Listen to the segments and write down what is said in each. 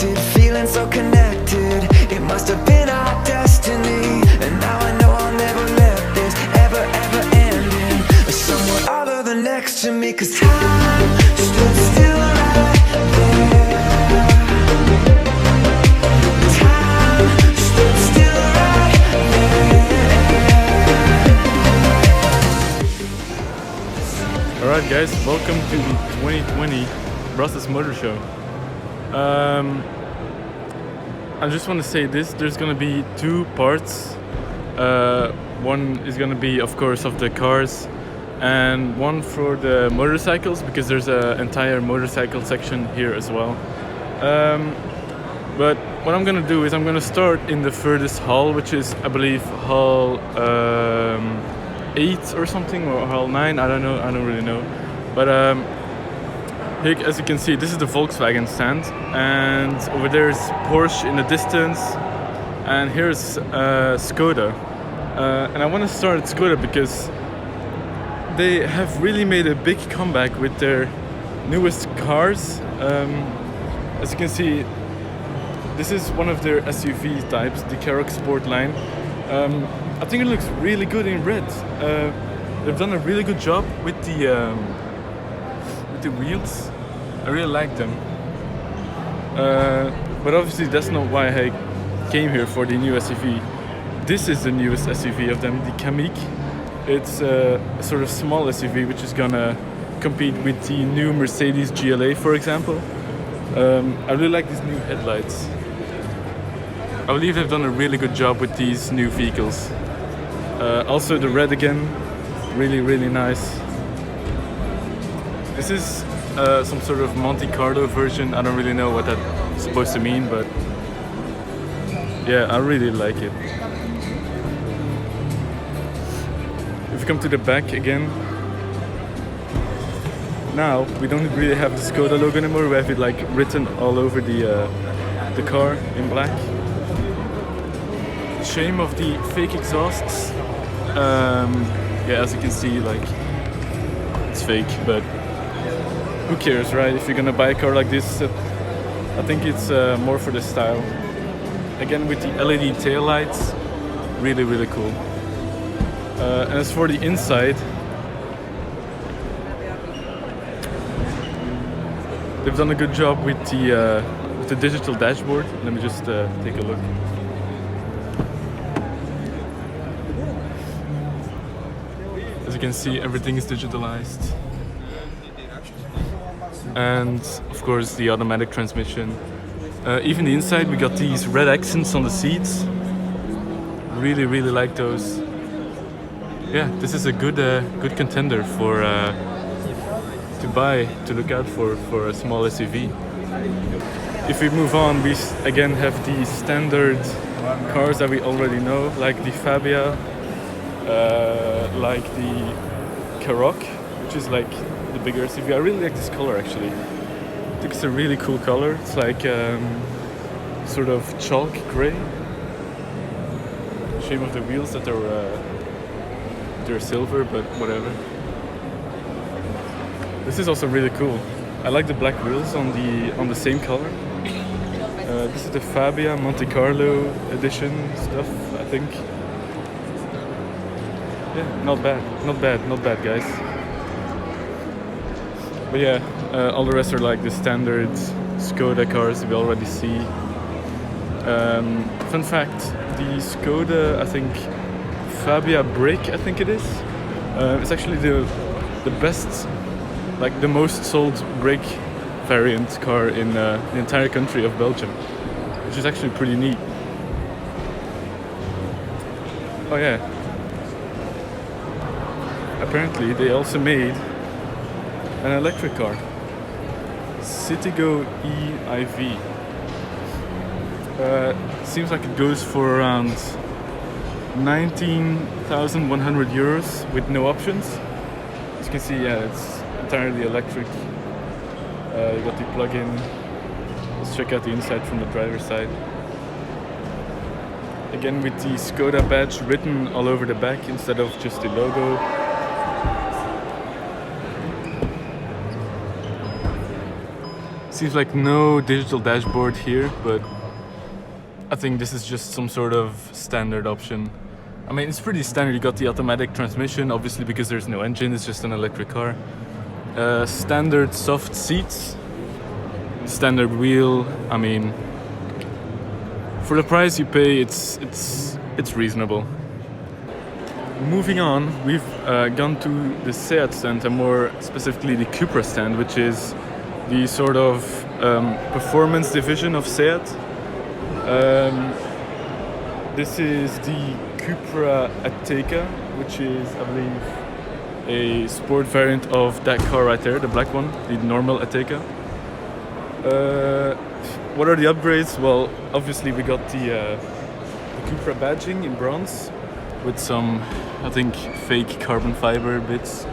reflected, feeling so connected. It must have been our destiny, and now I know I'll never let this ever end in somewhere other than next to me. 'Cause time stood still right there. Time stood still right there. Alright guys, welcome to the 2020 Brussels Motor Show. I just want to say this, there's gonna be two parts. One is gonna be, of course, of the cars, and one for the motorcycles, because there's an entire motorcycle section here as well. But what I'm gonna do is I'm gonna start in the furthest hall, which is, I believe, hall 8 or something, or hall 9, I don't know, I don't really know. But here, as you can see, this is the Volkswagen stand, and over there is Porsche in the distance, and here's Skoda. And I want to start at Skoda because they have really made a big comeback with their newest cars. As you can see, this is one of their SUV types, the Karoq Sport line. I think it looks really good in red. They've done a really good job with the wheels. I really like them. But obviously that's not why I came here for the new SUV. This is the newest SUV of them, the Kamiq. It's a sort of small SUV which is gonna compete with the new Mercedes GLA, for example. I really like these new headlights. I believe they've done a really good job with these new vehicles. Also the red again, really nice. This is some sort of Monte Carlo version. I don't really know what that's supposed to mean, but yeah, I really like it. If you come to the back again, now we don't really have the Skoda logo anymore. We have it like written all over the car in black. Shame of the fake exhausts. Yeah, as you can see, like, it's fake, but who cares, right? If you're gonna buy a car like this, I think it's more for the style. Again, with the LED taillights, really cool. And as for the inside, they've done a good job with the digital dashboard. Let me just take a look. As you can see, everything is digitalized. And of course the automatic transmission. Even the inside, we got these red accents on the seats. Really like those. Yeah, this is a good contender for to look out for a small SUV. If we move on, we again have the standard cars that we already know, like the Fabia, like the Karoq, which is like the bigger SUV. I really like this color actually. I think it's a really cool color. It's like sort of chalk gray. Shame of the wheels that they're silver, but whatever. This is also really cool. I like the black wheels on the same color. This is the Fabia Monte Carlo edition stuff, I think. Yeah, not bad, guys. But yeah, all the rest are like the standard Skoda cars we already see. Fun fact, the Skoda, I think, Fabia Brick, I think it is. It's actually the best, like the most sold brick variant car in the entire country of Belgium, which is actually pretty neat. Oh yeah. Apparently they also made an electric car, Citigo e-iV. Seems like it goes for around 19,100 euros with no options. As you can see, yeah, it's entirely electric. You got the plug-in. Let's check out the inside from the driver's side. Again with the Skoda badge written all over the back instead of just the logo. Seems like no digital dashboard here, but I think this is just some sort of standard option. I mean, it's pretty standard. You got the automatic transmission, obviously because there's no engine, it's just an electric car. Standard soft seats, standard wheel. I mean, for the price you pay, it's reasonable. Moving on, we've gone to the Seat stand, and more specifically the Cupra stand, which is the sort of performance division of Seat. This is the Cupra Ateca, which is, I believe, a sport variant of that car right there, the black one, the normal Ateca. What are the upgrades? Well, obviously we got the Cupra badging in bronze with some, I think, fake carbon fiber bits.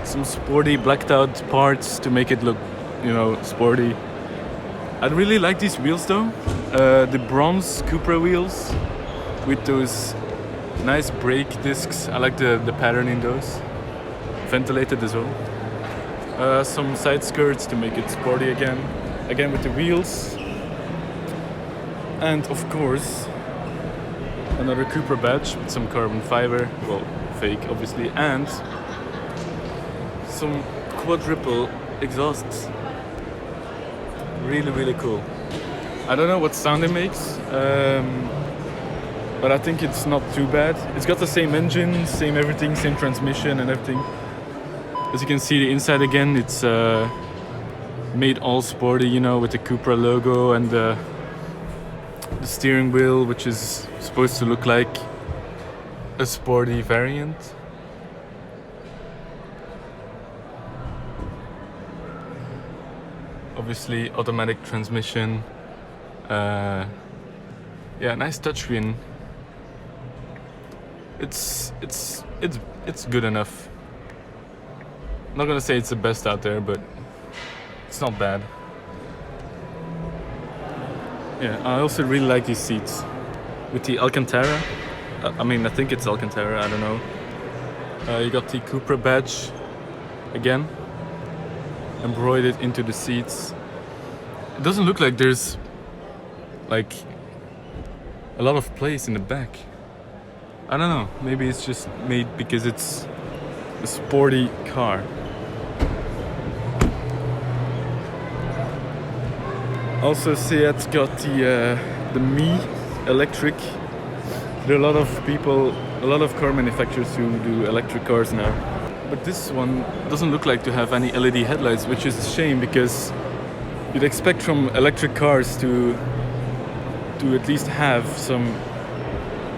Some sporty blacked out parts to make it look, you know, sporty. I really like these wheels though. The bronze Cupra wheels with those nice brake discs. I like the pattern in those. Ventilated as well. Some side skirts to make it sporty again. Again with the wheels. And of course, another Cupra badge with some carbon fiber. Well, fake obviously. And some quadruple exhausts. Really, really cool. I don't know what sound it makes, but I think it's not too bad. It's got the same engine, same everything, same transmission and everything. As you can see, the inside again, it's made all sporty, you know, with the Cupra logo and the steering wheel, which is supposed to look like a sporty variant. Obviously, automatic transmission. Yeah, nice touchscreen. It's good enough. I'm not gonna say it's the best out there, but it's not bad. Yeah, I also really like these seats with the Alcantara. I mean, I think it's Alcantara. I don't know. You got the Cupra badge again, embroidered into the seats. It doesn't look like there's like a lot of place in the back. I don't know, maybe it's just made because it's a sporty car. Also, Seat's got the Me electric. There are a lot of people, a lot of car manufacturers who do electric cars now. But this one doesn't look like to have any LED headlights, which is a shame because you'd expect from electric cars to at least have some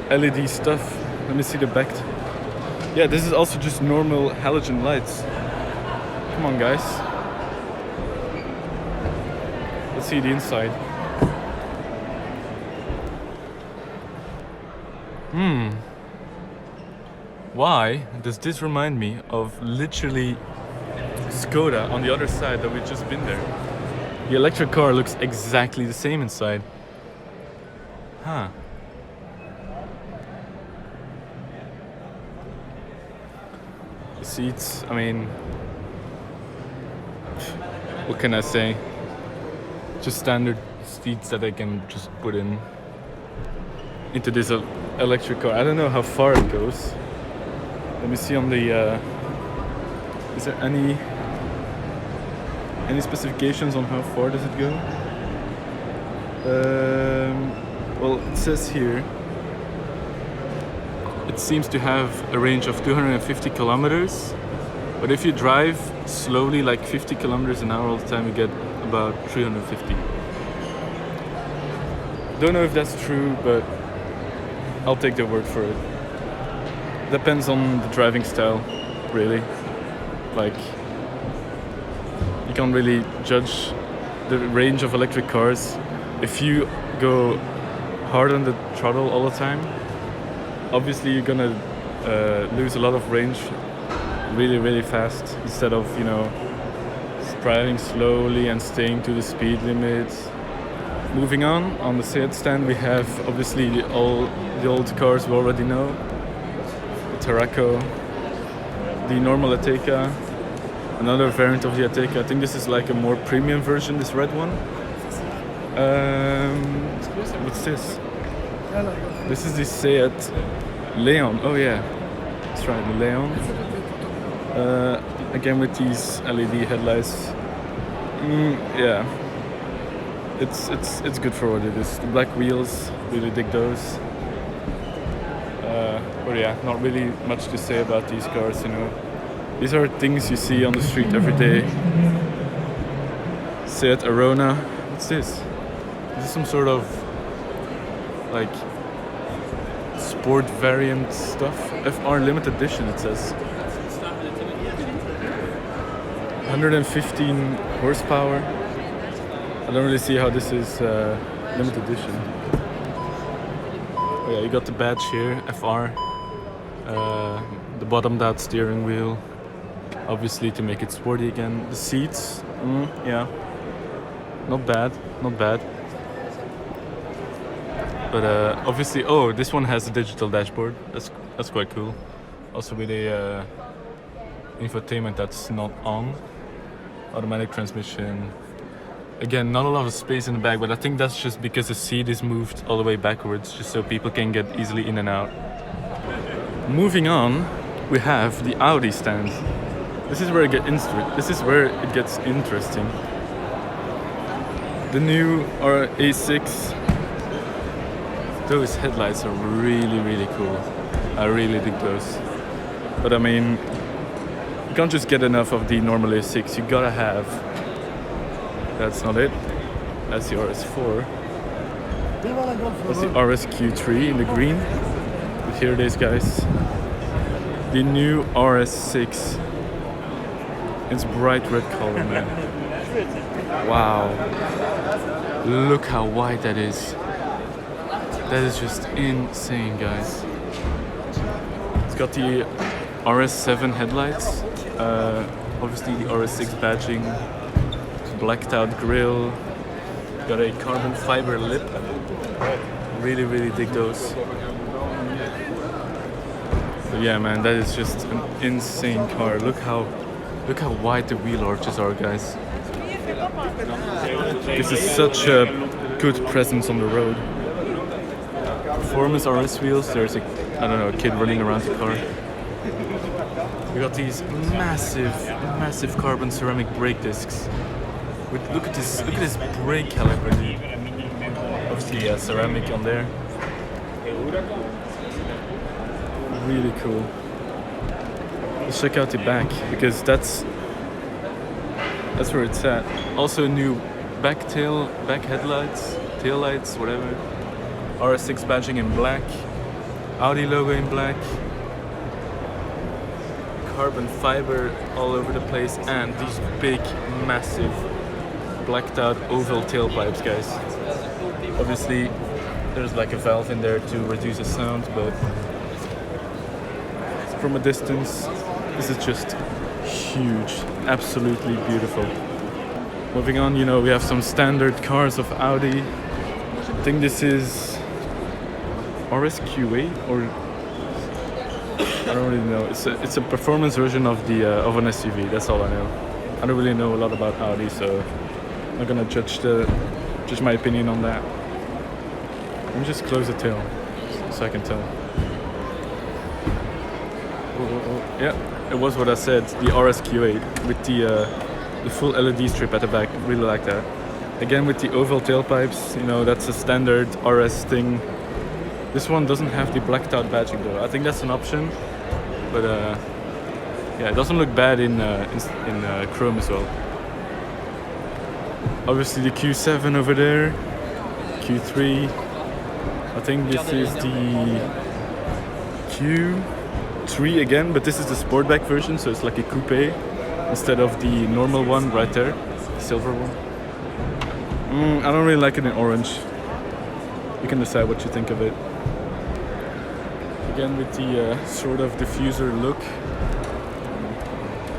LED stuff. Let me see the back. Yeah, this is also just normal halogen lights. Come on, guys. Let's see the inside. Why does this remind me of literally Skoda on the other side that we've just been there? The electric car looks exactly the same inside. Huh. The seats, I mean, what can I say? Just standard seats that I can just put into this electric car. I don't know how far it goes. Let me see on the. Is there any specifications on how far does it go? Well, it says here it seems to have a range of 250 kilometers, but if you drive slowly, like 50 kilometers an hour all the time, you get about 350. Don't know if that's true, but I'll take their word for it. Depends on the driving style, really. Like, you can't really judge the range of electric cars. If you go hard on the throttle all the time, obviously you're gonna lose a lot of range really, really fast, instead of, you know, driving slowly and staying to the speed limit. Moving on the Seat stand we have obviously the old cars we already know. The Tarraco, the normal Ateca, Another variant of the Ateca. I think this is like a more premium version, this red one. What's this? This is the Seat Leon. Oh yeah, that's right, the Leon. Again with these LED headlights. Yeah, it's good for what it is. The black wheels, really dig those. But yeah, not really much to say about these cars, you know. These are things you see on the street every day. Seat Arona. What's this? This is some sort of like sport variant stuff. FR limited edition, it says. 115 horsepower. I don't really see how this is limited edition. Oh yeah, you got the badge here, FR. The bottomed out steering wheel, obviously to make it sporty again. The seats, yeah, not bad, not bad. But obviously, oh, this one has a digital dashboard. That's quite cool. Also with a infotainment that's not on. Automatic transmission. Again, not a lot of space in the back, but I think that's just because the seat is moved all the way backwards, just so people can get easily in and out. Moving on, we have the Audi stand. This is where it gets interesting. The new A6. Those headlights are really, really cool. I really dig those. But I mean, you can't just get enough of the normal A6. You gotta have. That's not it. That's the RS4. That's the RSQ3 in the green. But here it is, guys. The new RS6. It's bright red color, man. Wow. Look how wide that is. That is just insane, guys. It's got the RS7 headlights. Obviously the RS6 badging. Blacked out grille. Got a carbon fiber lip. Really, really dig those. But yeah, man, that is just an insane car. Look how wide the wheel arches are, guys. This is such a good presence on the road. Performance RS wheels. There's a kid running around the car. We got these massive carbon ceramic brake discs. Look at this brake caliper, dude. Obviously, ceramic on there. Really cool. Let's check out the back because that's where it's at. Also, new back headlights, tail lights, whatever. RS6 badging in black. Audi logo in black. Carbon fiber all over the place, and these big, massive, blacked out oval tailpipes, guys. Obviously, there's like a valve in there to reduce the sound, but from a distance, this is just huge, absolutely beautiful. Moving on, we have some standard cars of Audi. I think this is RSQ8 or I don't really know. It's a performance version of an SUV. That's all I know. I don't really know a lot about Audi, so I'm not gonna judge my opinion on that. Let me just close the tail so I can tell. Oh. Yeah, it was what I said. The RSQ8 with the full LED strip at the back. Really like that. Again with the oval tailpipes. That's a standard RS thing. This one doesn't have the blacked out badging though. I think that's an option. But yeah, it doesn't look bad in chrome as well. Obviously the Q7 over there, Q3. I think this is the Q3 again, but this is the sportback version, so it's like a coupe instead of the normal one right there, the silver one. I don't really like it in orange. You can decide what you think of it. Again with the sort of diffuser look.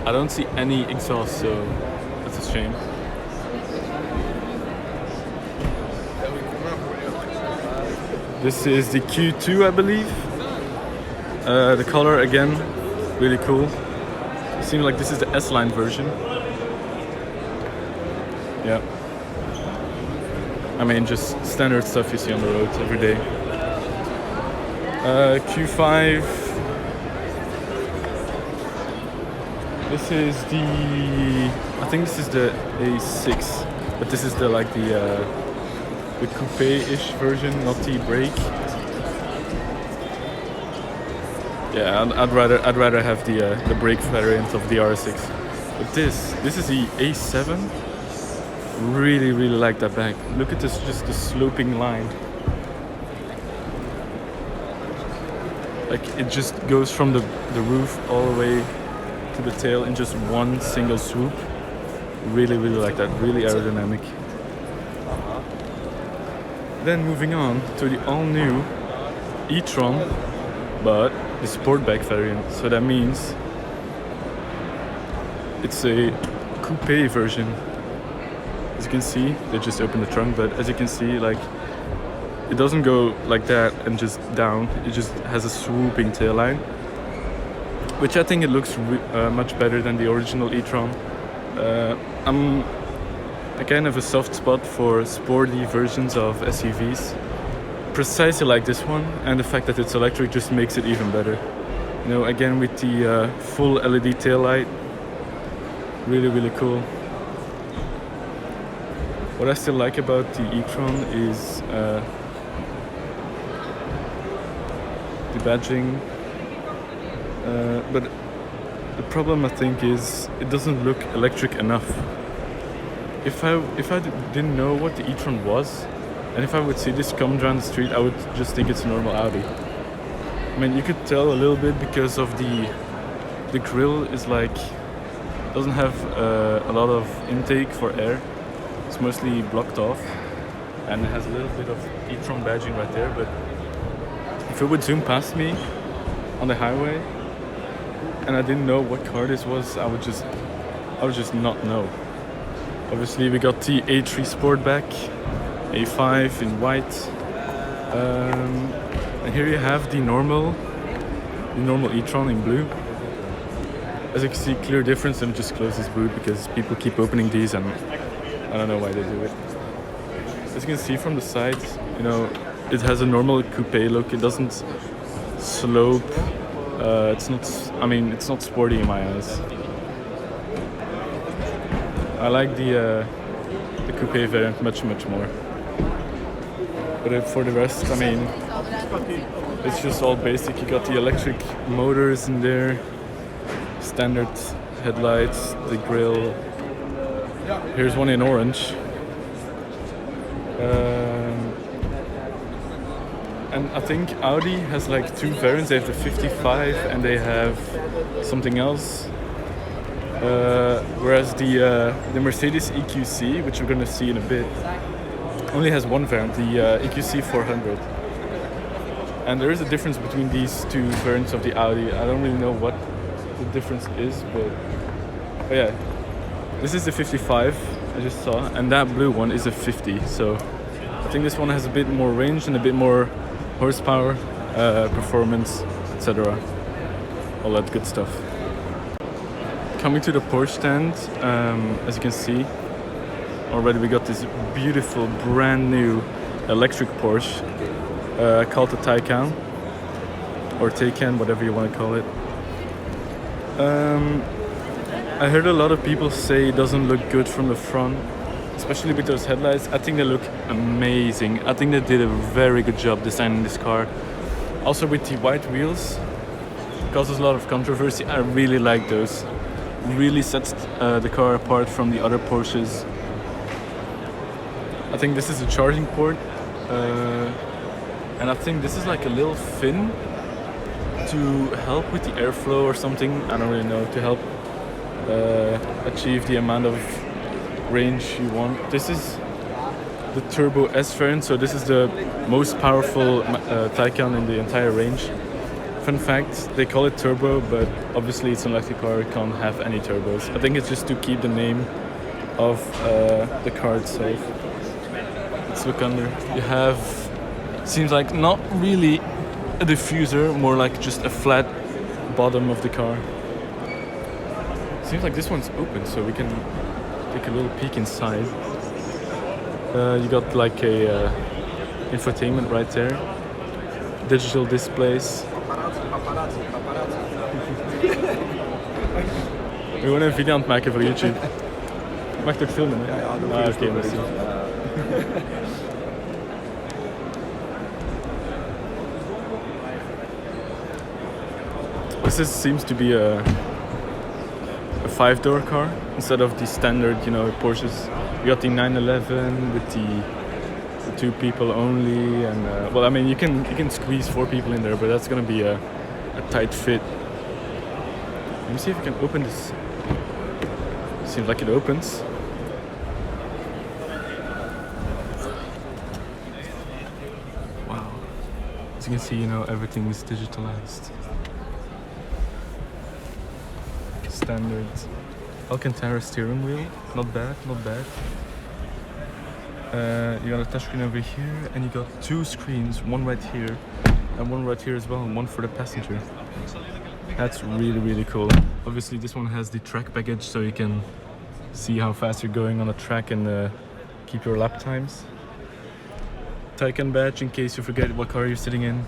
I don't see any exhaust, so that's a shame. This is the Q2, I believe. The color again, really cool. seems like this is the S-Line version. Yeah. I mean, just standard stuff you see on the road every day. Q5. This is I think this is the A6, but this is the coupe-ish version, not the brake. Yeah, I'd rather have the brake variant of the R6. But this is the A7. Really like that bag. Look at this, just the sloping line. Like it just goes from the roof all the way to the tail in just one single swoop. Really like that. Really aerodynamic. Then moving on to the all-new e-tron, but the Sportback variant. So that means it's a coupe version. As you can see, they just opened the trunk, but as you can see, like, it doesn't go like that and just down. It just has a swooping tail line, which I think it looks much better than the original e-tron. I kind of have a soft spot for sporty versions of SUVs, precisely like this one, and the fact that it's electric just makes it even better. You know, again with the full LED tail light, really cool. What I still like about the e-tron is the badging, but the problem I think is it doesn't look electric enough. If I didn't know what the e-tron was, and if I would see this come down the street, I would just think it's a normal Audi. I mean, you could tell a little bit because of the grille is like doesn't have a lot of intake for air. It's mostly blocked off, and it has a little bit of e-tron badging right there. But if it would zoom past me on the highway, and I didn't know what car this was, I would just not know. Obviously, we got the A3 Sportback, A5 in white, and here you have the normal e-tron in blue. As you can see, clear difference. Let me just close this boot because people keep opening these, and I don't know why they do it. As you can see from the side, you know, it has a normal coupe look. It doesn't slope. It's not sporty in my eyes. I like the coupe variant much more. But for the rest, I mean, it's just all basic. You got the electric motors in there, standard headlights, the grille. Here's one in orange. And I think Audi has like two variants. They have the 55 and they have something else. Whereas the Mercedes EQC, which we're going to see in a bit, only has one variant, the EQC 400. And there is a difference between these two variants of the Audi. I don't really know what the difference is, but yeah. This is the 55 I just saw, and that blue one is a 50. So I think this one has a bit more range and a bit more horsepower, performance, etc. All that good stuff. Coming to the Porsche stand, as you can see, already we got this beautiful brand new electric Porsche called the Taycan, or Taycan, whatever you want to call it. I heard a lot of people say it doesn't look good from the front, especially with those headlights. I think they look amazing. I think they did a very good job designing this car. Also with the white wheels, it causes a lot of controversy. I really like those. Really sets the car apart from the other Porsches. I think this is a charging port, and I think this is like a little fin to help with the airflow or something. I don't really know, to help achieve the amount of range you want. This is the Turbo S variant, so this is the most powerful Taycan in the entire range. Fun fact, they call it turbo, but obviously it's an electric car, it can't have any turbos. I think it's just to keep the name of the car itself. Let's look under. You have, seems like not really a diffuser, more like just a flat bottom of the car. Seems like this one's open, so we can take a little peek inside. You got like a infotainment right there, digital displays. We gewoon een video aan het maken voor YouTube. Je mag toch filmen, hè? Ja, oké, merci. Seems to be a 5-door car instead of the standard, you know, Porsches. We got the 911 with the 2 people only, and well, I mean, you can squeeze 4 people in there, but that's gonna be a tight fit. Let me see if I can open this. Seems like it opens. Wow. As you can see, you know, everything is digitalized. Standard Alcantara steering wheel, not bad, not bad. You got a touchscreen over here, and you got 2 screens, one right here and one right here as well, and one for the passenger. That's really, really cool. Obviously this one has the track package, so you can see how fast you're going on a track and keep your lap times. Taycan badge in case you forget what car you're sitting in.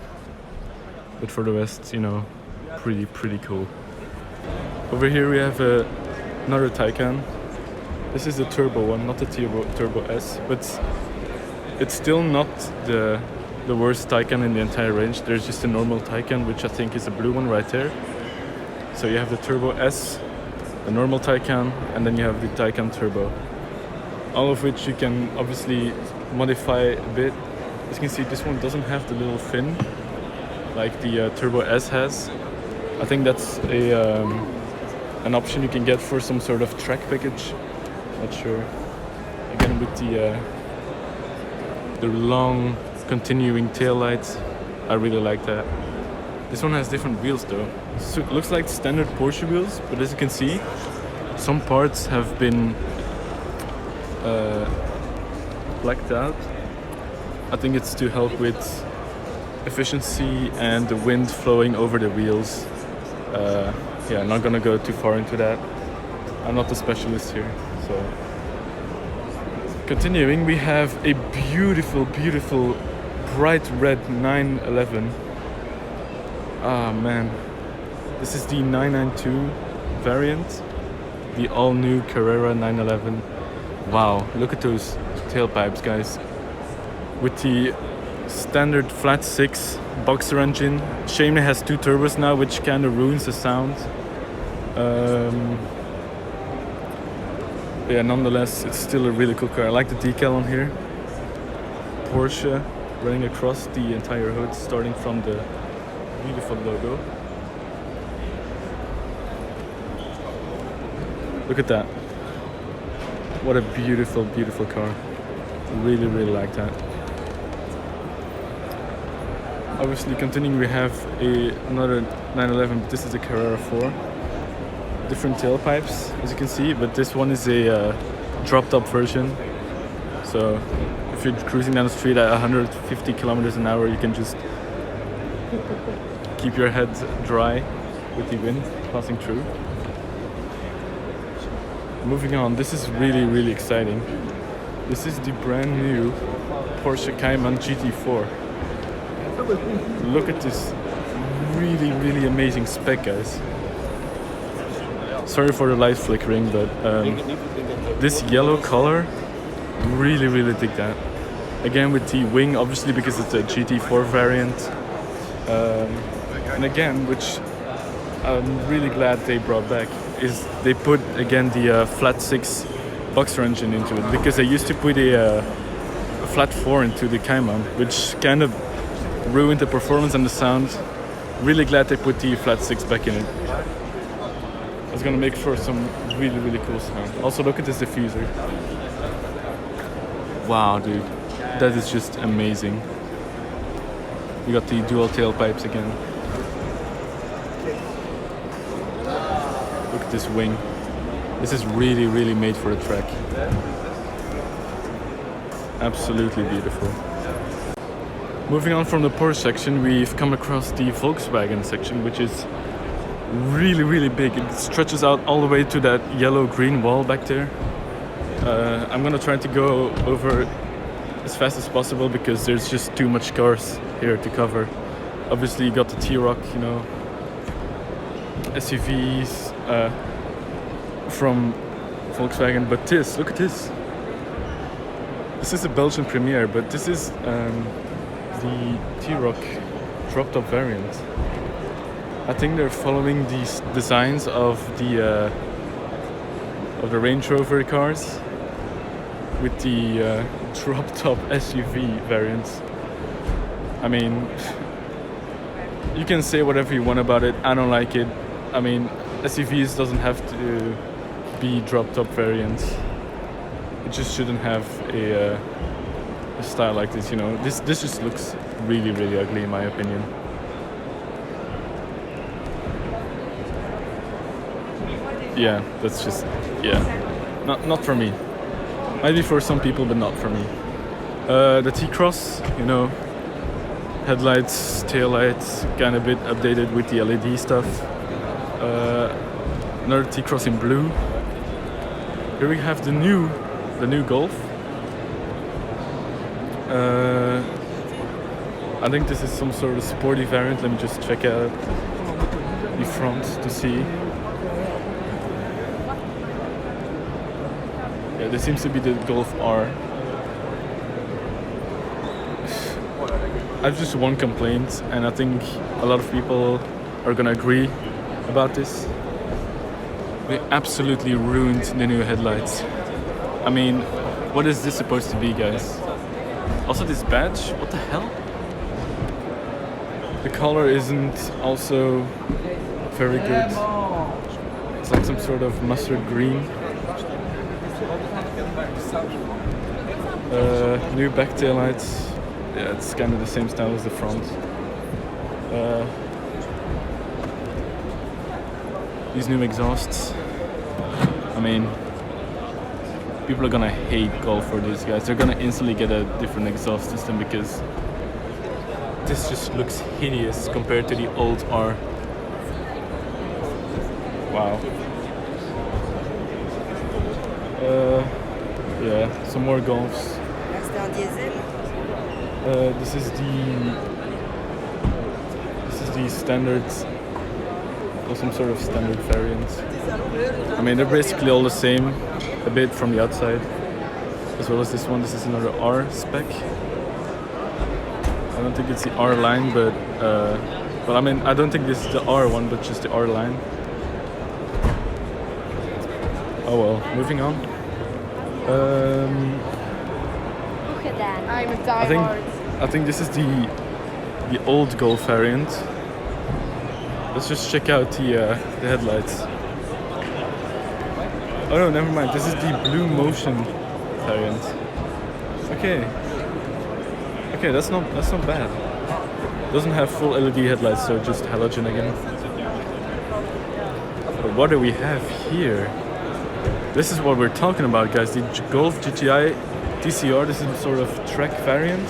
But for the rest, you know, pretty cool. Over here we have another Taycan. This is the turbo one, not the turbo S, but it's still not the worst Taycan in the entire range. There's just a normal Taycan, which I think is the blue one right there. So you have the turbo S, the normal Taycan, and then you have the Taycan turbo. All of which you can obviously modify a bit. As you can see, this one doesn't have the little fin like the turbo S has. I think that's an option you can get for some sort of track package. Not sure. Again, with the long continuing tail lights, I really like that. This one has different wheels though. So it looks like standard Porsche wheels, but as you can see, some parts have been blacked out. I think it's to help with efficiency and the wind flowing over the wheels. Yeah, not gonna go too far into that. I'm not the specialist here. So, continuing, we have a beautiful, beautiful, bright red 911. Ah man, this is the 992 variant, the all-new Carrera 911. Wow, look at those tailpipes, guys. With the standard flat 6 boxer engine. Shame it has 2 turbos now, which kind of ruins the sound. Yeah, nonetheless, it's still a really cool car. I like the decal on here. Porsche running across the entire hood, starting from the beautiful logo. Look at that. What a beautiful, beautiful car. Really, really like that. Obviously, continuing, we have another 911, but this is a Carrera 4. Different tailpipes, as you can see, but this one is a dropped-up version. So, if you're cruising down the street at 150 kilometers an hour, you can just keep your head dry with the wind passing through. Moving on, this is really, really exciting. This is the brand new Porsche Cayman GT4. Look at this really, really amazing spec, guys. Sorry for the light flickering, but this yellow color, really, really dig that. Again with the wing, obviously because it's a GT4 variant. And again, which I'm really glad they brought back, is they put again the flat 6 boxer engine into it, because they used to put a flat 4 into the Cayman, which kind of ruined the performance and the sound. Really glad they put the flat 6 back in it. It's gonna make for some really, really cool sound. Also, look at this diffuser. Wow, dude, that is just amazing. You got the dual tailpipes again. Look at this wing. This is really, really made for the track. Absolutely beautiful. Moving on from the Porsche section, we've come across the Volkswagen section, which is really, really big. It stretches out all the way to that yellow-green wall back there. I'm gonna try to go over as fast as possible because there's just too much cars here to cover. Obviously, you got the T-Roc, you know, SUVs from Volkswagen, but this, look at this. This is a Belgian premiere, but this is the T-Roc drop-top variant. I think they're following these designs of the Range Rover cars with the drop-top SUV variants. I mean, you can say whatever you want about it. I don't like it. I mean, SUVs doesn't have to be drop-top variants. It just shouldn't have a style like this, you know. This just looks really, really ugly in my opinion. Yeah, that's just, yeah, not for me. Maybe for some people, but not for me. The T-Cross, you know, headlights, taillights, kind of a bit updated with the LED stuff. Another T-Cross in blue. Here we have the new Golf. I think this is some sort of sporty variant. Let me just check out the front to see. Yeah, this seems to be the Golf R. I have just one complaint, and I think a lot of people are gonna agree about this. They absolutely ruined the new headlights. I mean, what is this supposed to be, guys? Also, this badge, what the hell? The color isn't also very good. It's like some sort of mustard green. New back taillights. Yeah, it's kind of the same style as the front. These new exhausts. I mean, people are gonna hate Golf for this, guys. They're gonna instantly get a different exhaust system because this just looks hideous compared to the old R. Wow. Yeah, some more Golfs. This is the standard, or some sort of standard variant. I mean, they're basically all the same, a bit from the outside, as well as this one. This is another R spec. I don't think it's the R line, but well, I mean, I don't think this is the R one, but just the R line. Oh well, moving on. I think this is the old Golf variant. Let's just check out the headlights. Oh no, never mind. This is the Blue Motion variant. Okay, that's not bad. Doesn't have full LED headlights, so just halogen again. But what do we have here? This is what we're talking about, guys. The Golf GTI TCR. This is a sort of track variant.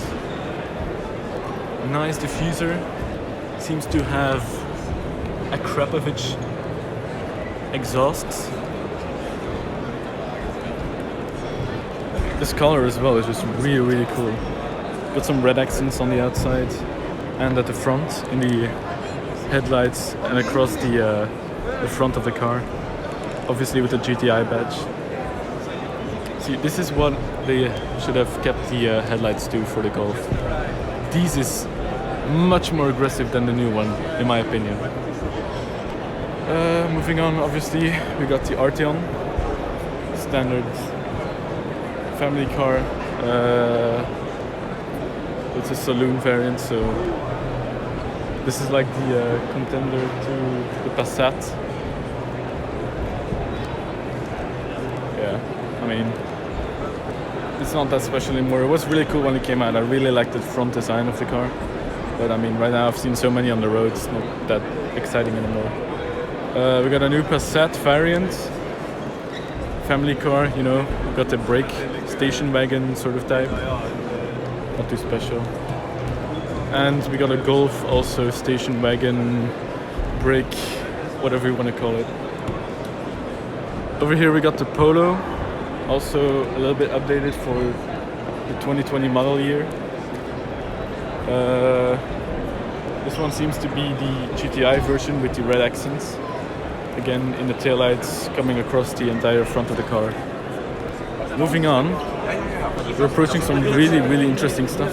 Nice diffuser. Seems to have a Krapovich exhaust. This color as well is just really, really cool. Got some red accents on the outside and at the front, in the headlights and across the front of the car. Obviously with the GTI badge. See, this is what they should have kept the headlights to for the Golf. These is much more aggressive than the new one, in my opinion. Moving on, obviously, we got the Arteon. Standard family car. It's a saloon variant, so this is like the contender to the Passat. Yeah, I mean, it's not that special anymore. It was really cool when it came out. I really liked the front design of the car, but I mean, right now I've seen so many on the road, it's not that exciting anymore. We got a new Passat variant, family car, you know, we got the brake station wagon sort of type, not too special. And we got a Golf also, station wagon, brake whatever you want to call it. Over here we got the Polo, also a little bit updated for the 2020 model year. This one seems to be the GTI version with the red accents. Again, in the taillights coming across the entire front of the car. Moving on, we're approaching some really interesting stuff.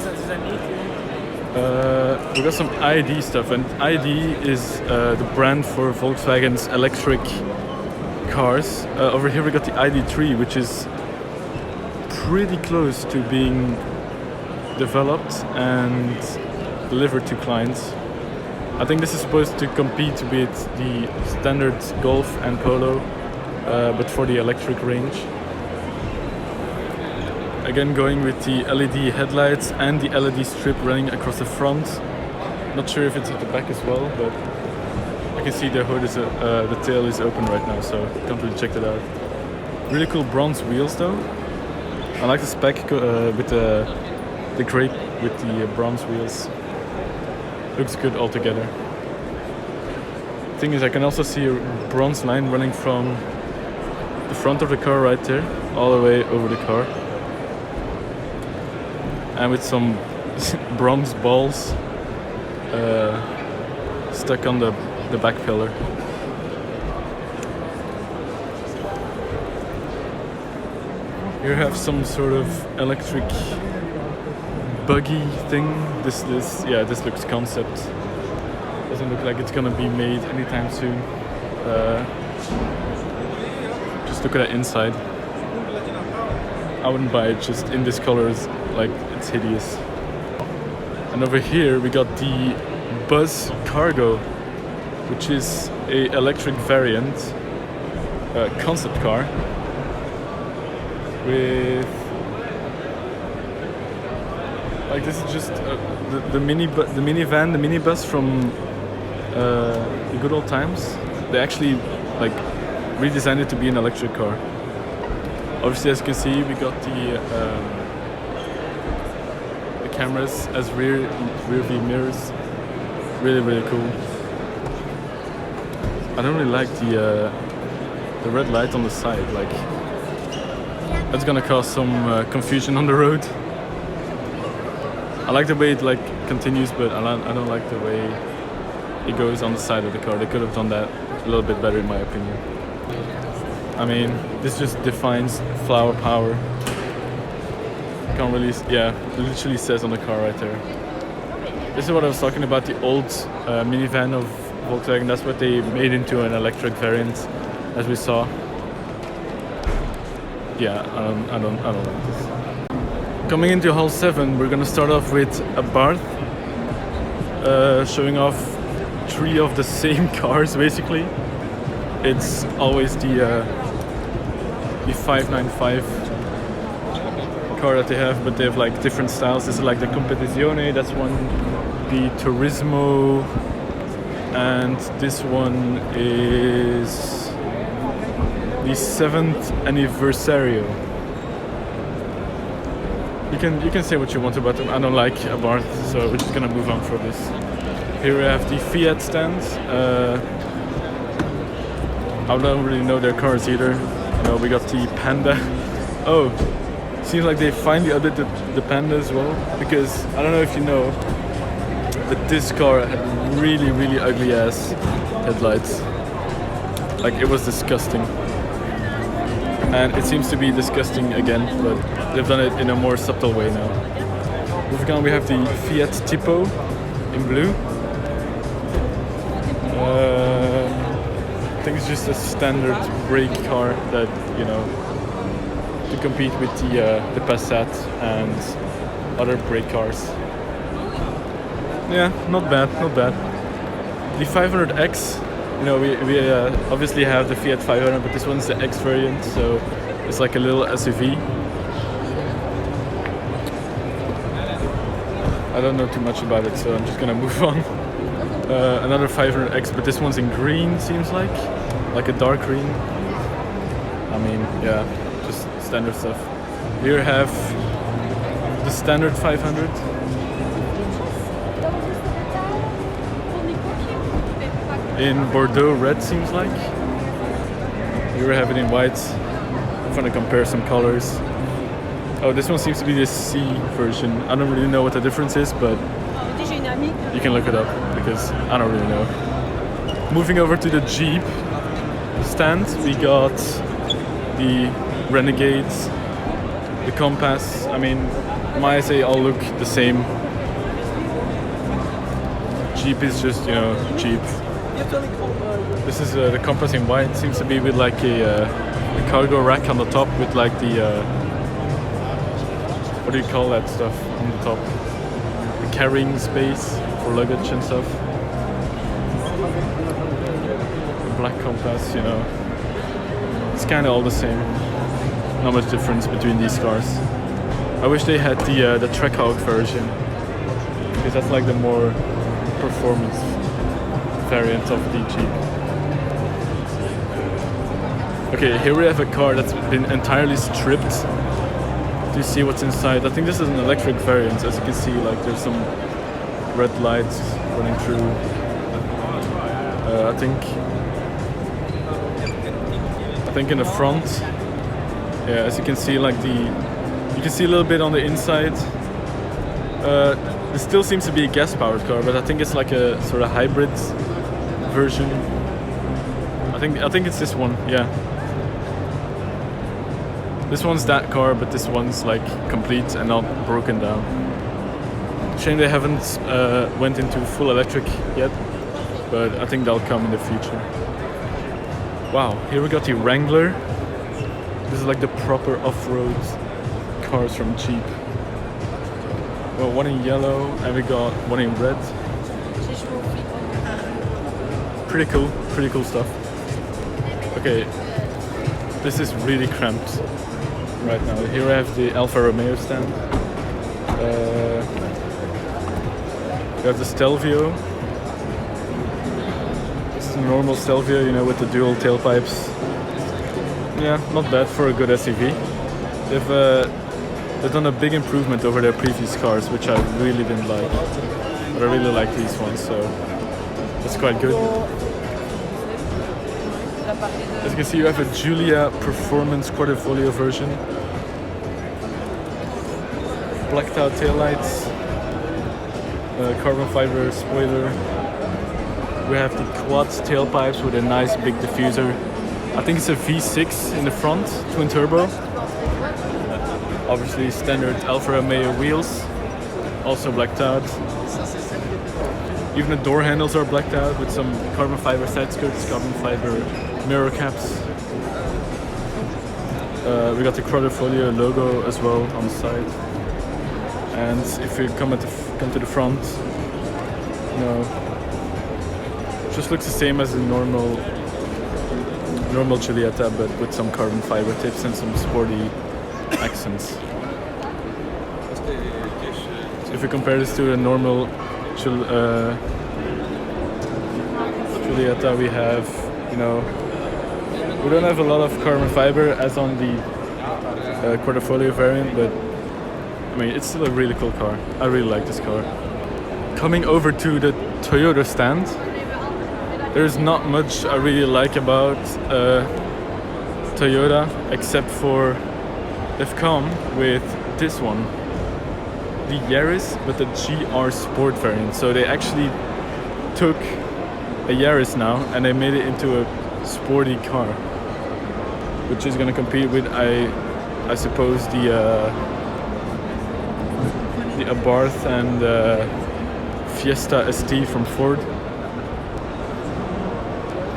We got some ID stuff, and ID is the brand for Volkswagen's electric cars. Over here we got the ID3, which is pretty close to being developed and delivered to clients. I think this is supposed to compete with the standard Golf and Polo, but for the electric range. Again, going with the LED headlights and the LED strip running across the front. Not sure if it's at the back as well, but I can see the hood is the tail is open right now, so can't really check that out. Really cool bronze wheels though. I like the spec with the grey with the bronze wheels. Looks good altogether. Thing is, I can also see a bronze line running from the front of the car right there, all the way over the car. And with some bronze balls stuck on the back pillar. Here have some sort of electric buggy thing. This looks concept. Doesn't look like it's gonna be made anytime soon. Just look at the inside. I wouldn't buy it just in this color, like it's hideous. And over here we got the Buzz Cargo, which is a electric variant concept car with, like, this is just the minivan, the minibus from the good old times. They actually like redesigned it to be an electric car. Obviously, as you can see, we got the cameras as rear view mirrors. Really cool. I don't really like the red light on the side. Like, that's gonna cause some confusion on the road. I like the way it like continues, but I don't like the way it goes on the side of the car. They could have done that a little bit better, in my opinion. I mean, this just defines flower power. Can't really, yeah, it literally says on the car right there. This is what I was talking about, the old minivan of Volkswagen. That's what they made into an electric variant, as we saw. Yeah, I don't like this. Coming into Hall 7, we're gonna start off with a Barth, showing off 3 of the same cars basically. It's always the 595 car that they have, but they have like different styles. This is like the Competizione, that's one, the Turismo, and this one is the 7th Anniversario. You can say what you want about them. I don't like Abarth, so we're just gonna move on for this. Here we have the Fiat stand. I don't really know their cars either. You know, we got the Panda. Oh, seems like they finally updated the Panda as well, because I don't know if you know, but this car had really ugly ass headlights. Like, it was disgusting. And it seems to be disgusting again, but they've done it in a more subtle way now. Moving on, we have the Fiat Tipo in blue. I think it's just a standard brake car that, you know, to compete with the Passat and other brake cars. Yeah, not bad. The 500X. You know, we obviously have the Fiat 500, but this one's the X variant, so it's like a little SUV. I don't know too much about it, so I'm just gonna move on. Another 500X, but this one's in green, seems like a dark green. I mean, yeah, just standard stuff. Here we have the standard 500. in Bordeaux red, seems like. Here we have it in white. I'm trying to compare some colors. Oh, this one seems to be the C version. I don't really know what the difference is, but you can look it up because I don't really know. Moving over to the Jeep stand, we got the Renegades, the Compass. I mean, might say all look the same. Jeep is just, you know, Jeep. This is the Compass in white. Seems to be with like a cargo rack on the top with like the what do you call that stuff on the top? The carrying space for luggage and stuff. The black Compass, you know, it's kind of all the same. Not much difference between these cars. I wish they had the Trackhawk version, because that's like the more performance variant of the Jeep. Okay, here we have a car that's been entirely stripped. Do you see what's inside? I think this is an electric variant. As you can see, like there's some red lights running through. I think in the front. Yeah, as you can see, like you can see a little bit on the inside. This still seems to be a gas-powered car, but I think it's like a sort of hybrid version. I think it's this one. Yeah. This one's that car, but this one's like complete and not broken down. Shame they haven't went into full electric yet, but I think they'll come in the future. Wow, here we got the Wrangler. This is like the proper off-road cars from Jeep. Well, one in yellow and we got one in red. Pretty cool stuff. Okay, this is really cramped right now. Here I have the Alfa Romeo stand. We have the Stelvio. This is a normal Stelvio, you know, with the dual tailpipes. Yeah, not bad for a good SUV. They've done a big improvement over their previous cars, which I really didn't like. But I really like these ones, so it's quite good. As you can see, you have a Giulia Performance Quadrifoglio version. Blacked out taillights, carbon fiber spoiler. We have the quad tailpipes with a nice big diffuser. I think it's a V6 in the front, twin turbo. Obviously standard Alfa Romeo wheels, also blacked out. Even the door handles are blacked out with some carbon fiber side skirts, carbon fiber mirror caps. We got the Quadrifoglio logo as well on the side. And if we come to the front, you know, it just looks the same as the normal Giulietta, but with some carbon fiber tips and some sporty accents. If we compare this to a normal Giulietta, we have, you know, we don't have a lot of carbon fiber as on the Quadrifoglio variant, but I mean, it's still a really cool car. I really like this car. Coming over to the Toyota stand, there's not much I really like about Toyota, except for they've come with this one, the Yaris, but the GR Sport variant. So they actually took a Yaris now and they made it into a sporty car, which is going to compete with, I suppose, the Abarth and Fiesta ST from Ford.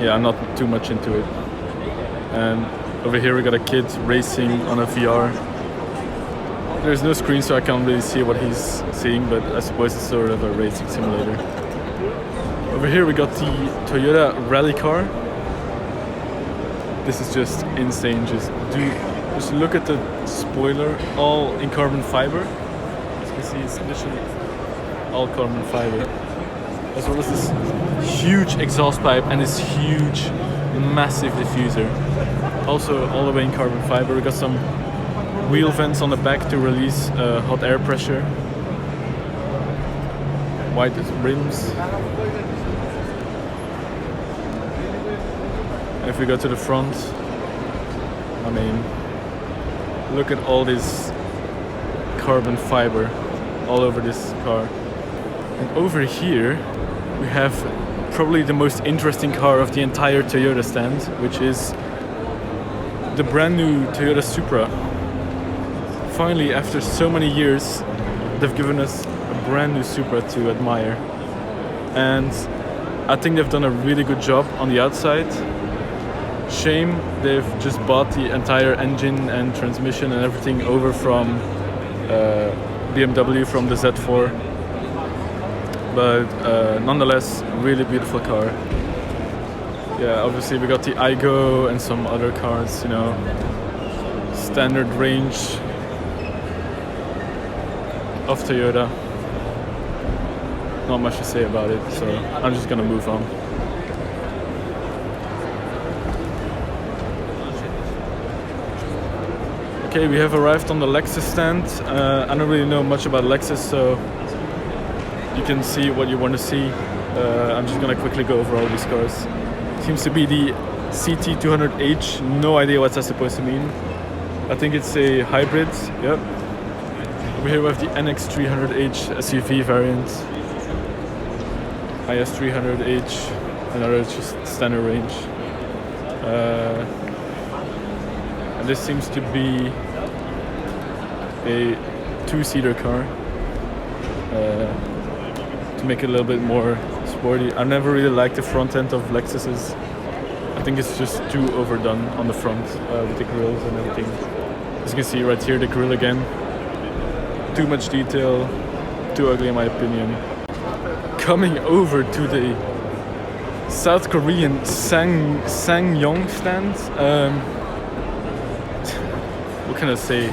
Yeah, I'm not too much into it. And over here we got a kid racing on a VR. There's no screen, so I can't really see what he's seeing, but I suppose it's sort of a racing simulator. Over here we got the Toyota rally car. This is just insane. Just look at the spoiler, all in carbon fiber. As you can see, it's literally all carbon fiber. As well as this huge exhaust pipe and this huge, massive diffuser. Also all the way in carbon fiber. We got some wheel vents on the back to release hot air pressure. White rims. If we go to the front, I mean, look at all this carbon fiber all over this car. And over here we have probably the most interesting car of the entire Toyota stand, which is the brand new Toyota Supra. Finally, after so many years, they've given us a brand new Supra to admire. And I think they've done a really good job on the outside. Shame they've just bought the entire engine and transmission and everything over from BMW, from the Z4. But nonetheless, really beautiful car. Yeah, obviously we got the Igo and some other cars, you know, standard range of Toyota. Not much to say about it, so I'm just gonna move on. Okay, we have arrived on the Lexus stand. I don't really know much about Lexus, so you can see what you want to see. I'm just gonna quickly go over all these cars. Seems to be the CT200H. No idea what that's supposed to mean. I think it's a hybrid. Yep. Over here we have the NX300H SUV variant. IS300H, another just standard range. And this seems to be a two-seater car. To make it a little bit more sporty. I never really liked the front end of Lexuses. I think it's just too overdone on the front with the grills and everything. As you can see right here, the grill again. Too much detail, too ugly in my opinion. Coming over to the South Korean Sangyong stand. What can I say?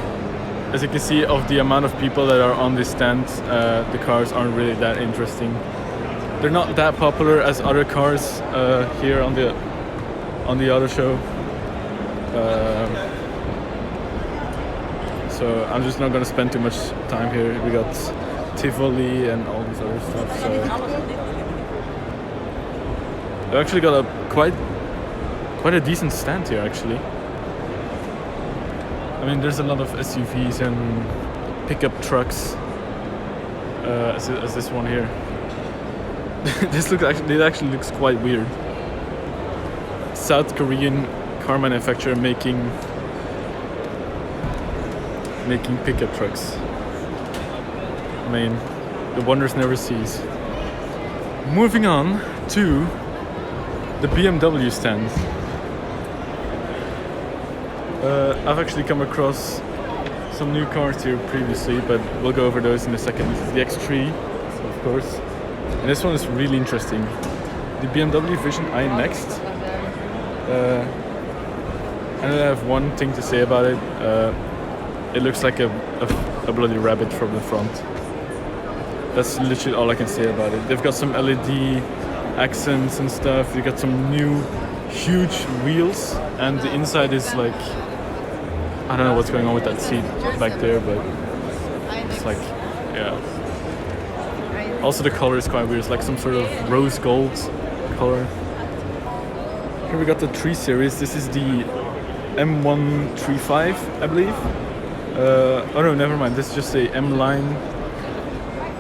As you can see, of the amount of people that are on this stand, the cars aren't really that interesting. They're not that popular as other cars here on the auto show. So I'm just not gonna spend too much time here. We got Tivoli and all this other stuff. So we actually got a quite a decent stand here actually. I mean, there's a lot of SUVs and pickup trucks, as this one here. It actually looks quite weird. South Korean car manufacturer making pickup trucks. I mean, the wonders never cease. Moving on to the BMW stand. I've actually come across some new cars here previously, but we'll go over those in a second. This is the X3, of course. And this one is really interesting. The BMW Vision I Next. And I have one thing to say about it. It looks like a bloody rabbit from the front. That's literally all I can say about it. They've got some LED accents and stuff. You got some new huge wheels, and the inside is like, I don't know what's going on with that seat back there, but it's like, yeah. Also the color is quite weird. It's like some sort of rose gold color. Here we got the 3 Series. This is the M135, I believe. Oh no, never mind. This is just a M-Line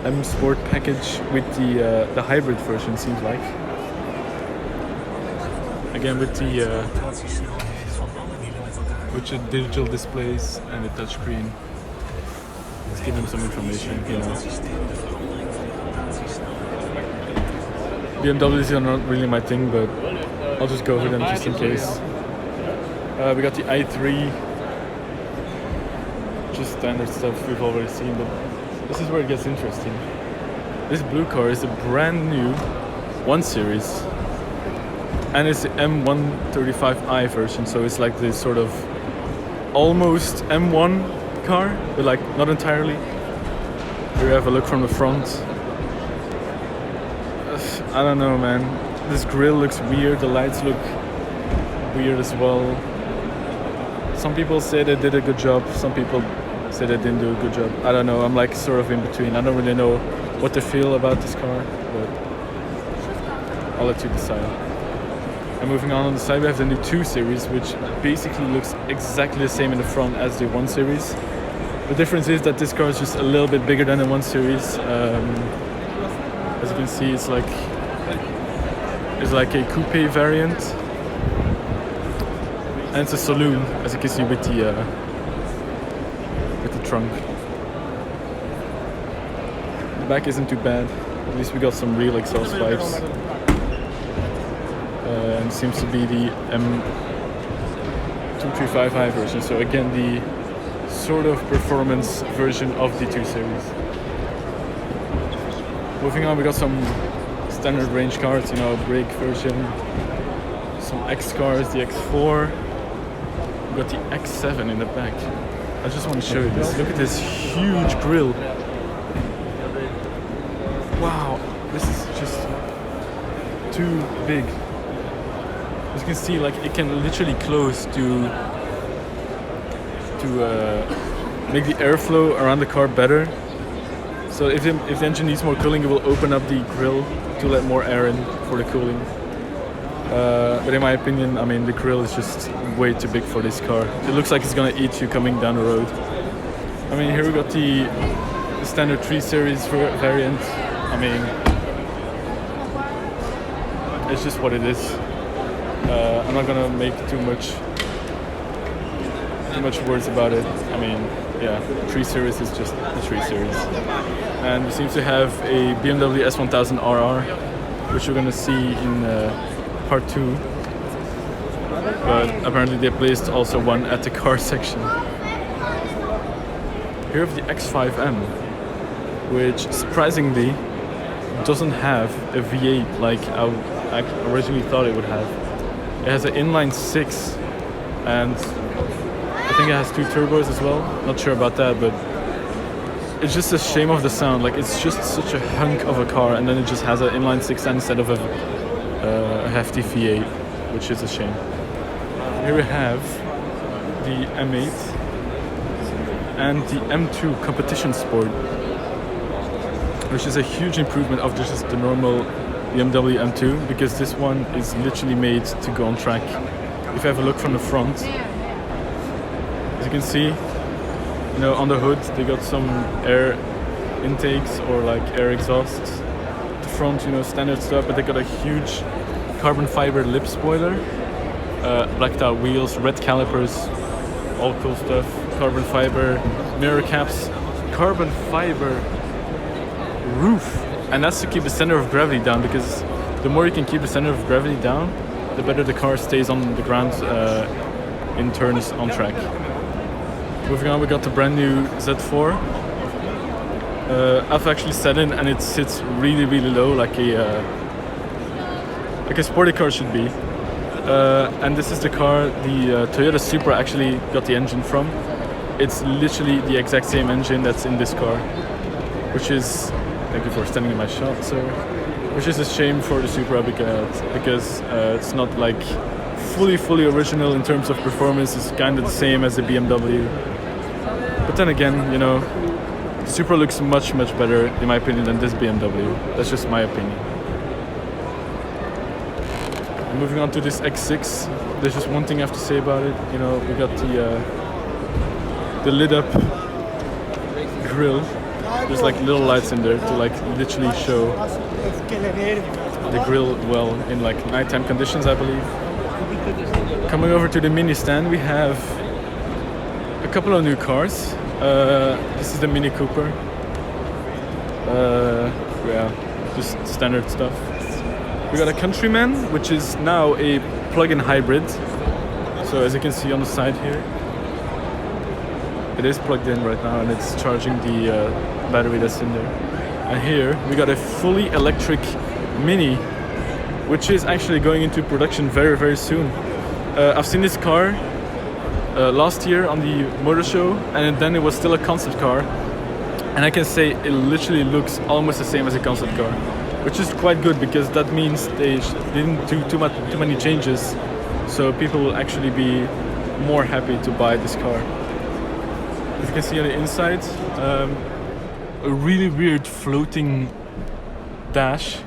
M Sport package with the hybrid version, seems like. Again with the digital displays and the touchscreen. Let's give them some information, you know. BMWs are not really my thing, but I'll just go over them just in case. We got the i3, just standard stuff we've already seen, but this is where it gets interesting. This blue car is a brand new 1 Series, and it's the M135i version, so it's like this sort of almost M1 car, but like not entirely. Here we have a look from the front. I don't know, man. This grille looks weird, the lights look weird as well. Some people say they did a good job, some people say they didn't do a good job. I don't know, I'm like sort of in between. I don't really know what to feel about this car, but I'll let you decide. And moving on the side, we have the new 2 Series, which basically looks exactly the same in the front as the 1 Series. The difference is that this car is just a little bit bigger than the 1 Series. As you can see, it's like a coupe variant, and it's a saloon, as you can see with the trunk. The back isn't too bad. At least we got some real exhaust pipes. And seems to be the M235i version. So again, the sort of performance version of the 2 Series. Moving on, we got some standard range cars, you know, brake version. Some X cars, the X4. We got the X7 in the back. I just want to show you this. Look at this huge grille. Wow, this is just too big. As you can see, like it can literally close to make the airflow around the car better. So if the engine needs more cooling, it will open up the grille to let more air in for the cooling. But in my opinion, I mean, the grille is just way too big for this car. It looks like it's gonna eat you coming down the road. I mean, here we got the standard 3 Series variant. I mean, it's just what it is. I'm not gonna make too much words about it. I mean, yeah, 3 Series is just the 3 Series. And we seem to have a BMW S1000 RR, which we're gonna see in part 2. But apparently they placed also one at the car section. Here we have the X5M, which surprisingly doesn't have a V8 like I originally thought it would have. It has an inline 6, and I think it has 2 turbos as well. Not sure about that, but it's just a shame of the sound. Like, it's just such a hunk of a car, and then it just has an inline 6 instead of a hefty V8, which is a shame. Here we have the M8 and the M2 Competition Sport, which is a huge improvement of just the normal BMW M2, because this one is literally made to go on track. If you have a look from the front, as you can see, you know, on the hood they got some air intakes or like air exhausts. The front, you know, standard stuff, but they got a huge carbon fiber lip spoiler, blacked out wheels, red calipers, all cool stuff. Carbon fiber mirror caps, carbon fiber roof. And that's to keep the center of gravity down, because the more you can keep the center of gravity down, the better the car stays on the ground in turns on track. Moving on, we got the brand new Z4. I've actually sat in, and it sits really, really low, like a sporty car should be. And this is the car the Toyota Supra actually got the engine from. It's literally the exact same engine that's in this car, which is, thank you for standing in my shot, sir. Which is a shame for the Supra, because it's not like fully original in terms of performance. It's kind of the same as the BMW. But then again, you know, the Supra looks much better in my opinion than this BMW. That's just my opinion. And moving on to this X6, there's just one thing I have to say about it. You know, we got the lit up grille. There's like little lights in there to like literally show the grille well in like nighttime conditions, I believe. Coming over to the mini stand, we have a couple of new cars. This is the Mini Cooper. Yeah, just standard stuff. We got a Countryman, which is now a plug-in hybrid. So as you can see on the side here, it is plugged in right now, and it's charging the battery that's in there. And here we got a fully electric Mini, which is actually going into production very soon. I've seen this car last year on the motor show, and then it was still a concept car, and I can say it literally looks almost the same as a concept car, which is quite good, because that means they didn't do too many changes, so people will actually be more happy to buy this car. As you can see on the inside, a really weird floating dash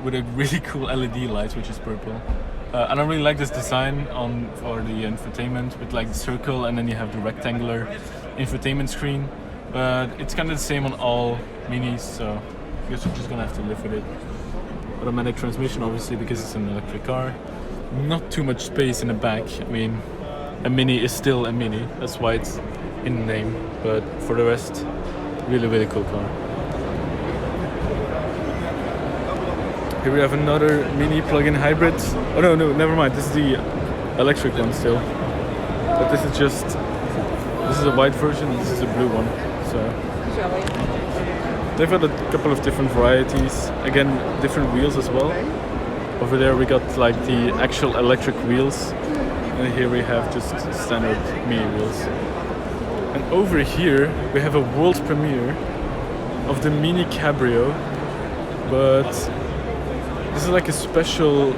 with a really cool LED light, which is purple. I don't really like this design for the infotainment with like the circle and then you have the rectangular infotainment screen. But it's kind of the same on all Minis, so I guess we're just gonna have to live with it. Automatic transmission, obviously, because it's an electric car. Not too much space in the back. I mean, a Mini is still a Mini. That's why it's in the name. But for the rest, really cool car. Here we have another Mini plug-in hybrid. Oh no, never mind. This is the electric one still. But this is a white version. This is a blue one. So they've got a couple of different varieties. Again, different wheels as well. Over there we got like the actual electric wheels, and here we have just standard Mini wheels. And over here we have a world premiere of the Mini Cabrio, but this is like a special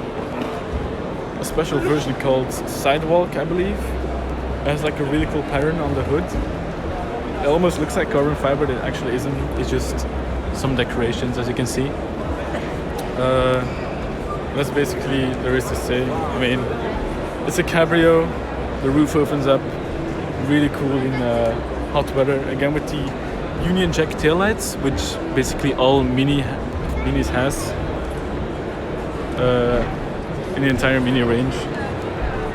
version called Sidewalk, I believe. It has like a really cool pattern on the hood. It almost looks like carbon fiber, but it actually isn't. It's just some decorations, as you can see. That's basically there is to say. I mean, it's a cabrio. The roof opens up, really cool in hot weather. Again with the Union Jack taillights, which basically all Minis has in the entire Mini range.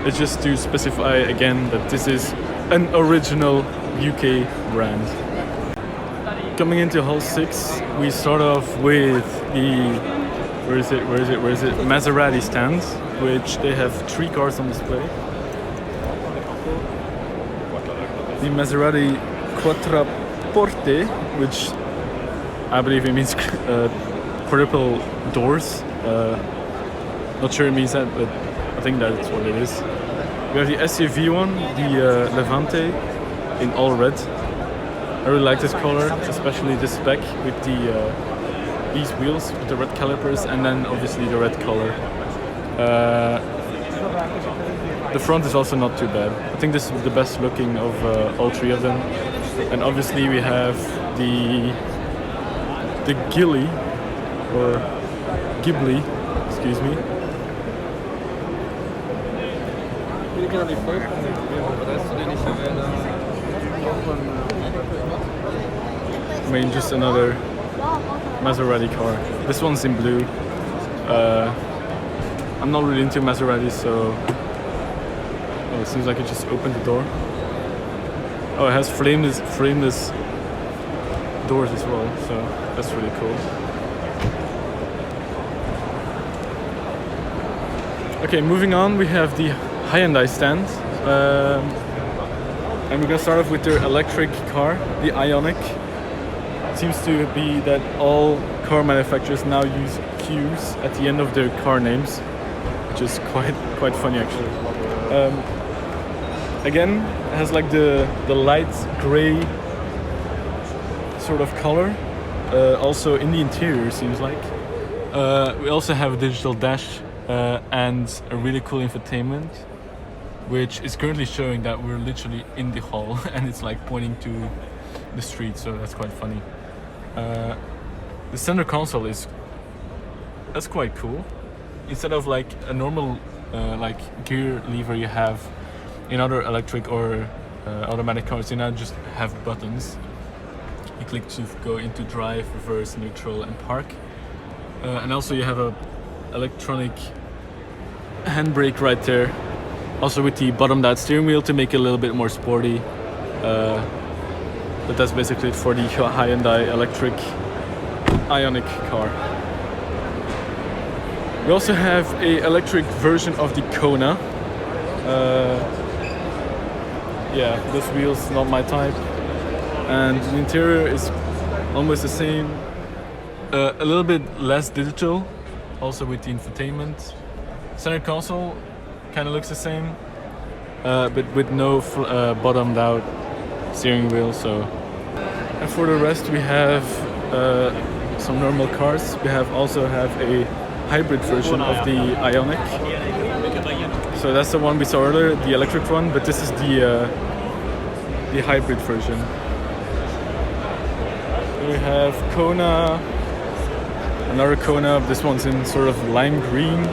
It's just to specify again that this is an original UK brand. Coming into Hall 6, we start off with the where is it? Maserati stand, which they have 3 cars on display. The Maserati Quattroporte, which I believe it means quadruple doors. Not sure it means that, but I think that's what it is. We have the SUV one, the Levante, in all red. I really like this color, especially this spec with these wheels with the red calipers, and then obviously the red color. The front is also not too bad. I think this is the best looking of all 3 of them. And obviously we have the Ghibli, or Ghibli, excuse me. I mean, just another Maserati car. This one's in blue. I'm not really into Maserati, so it seems like it just opened the door. Oh, it has frameless doors as well, so that's really cool. Okay, moving on, we have the Hyundai stand. And we're gonna start off with their electric car, the Ioniq. It seems to be that all car manufacturers now use Q's at the end of their car names, which is quite funny actually. Again, it has like the light gray sort of color. Also in the interior, seems like. We also have a digital dash and a really cool infotainment, which is currently showing that we're literally in the hall and it's like pointing to the street, so that's quite funny. The center console that's quite cool. Instead of like a normal like gear lever you have in other electric or automatic cars, you now just have buttons. You click to go into drive, reverse, neutral, and park. And also you have a electronic handbrake right there. Also with the bottomed out steering wheel to make it a little bit more sporty. But that's basically it for the Hyundai electric Ioniq car. We also have an electric version of the Kona. Yeah, this wheel's not my type. And the interior is almost the same. A little bit less digital, also with the infotainment. Center console kind of looks the same, but with no bottomed out steering wheel. So, and for the rest we have some normal cars. We also have a hybrid version of the Ioniq. So that's the one we saw earlier, the electric one, but this is the hybrid version. Then we have Kona, another Kona. This one's in sort of lime green.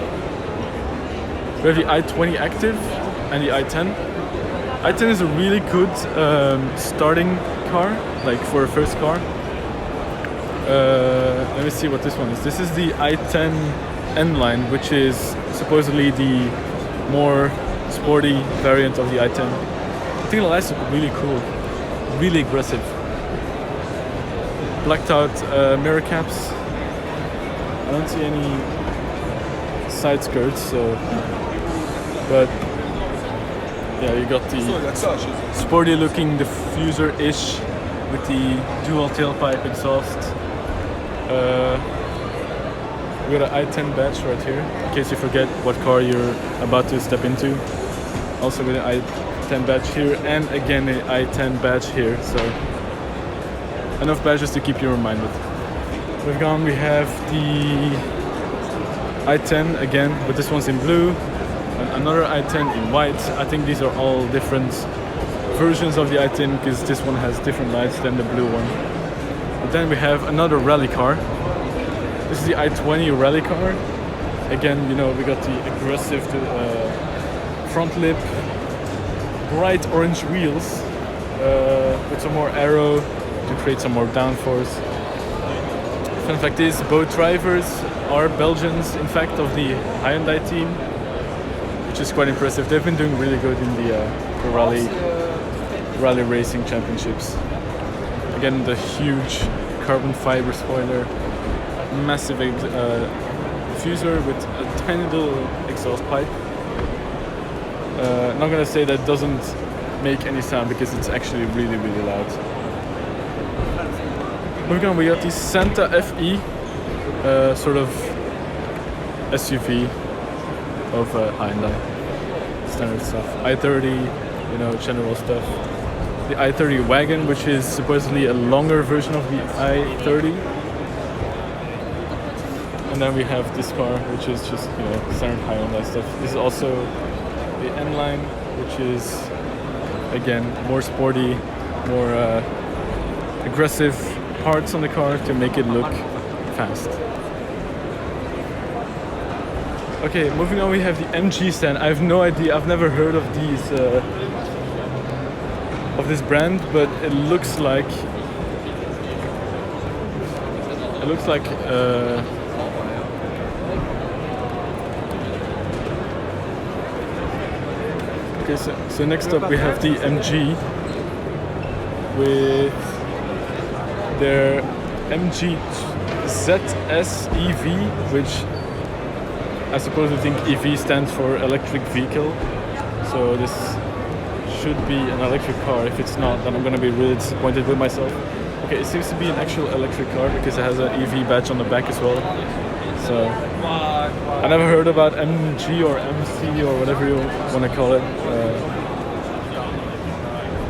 We have the i20 Active and the i10. i10 is a really good starting car, like for a first car. Let me see what this one is. This is the i10 N-Line, which is supposedly the more sporty variant of the i10. I think the lights look really cool, really aggressive. Blacked out mirror caps. I don't see any side skirts, so. But yeah, you got the sporty looking diffuser-ish with the dual tailpipe exhaust. We got an i10 badge right here, in case you forget what car you're about to step into. Also with an i10 badge here, and again an i10 badge here, so enough badges to keep you reminded. We have the i10 again, but this one's in blue, and another i10 in white. I think these are all different versions of the i10 because this one has different lights than the blue one. But then we have another rally car. This is the i20 rally car. Again, you know, we got the aggressive front lip, bright orange wheels with some more aero to create some more downforce. Fun fact is, both drivers are Belgians, in fact, of the Hyundai team, which is quite impressive. They've been doing really good in the rally racing championships. Again, the huge carbon fiber spoiler, massive diffuser with a tiny little exhaust pipe. Not gonna say that doesn't make any sound because it's actually really, really loud. Moving on, we got the Santa FE, sort of SUV of Hyundai. Standard stuff. i30, you know, general stuff. The i30 wagon, which is supposedly a longer version of the i30. And then we have this car, which is just, you know, standard Hyundai stuff. This is also the N-Line, which is, again, more sporty, more aggressive parts on the car to make it look fast. Okay, moving on, we have the MG stand. I have no idea, I've never heard of these, of this brand, but it looks like okay, so next up we have the MG with their MG ZS EV, which I suppose I think EV stands for electric vehicle. So this should be an electric car. If it's not, then I'm gonna be really disappointed with myself. Okay, it seems to be an actual electric car because it has an EV badge on the back as well. So I never heard about MG or MC or whatever you want to call it.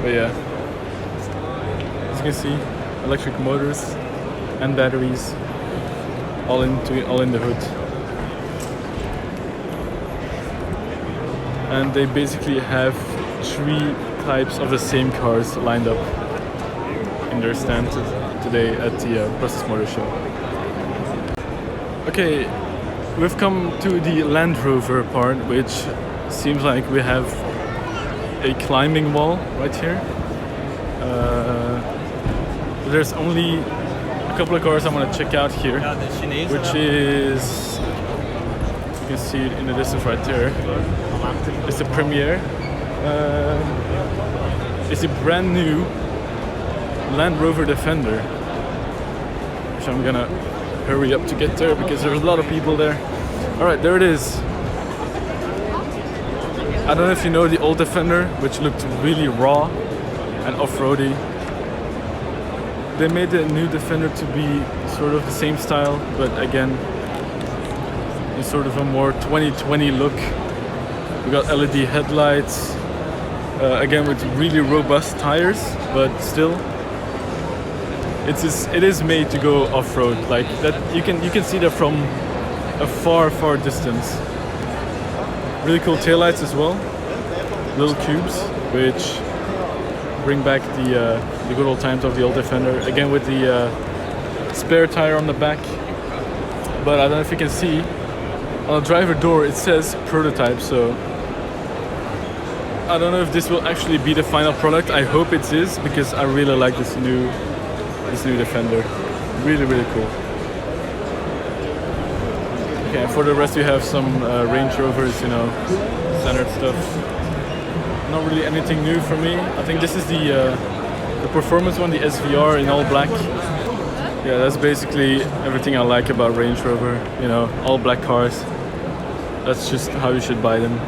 But yeah, as you can see, electric motors and batteries all in the hood. And they basically have 3 types of the same cars lined up in their stand today at the Process Motor Show. Okay, we've come to the Land Rover part, which seems like we have a climbing wall right here. There's only a couple of cars I want to check out here, which is, you can see it in the distance right there. It's a Premier. It's a brand new Land Rover Defender, which I'm gonna hurry up to get there because there's a lot of people there. Alright, there it is. I don't know if you know the old Defender, which looked really raw and off-roady. They made the new Defender to be sort of the same style, but again, in sort of a more 2020 look. We got LED headlights, again with really robust tires, but still, it is made to go off-road. Like that, you can see that from a far distance. Really cool taillights as well, little cubes, which bring back the good old times of the old Defender. Again with the spare tire on the back, but I don't know if you can see, On the driver door it says prototype, so I don't know if this will actually be the final product. I hope it is, because I really like this new Defender. Really, really cool. Okay, and for the rest we have some Range Rovers, you know, standard stuff. Not really anything new for me. I think this is the performance one, the SVR in all black. Yeah, that's basically everything I like about Range Rover. You know, all black cars. That's just how you should buy them.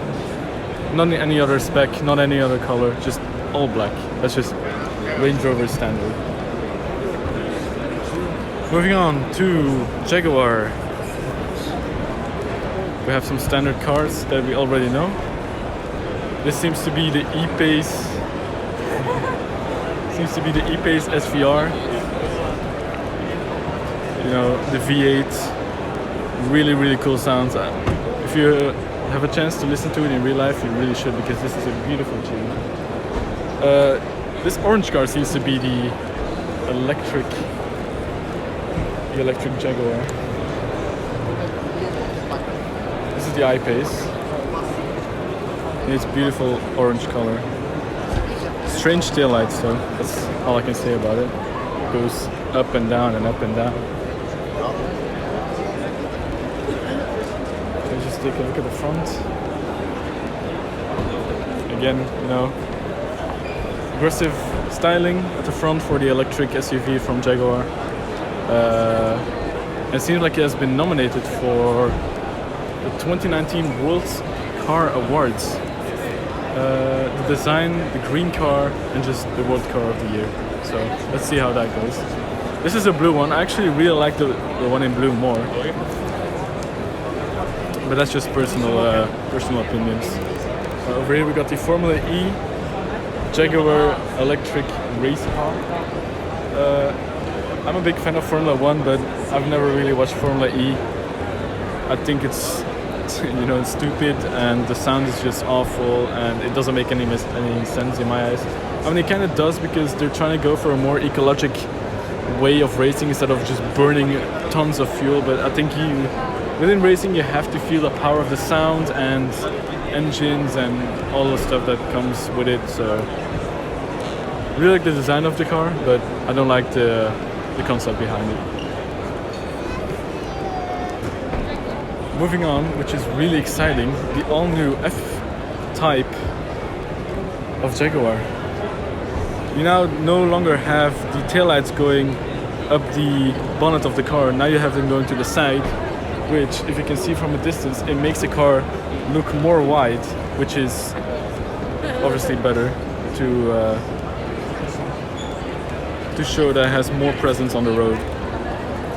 Not any other spec, not any other color, just all black. That's just Range Rover standard. Moving on to Jaguar. We have some standard cars that we already know. This seems to be the E-Pace. Seems to be the E-Pace SVR. You know, the V8. Really, really cool sounds. If you have a chance to listen to it in real life, you really should, because this is a beautiful tune. This orange car seems to be the electric Jaguar. This is the I-Pace. It's beautiful orange color. Strange taillights, though. That's all I can say about it. It goes up and down and up and down. Let's just take a look at the front. Again, you know, aggressive styling at the front for the electric SUV from Jaguar. It seems like it has been nominated for the 2019 World Car Awards. The design, the green car, and just the World Car of the Year. So let's see how that goes. This is a blue one. I actually really like the one in blue more. But that's just personal opinions. Over here we got the Formula E Jaguar electric race car. I'm a big fan of Formula 1, but I've never really watched Formula E. I think it's you know, it's stupid, and the sound is just awful, and it doesn't make any sense in my eyes. I mean, it kind of does, because they're trying to go for a more ecologic way of racing instead of just burning tons of fuel. But I think within racing you have to feel the power of the sound and engines and all the stuff that comes with it. So I really like the design of the car, but I don't like the concept behind it. Moving on, which is really exciting, the all-new F-Type of Jaguar. You now no longer have the taillights going up the bonnet of the car. Now you have them going to the side, which, if you can see from a distance, it makes the car look more wide, which is obviously better to show that it has more presence on the road.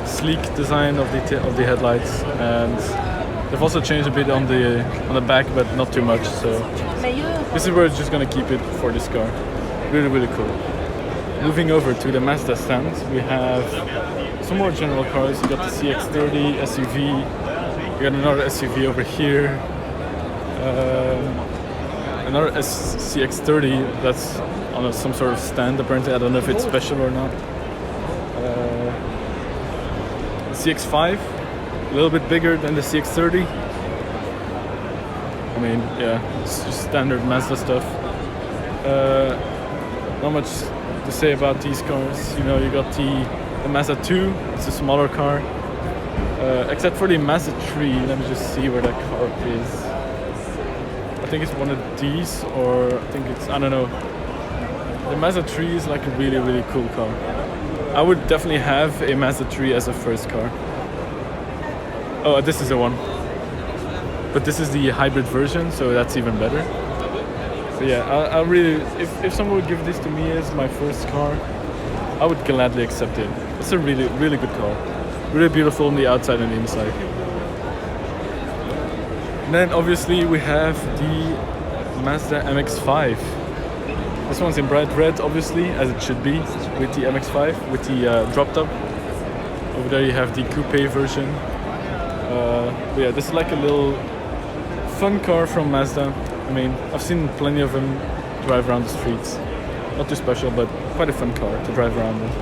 Sleek design of the headlights, and they've also changed a bit on the back, but not too much. So this is where it's just gonna keep it for this car. Really, really cool. Moving over to the Mazda stand, we have some more general cars. You got the CX-30 SUV. We got another SUV over here. Another CX-30 that's on some sort of stand apparently. I don't know if it's special or not. CX-5, a little bit bigger than the CX-30. I mean, yeah, it's just standard Mazda stuff. Not much to say about these cars. You know, you got the Mazda 2, it's a smaller car. Except for the Mazda 3, let me just see where that car is. I think it's one of these, or I think it's, I don't know. The Mazda 3 is like a really, really cool car. I would definitely have a Mazda 3 as a first car. Oh, this is the one. But this is the hybrid version, so that's even better. So yeah, I really, if someone would give this to me as my first car, I would gladly accept it. It's a really, really good car. Really beautiful on the outside and the inside. And then obviously we have the Mazda MX-5. This one's in bright red, obviously, as it should be, with the MX-5, with the drop top. Over there you have the coupe version. But yeah, this is like a little fun car from Mazda. I mean, I've seen plenty of them drive around the streets. Not too special, but quite a fun car to drive around with.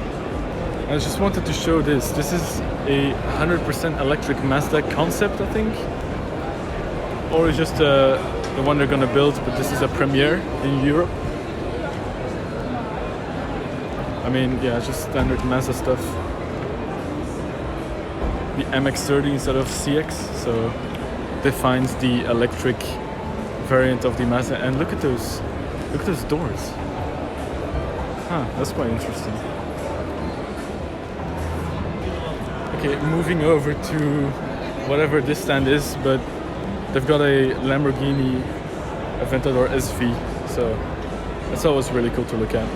I just wanted to show this. This is a 100% electric Mazda concept, I think. or is just the one they're gonna build, but this is a premiere in Europe. I mean, yeah, it's just standard Mazda stuff. The MX-30 instead of CX, so defines the electric variant of the Mazda. And look at those doors. Huh, that's quite interesting. Okay, moving over to whatever this stand is, but they've got a Lamborghini Aventador SV, so that's always really cool to look at.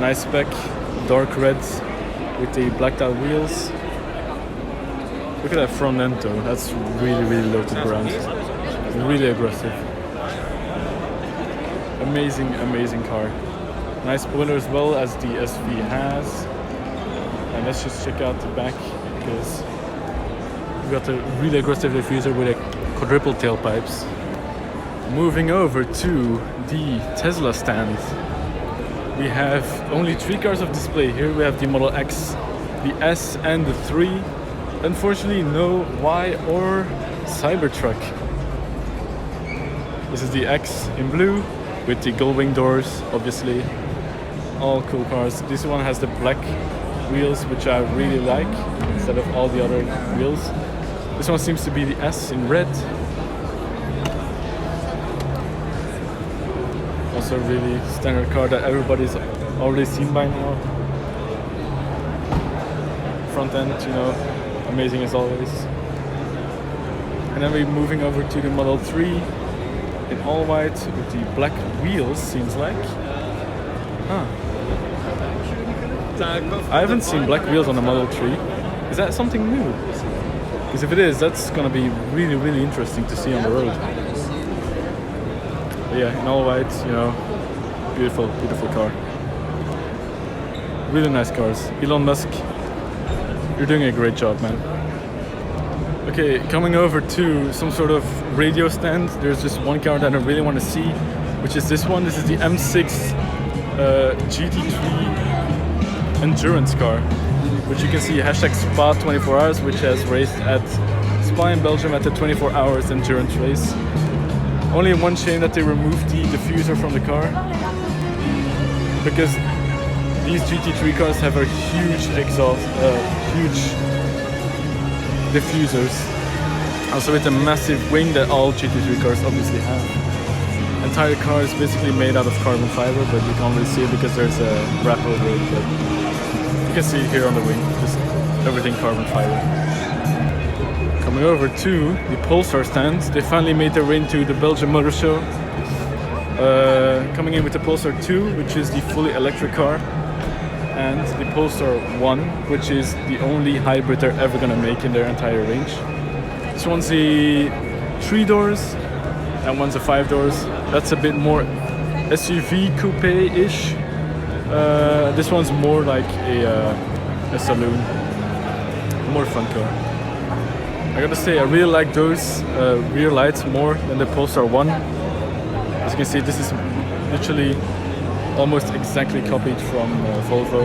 Nice spec, dark reds with the blacked out wheels. Look at that front end though, that's really low to the ground. Really aggressive. Amazing car. Nice spoiler as well as the SV has. And let's just check out the back because we've got a really aggressive diffuser with a quadruple tailpipes. Moving over to the Tesla stand. We have only 3 cars of display here. We have the Model X, the S and the 3. Unfortunately no Y or Cybertruck. This is the X in blue with the gull wing doors, obviously. All cool cars. This one has the black wheels, which I really like, instead of all the other wheels. This one seems to be the S in red. Also really standard car that everybody's already seen by now. Front end, you know, amazing as always. And then we're moving over to the Model 3 in all white with the black wheels, seems like. Huh. I haven't seen black wheels on the Model 3. Is that something new? Because if it is, that's gonna be really interesting to see on the road. But yeah, in all white, you know, beautiful car. Really nice cars. Elon Musk, you're doing a great job, man. Okay, coming over to some sort of radio stand. There's just one car that I really want to see, which is this one. This is the M6 GT3 endurance car, which you can see hashtag Spa 24 hours, which has raced at Spa in Belgium at the 24 hours endurance race. Only one shame that they removed the diffuser from the car, because these GT3 cars have a huge exhaust, huge diffusers. Also with a massive wing that all GT3 cars obviously have. Entire car is basically made out of carbon fiber, but you can't really see it because there's a wrap over it. But you can see it here on the wing, just everything carbon fiber. Coming over to the Polestar stand. They finally made their way into the Belgian Motor Show. Coming in with the Polestar 2, which is the fully electric car, and the Polestar 1, which is the only hybrid they're ever gonna make in their entire range. This one's the 3 doors, and one's a 5 doors. That's a bit more SUV coupe-ish. This one's more like a saloon, more fun car. I gotta say, I really like those rear lights more than the Polestar 1. As you can see, this is literally almost exactly copied from Volvo,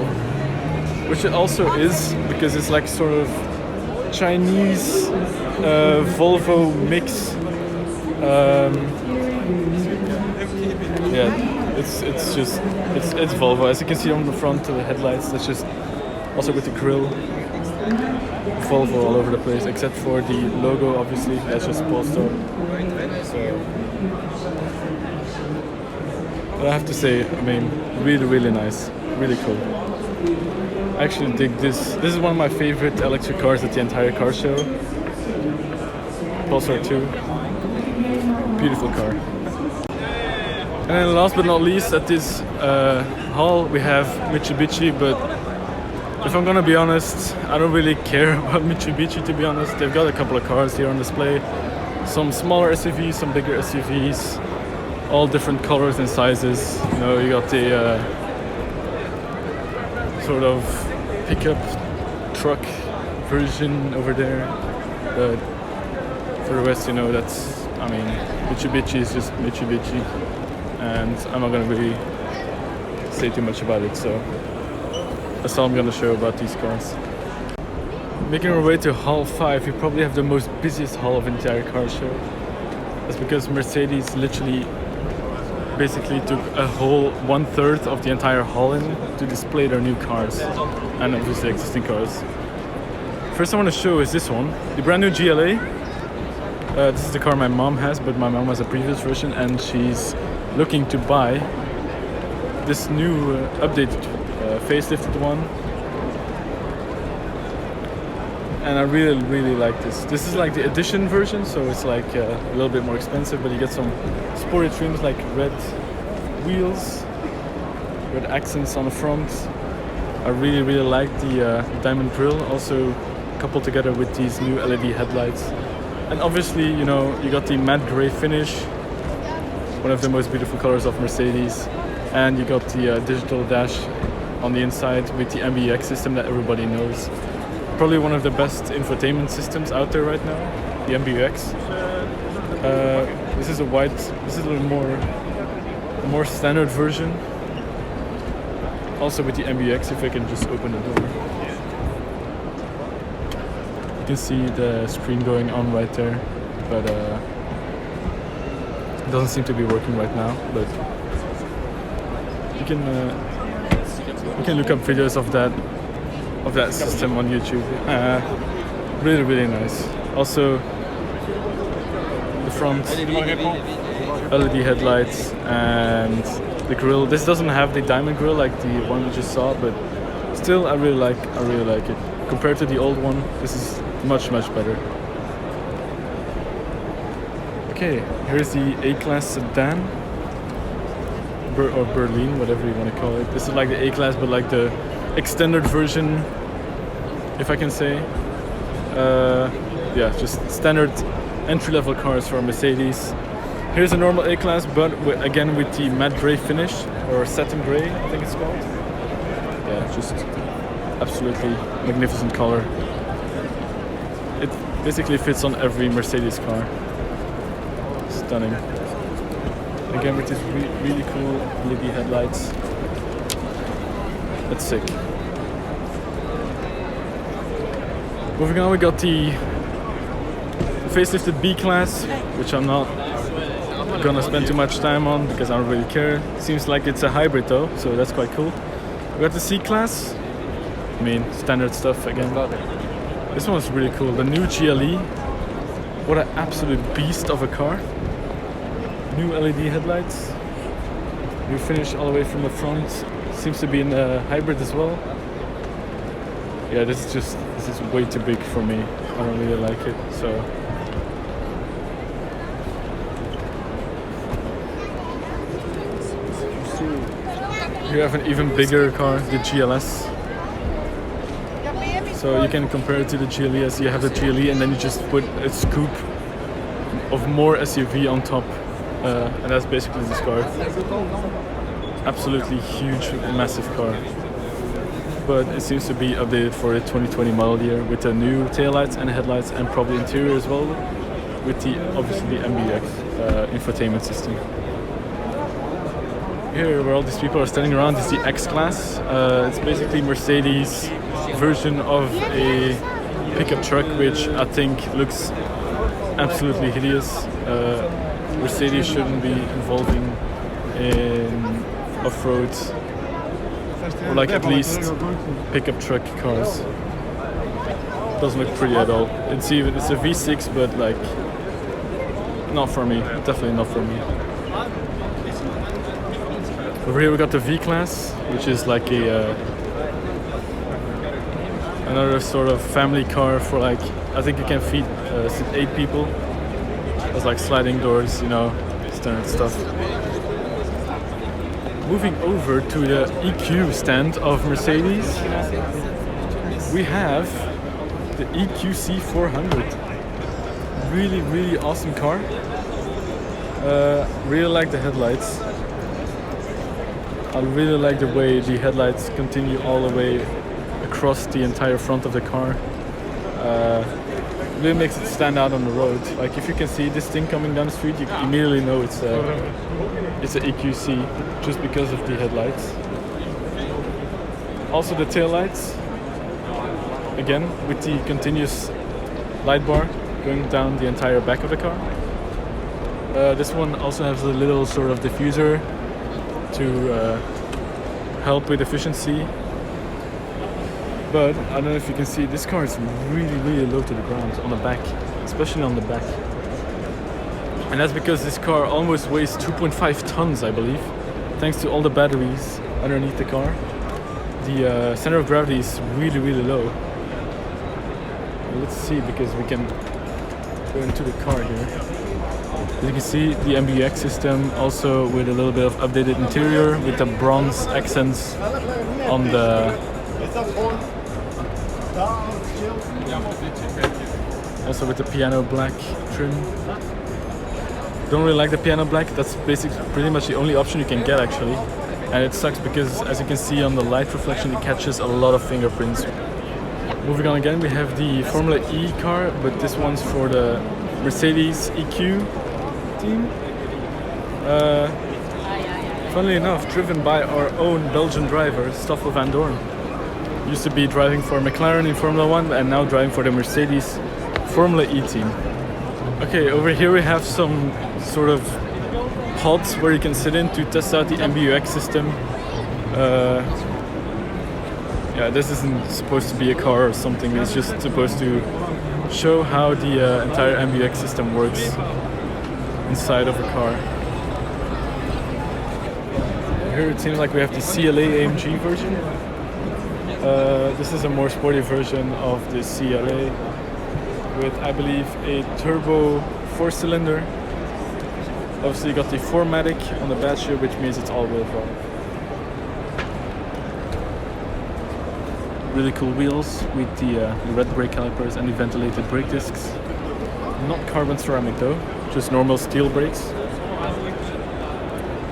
which it also is, because it's like sort of Chinese Volvo mix. Yeah, it's Volvo. As you can see on the front of the headlights, that's just also with the grille. Volvo all over the place, except for the logo, obviously, that's just Polestar. So, but I have to say, I mean, really nice, really cool. I actually dig this. This is one of my favorite electric cars at the entire car show. Polestar 2, beautiful car. And then last but not least, at this hall we have Mitsubishi, but if I'm gonna be honest, I don't really care about Mitsubishi, to be honest. They've got a couple of cars here on display. Some smaller SUVs, some bigger SUVs, all different colors and sizes. You know, you got the sort of pickup truck version over there. But for the rest, you know, that's, I mean, Mitsubishi is just Mitsubishi. And I'm not gonna really say too much about it, so that's all I'm gonna show about these cars. Making our way to Hall 5, we probably have the most busiest hall of the entire car show. That's because Mercedes literally basically took a whole 1/3 of the entire hall in to display their new cars and obviously existing cars. First I want to show is this one, the brand new GLA. This is the car my mom has, but my mom has a previous version and she's looking to buy this new updated facelifted one. And I really like this. This is like the edition version, so it's like a little bit more expensive, but you get some sporty trims like red wheels, red accents on the front. I really like the diamond grille, also coupled together with these new LED headlights. And obviously, you know, you got the matte gray finish, one of the most beautiful colors of Mercedes, and you got the digital dash on the inside with the MBUX system that everybody knows. Probably one of the best infotainment systems out there right now, the MBUX. This is a little more standard version. Also with the MBUX, if I can just open the door. You can see the screen going on right there, but it doesn't seem to be working right now. But you can look up videos of that system on YouTube. Really nice. Also the front LED headlights and the grille. This doesn't have the diamond grille like the one we just saw, but still I really like it. Compared to the old one, this is much better. Okay, here's the A-Class sedan. Or Berlin, whatever you want to call it. This is like the A-Class, but like the extended version, if I can say. Yeah, just standard entry-level cars for Mercedes. Here's a normal A-Class, but again with the matte gray finish, or satin gray, I think it's called. Yeah, just absolutely magnificent color. It basically fits on every Mercedes car. Stunning. Again with these really cool LED headlights. That's sick. Moving on, we got the facelifted B-Class, which I'm not gonna spend too much time on because I don't really care. Seems like it's a hybrid though, so that's quite cool. We got the C-Class. I mean, standard stuff again. This one was really cool. The new GLE. What an absolute beast of a car. New LED headlights. New finish all the way from the front. Seems to be in a hybrid as well. Yeah, this is way too big for me. I don't really like it, so. You have an even bigger car, the GLS. So you can compare it to the GLE as you have the GLE and then you just put a scoop of more SUV on top. And that's basically this car. Absolutely huge, massive car. But it seems to be updated for the 2020 model year with the new taillights and headlights and probably interior as well, with obviously the MBUX infotainment system. Here, where all these people are standing around, is the X-Class. It's basically Mercedes' version of a pickup truck, which I think looks absolutely hideous. Mercedes shouldn't be involving in off-road, or like at least pickup truck cars. Doesn't look pretty at all. It's a V6, but like not for me. Definitely not for me. Over here we got the V-Class, which is like another sort of family car for like, I think you can fit 8 people. It's like sliding doors, you know, standard stuff. Moving over to the EQ stand of Mercedes, we have the EQC 400. Really awesome car. Really like the headlights. I really like the way the headlights continue all the way across the entire front of the car. Really makes it stand out on the road. Like if you can see this thing coming down the street, you immediately know it's an EQC just because of the headlights. Also the taillights. again with the continuous light bar going down the entire back of the car. This one also has a little sort of diffuser to help with efficiency. But I don't know if you can see, this car is really low to the ground on the back, especially on the back. And that's because this car almost weighs 2.5 tons, I believe, thanks to all the batteries underneath the car. The center of gravity is really low. Let's see, because we can go into the car here. As you can see, the MBUX system also with a little bit of updated interior with the bronze accents on the... Also with the piano black trim. Don't really like the piano black, that's basically pretty much the only option you can get actually. And it sucks because, as you can see on the light reflection, it catches a lot of fingerprints. Moving on again, we have the Formula E car, but this one's for the Mercedes EQ team. Funnily enough, driven by our own Belgian driver, Stoffel van Doorn. Used to be driving for McLaren in Formula 1 and now driving for the Mercedes Formula E team. Okay, over here we have some sort of pods where you can sit in to test out the MBUX system. Yeah, this isn't supposed to be a car or something, it's just supposed to show how the entire MBUX system works inside of a car. Here it seems like we have the CLA AMG version. This is a more sporty version of the CLA with, I believe, a turbo 4-cylinder. Obviously you got the 4MATIC on the badge here, which means it's all-wheel drive. Really cool wheels with the red brake calipers and the ventilated brake discs. Not carbon ceramic though, just normal steel brakes.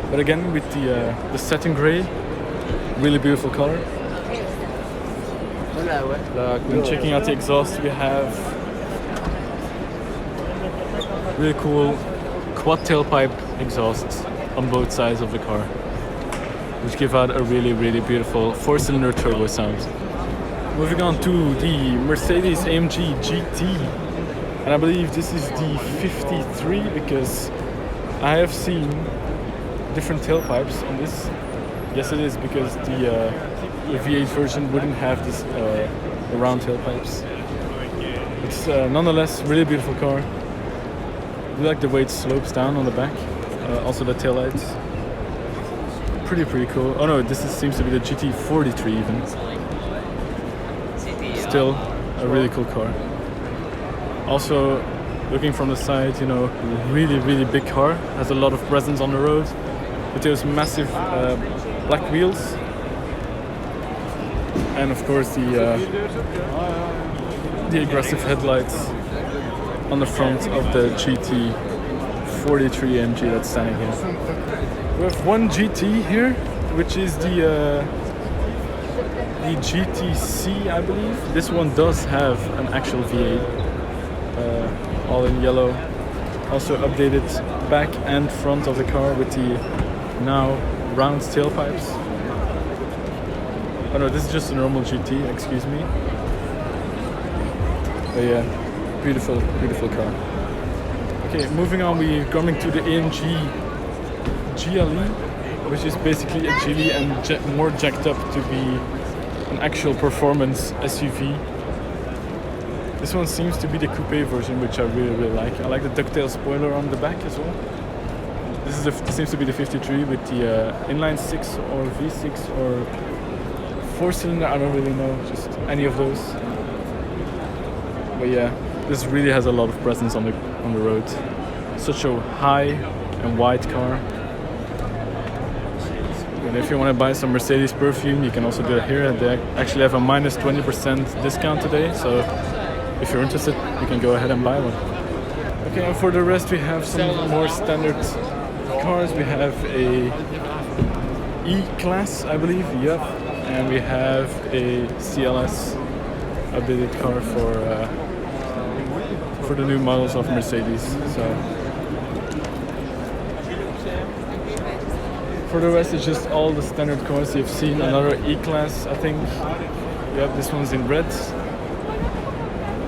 But again with the satin grey, really beautiful color. When checking out the exhaust, we have really cool quad tailpipe exhausts on both sides of the car, which give out a really beautiful 4-cylinder turbo sound. Moving on to the Mercedes AMG GT, and I believe this is the 53 because I have seen different tailpipes on this. Yes, it is, because the V8 version wouldn't have this the round tailpipes. It's nonetheless really beautiful car. I like the way it slopes down on the back. Also the taillights. Pretty cool. Oh no, seems to be the GT43 even. Still a really cool car. Also, looking from the side, you know, really big car. Has a lot of presence on the road. With those massive black wheels. And of course the aggressive headlights on the front of the GT43 AMG that's standing here. We have one GT here, which is the GTC, I believe. This one does have an actual V8, all in yellow. Also updated back and front of the car with the now round tailpipes. Oh no, this is just a normal GT, excuse me. But yeah, beautiful car. Okay, moving on, we're coming to the AMG GLE, which is basically a GLE and more jacked up to be an actual performance SUV. This one seems to be the coupe version, which I really like. I like the ducktail spoiler on the back as well. This seems to be the 53 with the inline 6 or V6 or 4-cylinder, I don't really know, just any of those. But yeah, this really has a lot of presence on the road. Such a high and wide car. And if you want to buy some Mercedes perfume, you can also do it here. They actually have a minus 20% discount today, so if you're interested, you can go ahead and buy one. Okay, and for the rest, we have some more standard cars. We have a E-Class, I believe, yep. And we have a CLS updated car for the new models of Mercedes. So for the rest, it's just all the standard cars you've seen. Another E-Class, I think. Yep, this one's in red.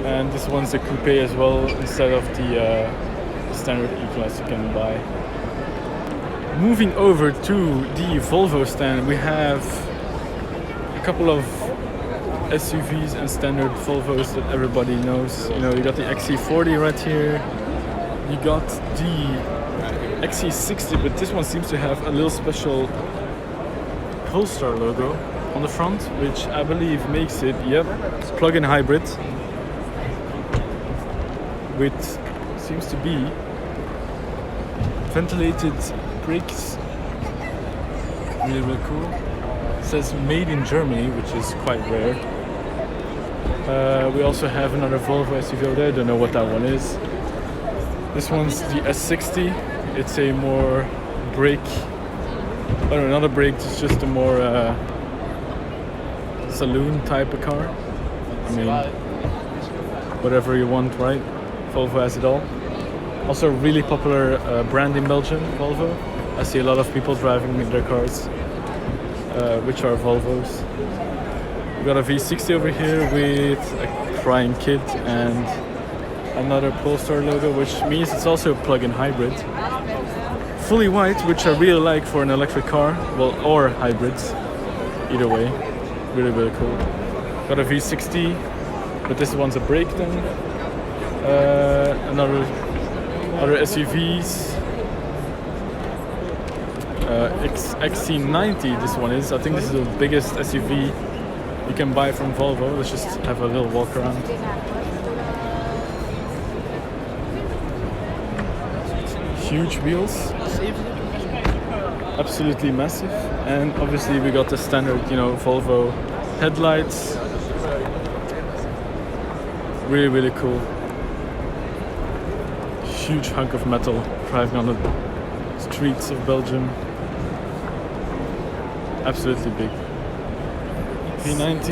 And this one's a coupe as well, instead of the standard E-Class you can buy. Moving over to the Volvo stand, we have a couple of SUVs and standard Volvos that everybody knows. You know, you got the XC40 right here. You got the XC60, but this one seems to have a little special Polestar logo on the front, which I believe makes it, yep, plug-in hybrid. With seems to be ventilated brakes. Really, really cool. It says made in Germany, which is quite rare. We also have another Volvo SUV over there. Don't know what that one is. This one's the S60. It's a more brake. I don't know, not a brake. It's just a more saloon type of car. I mean, whatever you want, right? Volvo has it all. Also a really popular brand in Belgium, Volvo. I see a lot of people driving their cars, which are Volvos. We got a V60 over here with a crying kid and another Polestar logo, which means it's also a plug-in hybrid. Fully white, which I really like for an electric car, well, or hybrids, either way. Really, really cool. Got a V60, but this one's a brake then. Other SUVs. XC90 this one is. I think this is the biggest SUV you can buy from Volvo. Let's just have a little walk around. Huge wheels. Absolutely massive. And obviously we got the standard, you know, Volvo headlights. Really, really cool. Huge hunk of metal driving on the streets of Belgium. Absolutely big. V90,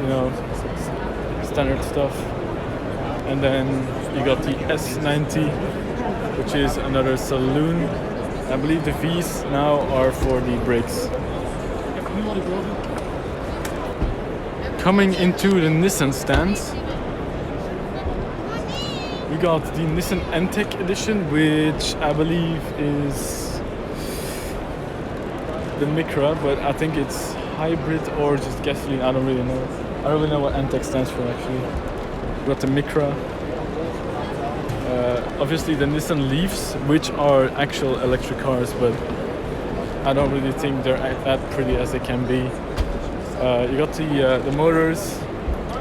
you know, standard stuff. And then you got the S90, which is another saloon. I believe the V's now are for the brakes. Coming into the Nissan stands, we got the Nissan N-Tech edition, which I believe is the Micra, but I think it's hybrid or just gasoline. I don't really know. I don't really know what N-Tech stands for actually. We got the Micra. Obviously the Nissan Leafs, which are actual electric cars, but I don't really think they're that pretty as they can be. You got the motors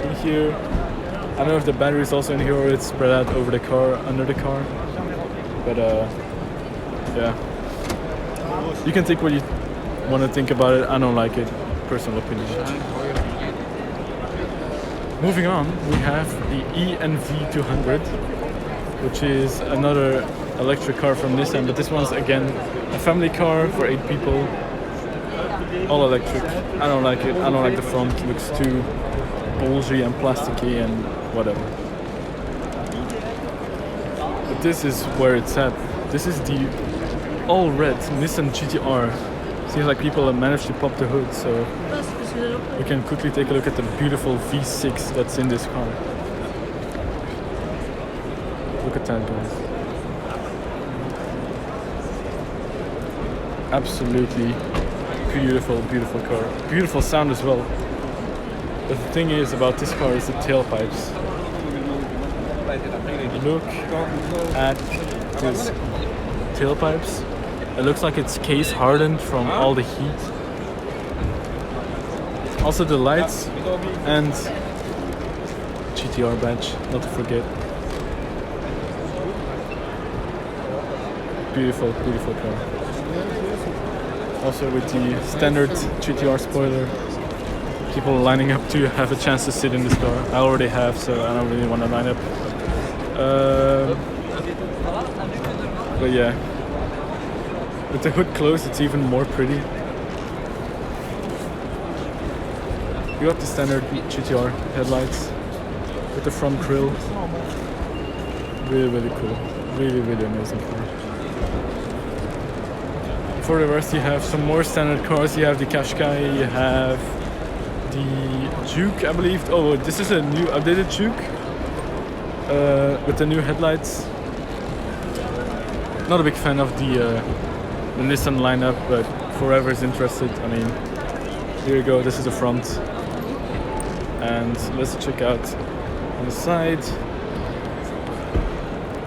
in here. I don't know if the battery is also in here or it's spread out over the car, under the car. But yeah. You can think what you want to think about it. I don't like it. Personal opinion. Moving on, we have the ENV 200, which is another electric car from Nissan, but this one's again a family car for 8 people. All electric. I don't like it. I don't like the front. It looks too bulgy and plasticky and whatever. But this is where it's at. This is the all red Nissan GTR. Seems like people have managed to pop the hood, so we can quickly take a look at the beautiful V6 that's in this car. Look at that, guys. Absolutely beautiful, beautiful car. Beautiful sound as well. But the thing is about this car is the tailpipes. Look at this tailpipes. It looks like it's case hardened from all the heat. Also the lights and GTR badge, not to forget. Beautiful, beautiful car. Also with the standard GTR spoiler. People lining up to have a chance to sit in this car. I already have, so I don't really want to line up. But yeah. With the hood closed, it's even more pretty. You got the standard GTR headlights with the front grille. Really, really cool. Really, really amazing car. For the rest, you have some more standard cars. You have the Qashqai, you have the Juke, I believe. Oh, this is a new updated Juke. with the new headlights. Not a big fan of the Nissan lineup, but for whoever's interested, I mean, here you go. This is the front, and let's check out on the side.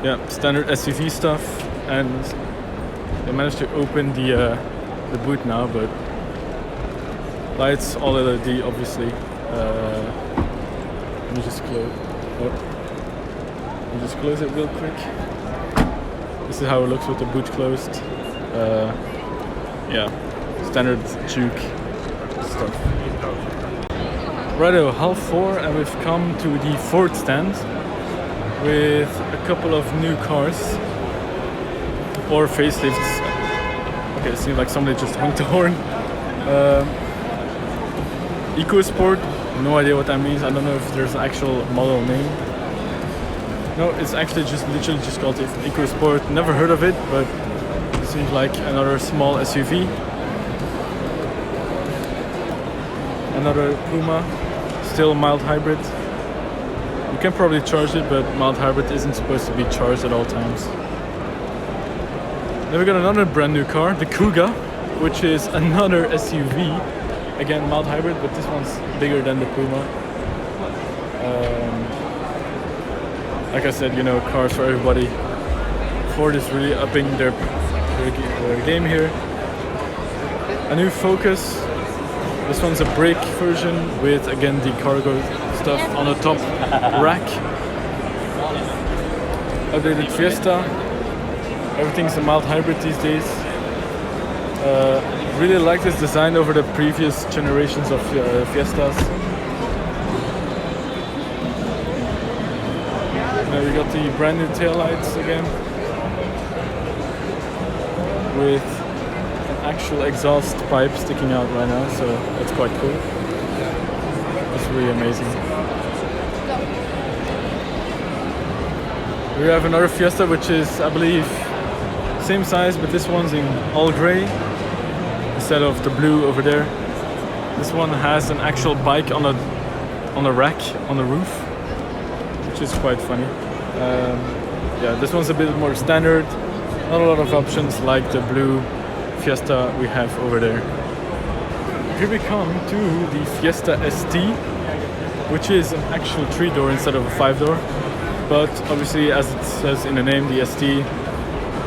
Yeah, standard SUV stuff, and they managed to open the boot now, but lights all LED, obviously. Let me just close. Oh. Let me just close it real quick. This is how it looks with the boot closed. Yeah, standard Juke stuff. Righto, 4:30, and we've come to the Ford stand with a couple of new cars or facelifts. Okay, it seems like somebody just honked the horn. EcoSport, no idea what that means. I don't know if there's an actual model name. No, it's actually just literally just called EcoSport. Never heard of it, but it seems like another small SUV. Another Puma, still mild hybrid. You can probably charge it, but mild hybrid isn't supposed to be charged at all times. Then we got another brand new car, the Kuga, which is another SUV. Again, mild hybrid, but this one's bigger than the Puma. Like I said, you know, cars for everybody. Ford is really upping their game here. A new Focus. This one's a brake version with, again, the cargo stuff on the top rack. Updated Fiesta. Everything's a mild hybrid these days. Really like this design over the previous generations of Fiestas. We got the brand new taillights again with an actual exhaust pipe sticking out right now, so that's quite cool. It's really amazing. We have another Fiesta, which is, I believe, same size, but this one's in all grey instead of the blue over there. This one has an actual bike on a rack on the roof, which is quite funny. Yeah, this one's a bit more standard. Not a lot of options like the blue Fiesta we have over there. Here we come to the Fiesta ST, which is an actual 3-door instead of a 5-door. But obviously, as it says in the name, the ST,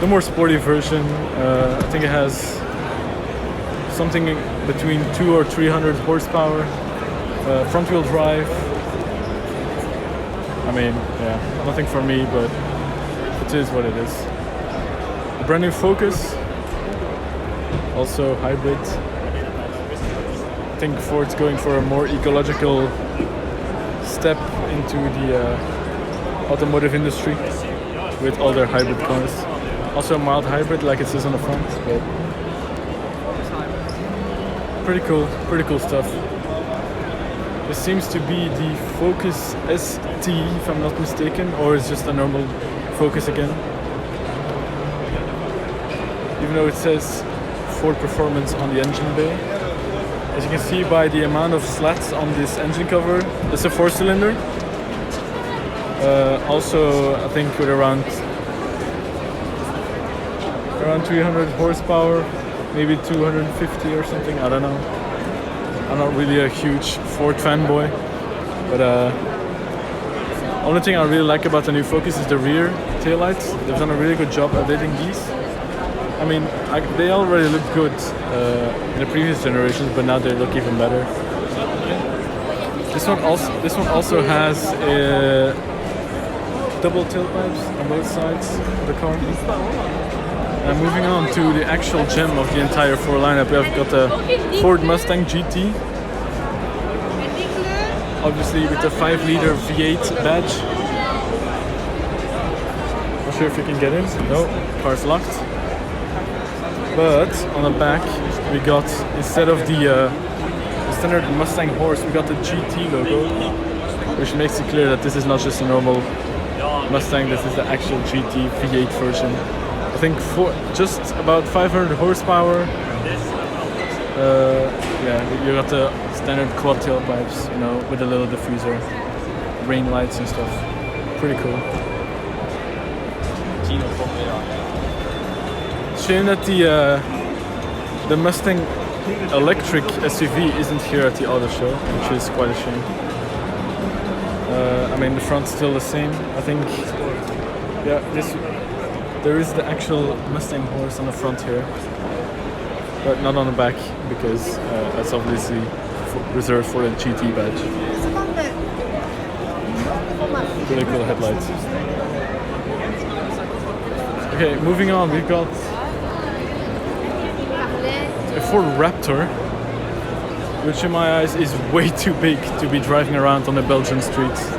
the more sporty version. I think it has something between 200 or 300 horsepower, front wheel drive. I mean, yeah, nothing for me, but it is what it is. A brand new Focus, also hybrid. I think Ford's going for a more ecological step into the automotive industry with all their hybrid cars. Also a mild hybrid, like it says on the front, but pretty cool stuff. This seems to be the Focus ST, if I'm not mistaken, or it's just a normal Focus again. Even though it says Ford Performance on the engine bay. As you can see by the amount of slats on this engine cover, it's a 4-cylinder. Also, I think with around 300 horsepower, maybe 250 or something, I don't know. I'm not really a huge Ford fanboy, but only thing I really like about the new Focus is the rear taillights. They've done a really good job updating these. I mean, they already looked good in the previous generations, but now they look even better. This one also has double tailpipes on both sides of the car. And moving on to the actual gem of the entire Ford lineup, we have got the Ford Mustang GT. Obviously with the 5-liter V8 badge. Not sure if you can get in. No, car's locked. But on the back we got, instead of the standard Mustang horse, we got the GT logo, which makes it clear that this is not just a normal Mustang, this is the actual GT V8 version. I think for just about 500 horsepower. Yeah, you got the standard quad tailpipes, you know, with a little diffuser, rain lights and stuff. Pretty cool. Shame that the Mustang electric SUV isn't here at the auto show, which is quite a shame. I mean, the front's still the same. I think, yeah, there is the actual Mustang horse on the front here, but not on the back because that's obviously reserved for the GT badge. Really cool headlights. Okay, moving on, we've got a Ford Raptor, which in my eyes is way too big to be driving around on the Belgian streets.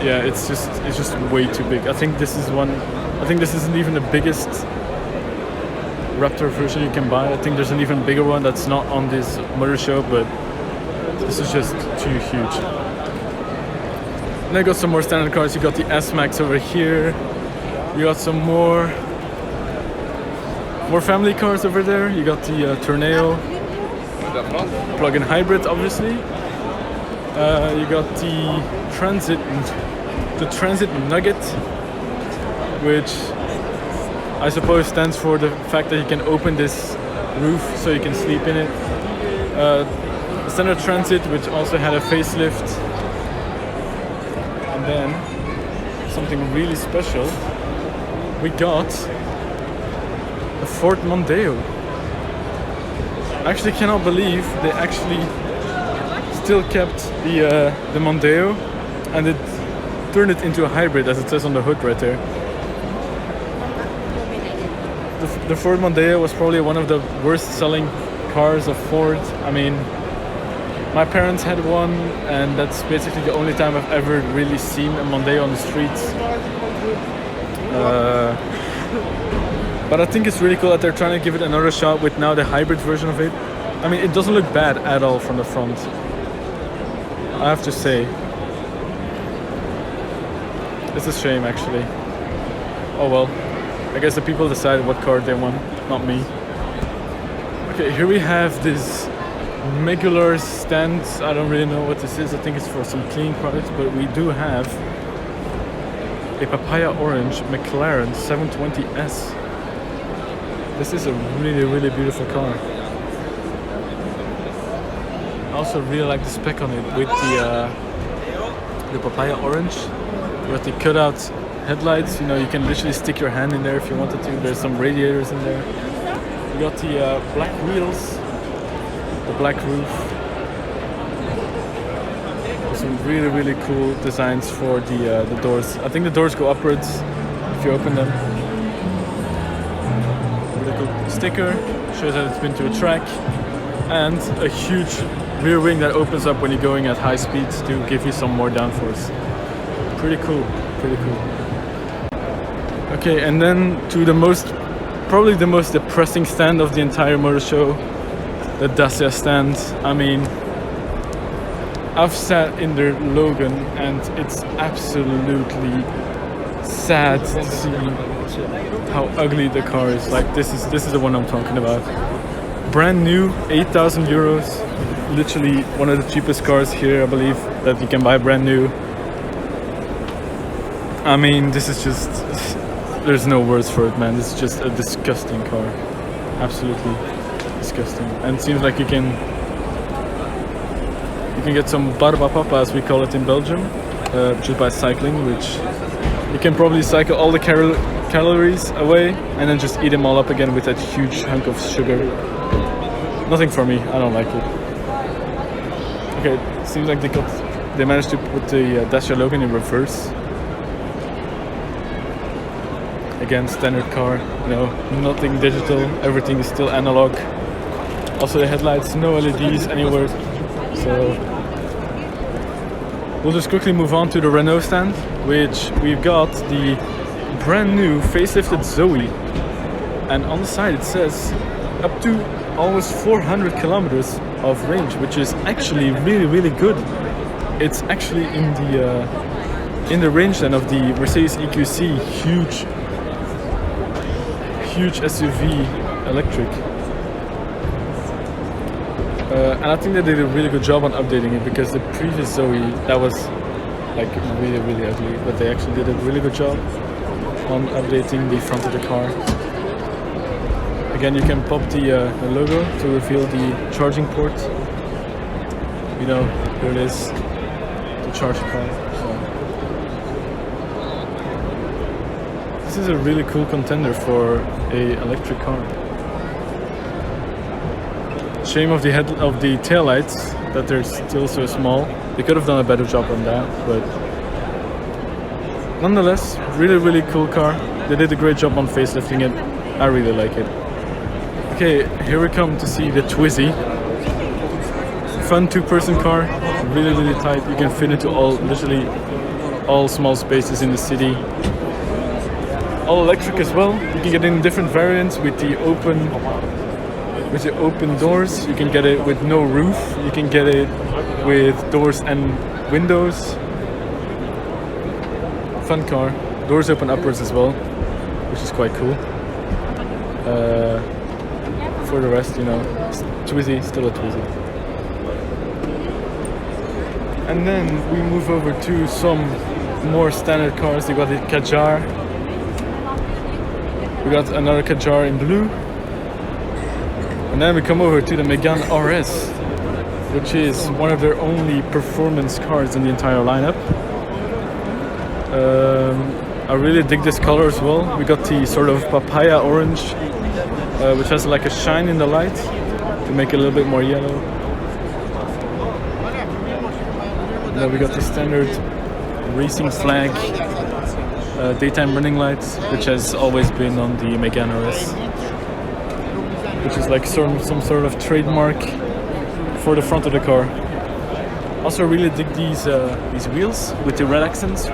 Yeah, it's just way too big. I think this isn't even the biggest Raptor version you can buy. I think there's an even bigger one that's not on this motor show, but this is just too huge. And I got some more standard cars. You got the S-Max over here. You got some more family cars over there. You got the Tourneo plug-in hybrid, obviously. You got the Transit Nugget, which I suppose stands for the fact that you can open this roof so you can sleep in it. The standard Transit, which also had a facelift. And then something really special. We got a Ford Mondeo. I actually cannot believe they actually still kept the Mondeo and it turned it into a hybrid, as it says on the hood right there. The Ford Mondeo was probably one of the worst selling cars of Ford. I mean, my parents had one, and that's basically the only time I've ever really seen a Mondeo on the streets. But I think it's really cool that they're trying to give it another shot with now the hybrid version of it. I mean, it doesn't look bad at all from the front, I have to say. It's a shame, actually. Oh well, I guess the people decided what car they want, not me. Okay, here we have this Megular stand. I don't really know what this is. I think it's for some cleaning products, but we do have a papaya orange McLaren 720S. This is a really, really beautiful car. I also really like the spec on it with the papaya orange, with the cutout headlights. You know, you can literally stick your hand in there if you wanted to. There's some radiators in there. You got the black wheels, the black roof. Some really, really cool designs for the doors. I think the doors go upwards if you open them. Really cool sticker, shows that it's been to a track, and a huge rear wing that opens up when you're going at high speeds to give you some more downforce. Pretty cool, pretty cool. Okay, and then to probably the most depressing stand of the entire motor show, the Dacia stand. I mean, I've sat in their Logan and it's absolutely sad to see how ugly the car is. Like, this is the one I'm talking about. Brand new, 8,000 euros. Literally one of the cheapest cars here, I believe, that you can buy brand new. I mean, this is just, there's no words for it, man. This is just a disgusting car. Absolutely disgusting. And it seems like you can get some barba papa, as we call it in Belgium, just by cycling, which you can probably cycle all the calories away and then just eat them all up again with that huge hunk of sugar. Nothing for me, I don't like it. Okay, seems like they managed to put the Dacia Logan in reverse. Again, standard car, you know, nothing digital, everything is still analog. Also the headlights, no LEDs anywhere. So we'll just quickly move on to the Renault stand, which we've got the brand new facelifted Zoe, and on the side it says up to almost 400 kilometers of range, which is actually really, really good. It's actually in the range then of the Mercedes EQC, huge SUV electric. And I think they did a really good job on updating it, because the previous Zoe, that was like really, really ugly. But they actually did a really good job on updating the front of the car. Again, you can pop the logo to reveal the charging port. You know, here it is, to charge the car. So. This is a really cool contender for a electric car. Shame of the tail lights that they're still so small. They could have done a better job on that, but nonetheless, really, really cool car. They did a great job on facelifting it. I really like it. Okay, here we come to see the Twizy. Fun two-person car, really, really tight. You can fit into literally all small spaces in the city. All electric as well. You can get in different variants with the open doors. You can get it with no roof. You can get it with doors and windows. Fun car. Doors open upwards as well, which is quite cool. For the rest, you know, Twizy, still a Twizy. And then we move over to some more standard cars. You got the Kadjar. We got another Kadjar in blue. And then we come over to the Megane RS, which is one of their only performance cars in the entire lineup. I really dig this color as well. We got the sort of papaya orange, which has like a shine in the light to make it a little bit more yellow. And then we got the standard racing flag daytime running lights, which has always been on the Megane RS, which is like some sort of trademark for the front of the car. Also really dig these wheels with the red accents.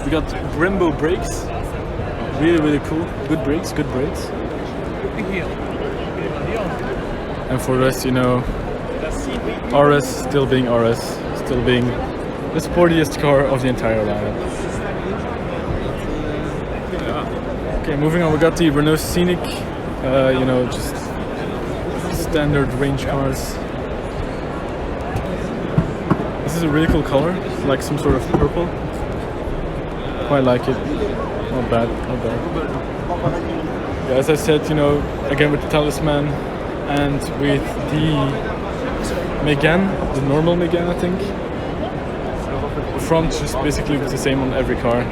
We got Brembo brakes, really, really cool. Good brakes. And for the rest, you know, RS still being RS, still being the sportiest car of the entire lineup. Okay, moving on, we got the Renault Scenic, you know, just standard range cars. This is a really cool color, like some sort of purple. Quite like it. Not bad. Yeah, as I said, you know, again with the Talisman and with the Megane, the normal Megane, I think. The front just basically was the same on every car.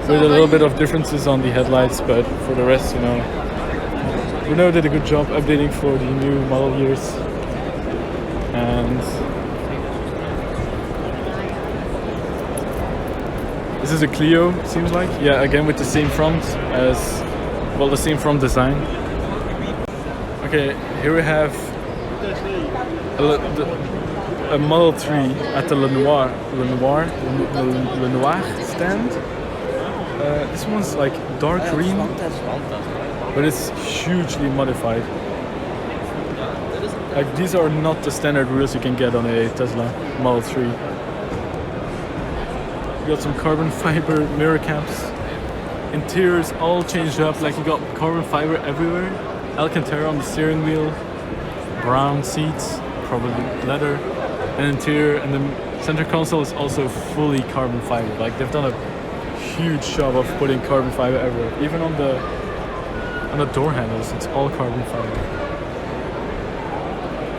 With a little bit of differences on the headlights, but for the rest, you know, Renault did a good job updating for the new model years. And this is a Clio, seems like. Yeah, again with the same front as, well, the same front design. Okay, here we have a Model 3 at the Lenoir stand. This one's like dark green, but it's hugely modified. Like, these are not the standard wheels you can get on a Tesla Model 3. You got some carbon fiber mirror caps. Interiors all changed up, like you got carbon fiber everywhere. Alcantara on the steering wheel, brown seats, probably leather, and interior, and the center console is also fully carbon fiber. Like, they've done a huge job of putting carbon fiber everywhere. Even on the door handles, it's all carbon fiber.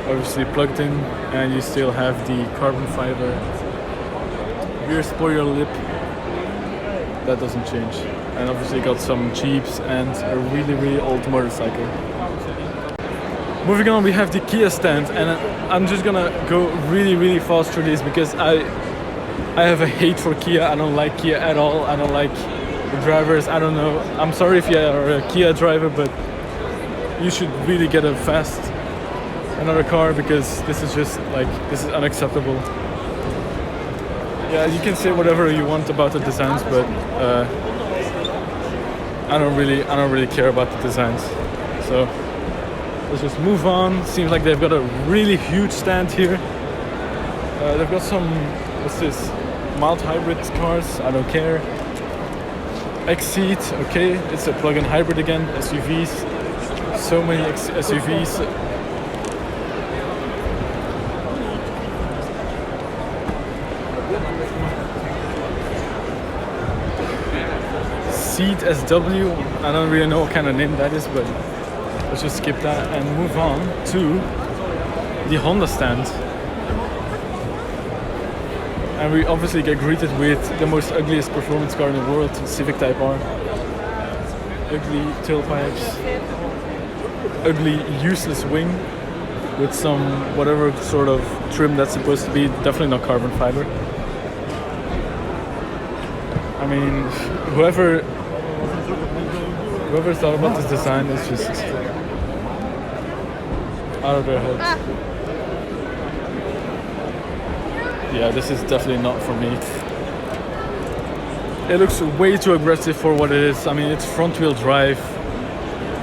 Obviously plugged in, and you still have the carbon fiber rear spoiler lip. That doesn't change. And obviously got some Jeeps and a really, really old motorcycle. Moving on, we have the Kia stand, and I'm just gonna go really, really fast through this because I have a hate for Kia. I don't like Kia at all. I don't like the drivers. I don't know. I'm sorry if you are a Kia driver, but you should really get another car, because this is unacceptable. Yeah, you can say whatever you want about the designs, but I don't really care about the designs. So let's just move on. Seems like they've got a really huge stand here. They've got some, what's this? Mild hybrid cars. I don't care. X-Seat, okay, it's a plug-in hybrid again. SUVs, so many SUVs. Seat SW. I don't really know what kind of name that is, but let's just skip that and move on to the Honda stand. And we obviously get greeted with the most ugliest performance car in the world, Civic Type R. Ugly tailpipes, ugly useless wing with some whatever sort of trim that's supposed to be, definitely not carbon fiber. I mean, whoever thought about this design is just out of their heads. Yeah, this is definitely not for me. It looks way too aggressive for what it is. I mean, it's front wheel drive.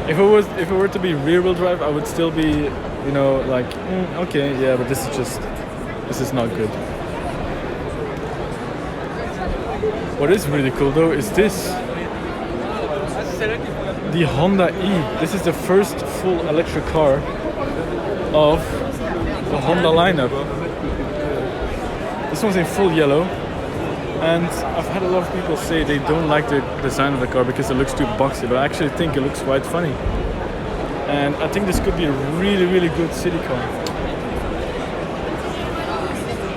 If it were to be rear wheel drive, I would still be, you know, like, okay, yeah, but this is not good. What is really cool though is this. The Honda E. This is the first full electric car of the Honda lineup. This one's in full yellow, and I've had a lot of people say they don't like the design of the car because it looks too boxy, but I actually think it looks quite funny. And I think this could be a really, really good city car.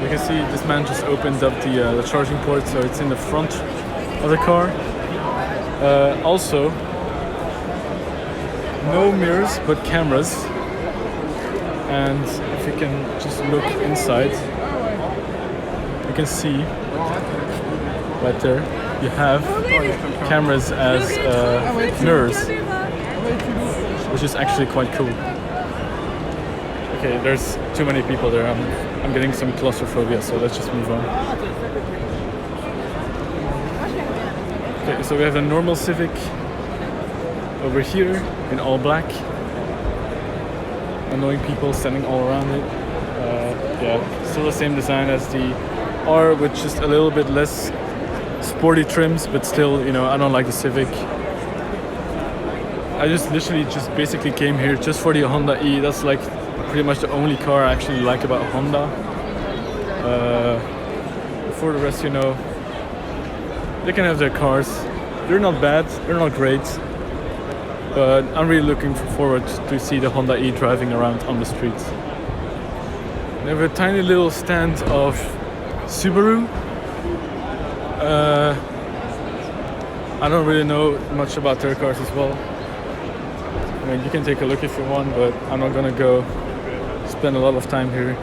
You can see this man just opened up the charging port, so it's in the front of the car. Also, no mirrors but cameras, and if you can just look inside, you can see right there you have cameras as mirrors, which is actually quite cool. Okay, there's too many people there. I'm getting some claustrophobia, so let's just move on. Okay, so we have a normal Civic over here in all black. Annoying people standing all around it. Yeah, still the same design as the R, with just a little bit less sporty trims, but still, you know, I don't like the Civic. I just literally just basically came here just for the Honda E. That's like pretty much the only car I actually like about Honda. For the rest, you know, they can have their cars. They're not bad, they're not great, but I'm really looking forward to see the Honda E driving around on the streets. They have a tiny little stand of Subaru. I don't really know much about their cars as well. I mean, you can take a look if you want, but I'm not gonna go spend a lot of time here.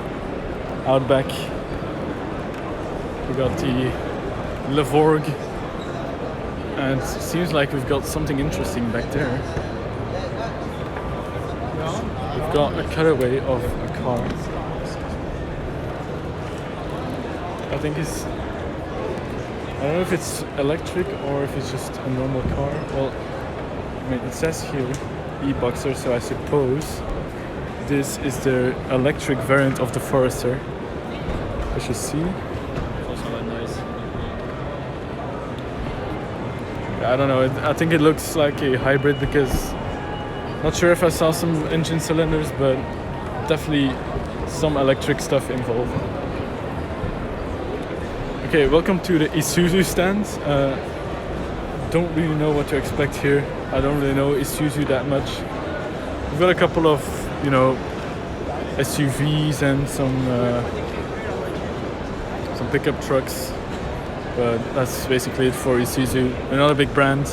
Out back, we got the Levorg, and it seems like we've got something interesting back there. We've got a cutaway of a car. I think it's, I don't know if it's electric or if it's just a normal car. Well, I mean, it says here e-Boxer, so I suppose this is the electric variant of the Forester, as you see. I don't know, I think it looks like a hybrid because not sure if I saw some engine cylinders, but definitely some electric stuff involved. Okay, welcome to the Isuzu stand. Don't really know what to expect here. I don't really know Isuzu that much. We've got a couple of, you know, SUVs and some pickup trucks, but that's basically it for Isuzu. They're not a big brand.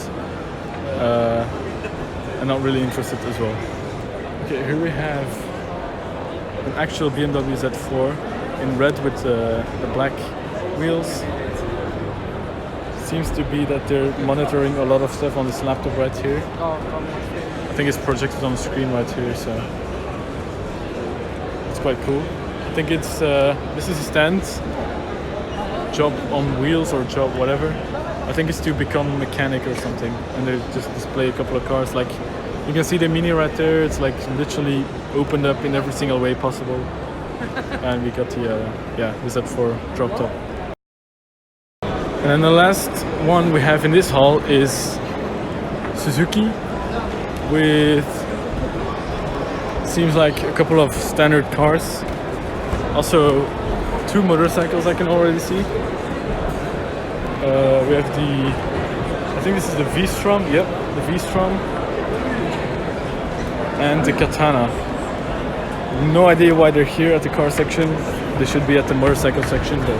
I'm not really interested as well. Okay, here we have an actual BMW Z4 in red with the black wheels. Seems to be that they're monitoring a lot of stuff on this laptop right here. I think it's projected on the screen right here, so it's quite cool. I think it's this is a stand, job on wheels or job whatever. I think it's to become a mechanic or something, and they just display a couple of cars. Like you can see the Mini right there. It's like literally opened up in every single way possible. And we got the the Z4 drop top. And then the last one we have in this hall is Suzuki, with seems like a couple of standard cars. Also two motorcycles I can already see. We have the, I think this is the V-Strom, yep, the V-Strom. And the Katana. No idea why they're here at the car section. They should be at the motorcycle section, but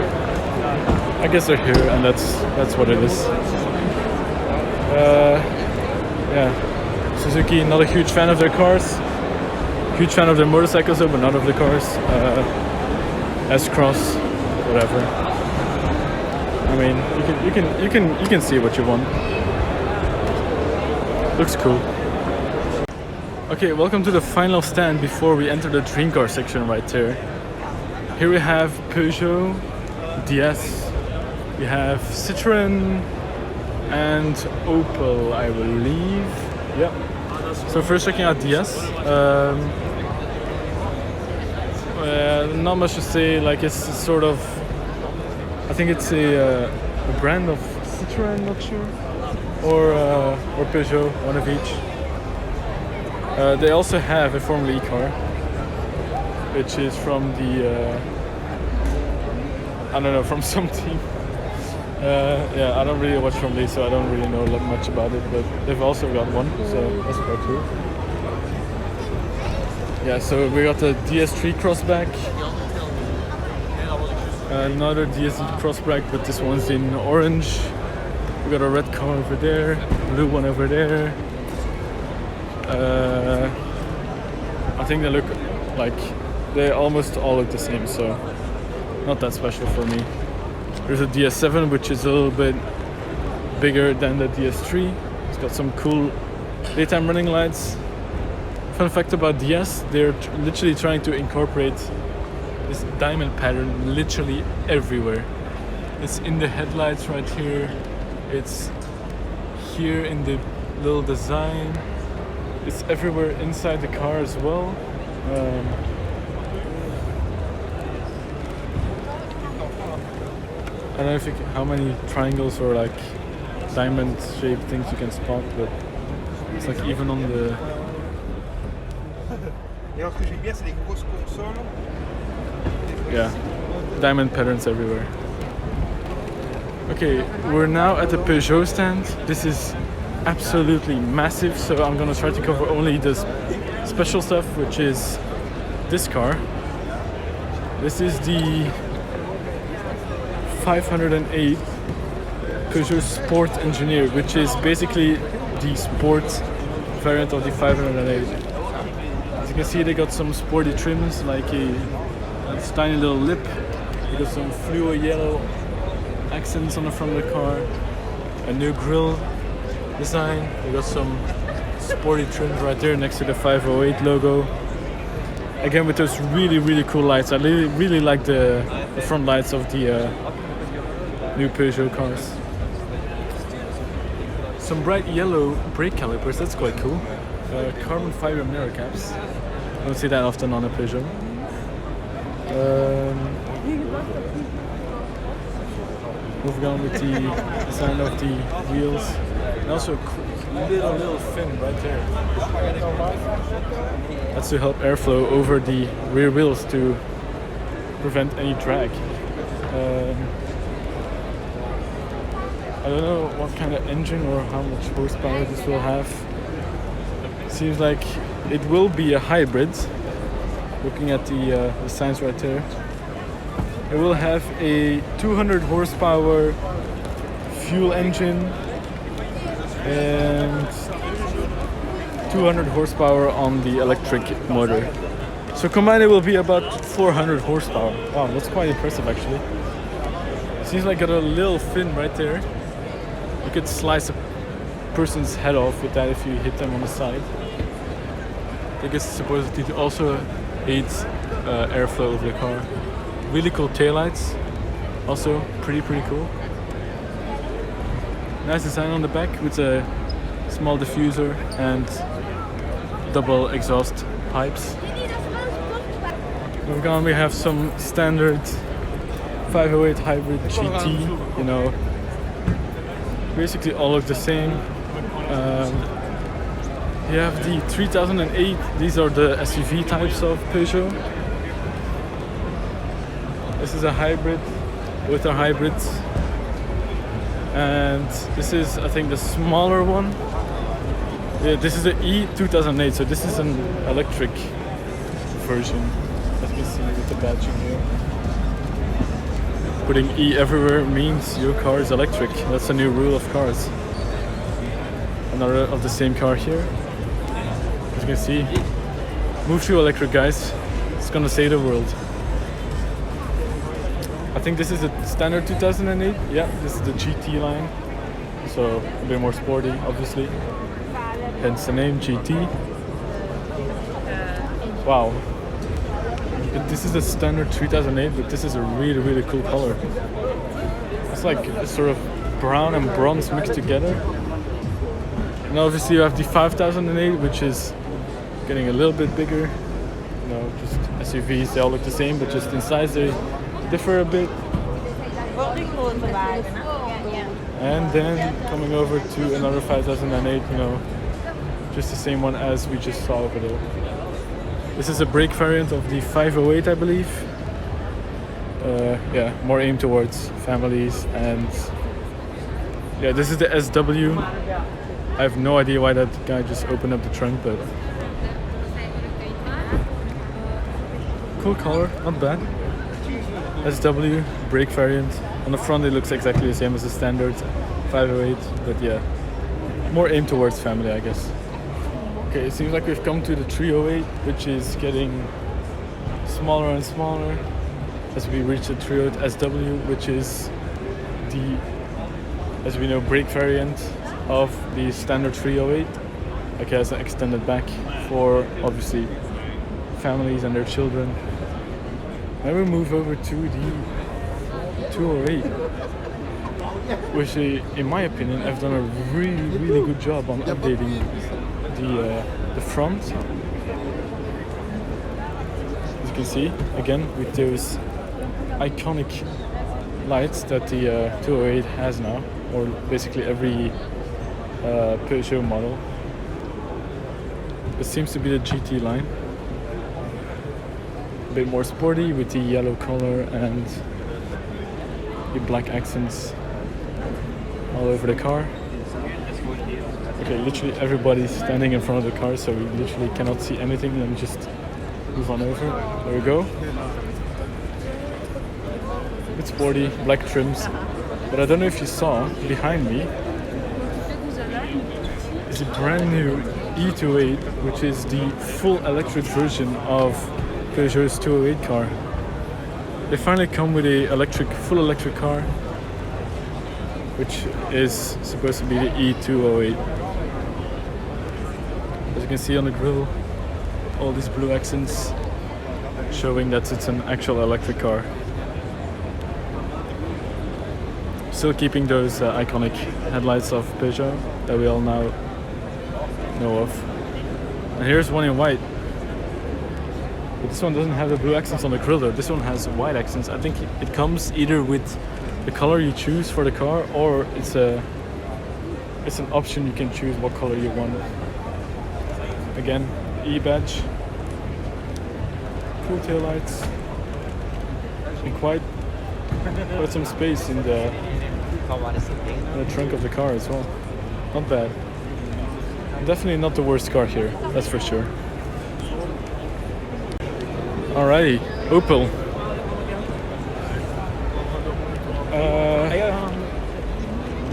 I guess they're here, and that's what it is. Yeah, Suzuki, not a huge fan of their cars. Huge fan of their motorcycles though, but not of the cars. S-Cross, whatever. I mean, you can see what you want. Looks cool. Okay, welcome to the final stand before we enter the dream car section right there. Here we have Peugeot, DS, we have Citroën and Opel, I believe. Yep. So first checking out DS. Not much to say. Like it's sort of, I think it's a brand of Citroën, not sure, or Peugeot, one of each. They also have a Formula E car, which is from the, I don't know, from some team. Yeah, I don't really watch Formula E, so I don't really know much about it, but they've also got one, so that's quite cool. Yeah, so we got the DS3 Crossback, another DS Crossback, but this one's in orange. We got a red car over there, blue one over there. I think they look like they almost all look the same, so not that special for me. There's a DS7 which is a little bit bigger than the DS3. It's got some cool daytime running lights. Fun fact about DS, they're literally trying to incorporate this diamond pattern literally everywhere. It's in the headlights right here. It's here in the little design. It's everywhere inside the car as well. I don't know if how many triangles or like diamond-shaped things you can spot, but it's like even on the. Yeah, diamond patterns everywhere. Okay, we're now at the Peugeot stand. This is absolutely massive, so I'm gonna try to cover only the special stuff, which is this car. This is the 508 Peugeot Sport Engineer, which is basically the sport variant of the 508. As you can see, they got some sporty trims, like this tiny little lip. They got some fluo yellow accents on the front of the car, a new grille design. We got some sporty trims right there next to the 508 logo. Again, with those really cool lights. I really like the front lights of the new Peugeot cars. Some bright yellow brake calipers, that's quite cool. Carbon fiber mirror caps. Don't see that often on a Peugeot. Moving on with the design of the wheels. And also a little fin right there. That's to help airflow over the rear wheels to prevent any drag. I don't know what kind of engine or how much horsepower this will have. Seems like it will be a hybrid. Looking at the signs right there. It will have a 200 horsepower fuel engine and 200 horsepower on the electric motor. So combined it will be about 400 horsepower. Wow, that's quite impressive actually. Seems like got a little fin right there. You could slice a person's head off with that if you hit them on the side. I guess supposedly it also aids airflow of the car. Really cool taillights, also pretty cool. Nice design on the back with a small diffuser and double exhaust pipes. Moving on, we have some standard 508 hybrid GT, you know, basically all look the same. You have the 3008, these are the SUV types of Peugeot. This is a hybrid with a hybrid. And this is, I think, the smaller one. Yeah, this is the E 2008, so this is an electric version, as you can see with the badging here. Putting E everywhere means your car is electric. That's a new rule of cars. Another of the same car here. As you can see, move to electric, guys. It's gonna save the world. I think this is a standard 2008. Yeah, this is the GT line. So a bit more sporty, obviously. Hence the name GT. Wow. But this is a standard 2008, but this is a really, really cool color. It's like a sort of brown and bronze mixed together. And obviously you have the 5008, which is getting a little bit bigger. You know, just SUVs, they all look the same, but just in size they differ a bit. And then coming over to another 5008, you know, just the same one as we just saw over there. This is a brake variant of the 508, I believe. Yeah, more aimed towards families. And yeah, this is the SW. I have no idea why that guy just opened up the trunk, but cool color, not bad. SW brake variant. On the front it looks exactly the same as the standard 508, but yeah, more aimed towards family, I guess. Okay, it seems like we've come to the 308, which is getting smaller and smaller as we reach the 308 SW, which is the, as we know, brake variant of the standard 308. Okay, has an extended back for obviously families and their children. Then we move over to the 208, which in my opinion have done a really good job on updating the front. As you can see, again with those iconic lights that the 208 has now, or basically every Peugeot model. It seems to be the GT line. A bit more sporty with the yellow color and the black accents all over the car. Okay, literally everybody's standing in front of the car, so we literally cannot see anything. Let me just move on over. There we go. It's sporty, black trims. But I don't know if you saw, behind me is a brand new E28, which is the full electric version of Peugeot's 208 car. They finally come with a full electric car, which is supposed to be the E208. As you can see on the grille, all these blue accents showing that it's an actual electric car. Still keeping those iconic headlights of Peugeot that we all now know of. And here's one in white. But this one doesn't have the blue accents on the grille though. This one has white accents. I think it comes either with the color you choose for the car, or it's an option you can choose what color you want. Again, E badge, cool tail lights, and quite some space in the trunk of the car as well. Not bad. Definitely not the worst car here, that's for sure. Alrighty, Opel.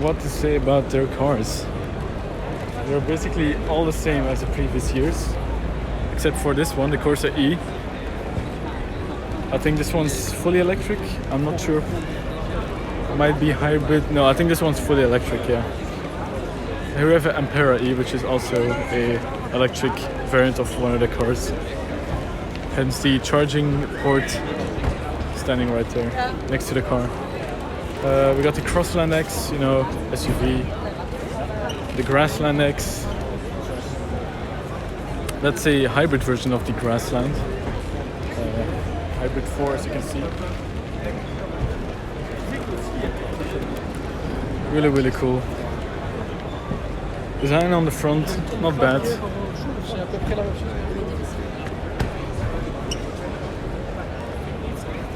What to say about their cars? They're basically all the same as the previous years, except for this one, the Corsa E. I think this one's fully electric. I'm not sure. Might be hybrid. No, I think this one's fully electric. Yeah. Here we have an Ampera E, which is also a electric variant of one of the cars. Hence the charging port standing right there next to the car. We got the Crossland X, you know, SUV. The Grassland X. That's a hybrid version of the Grassland. Hybrid 4, as you can see. Really cool. Design on the front, not bad.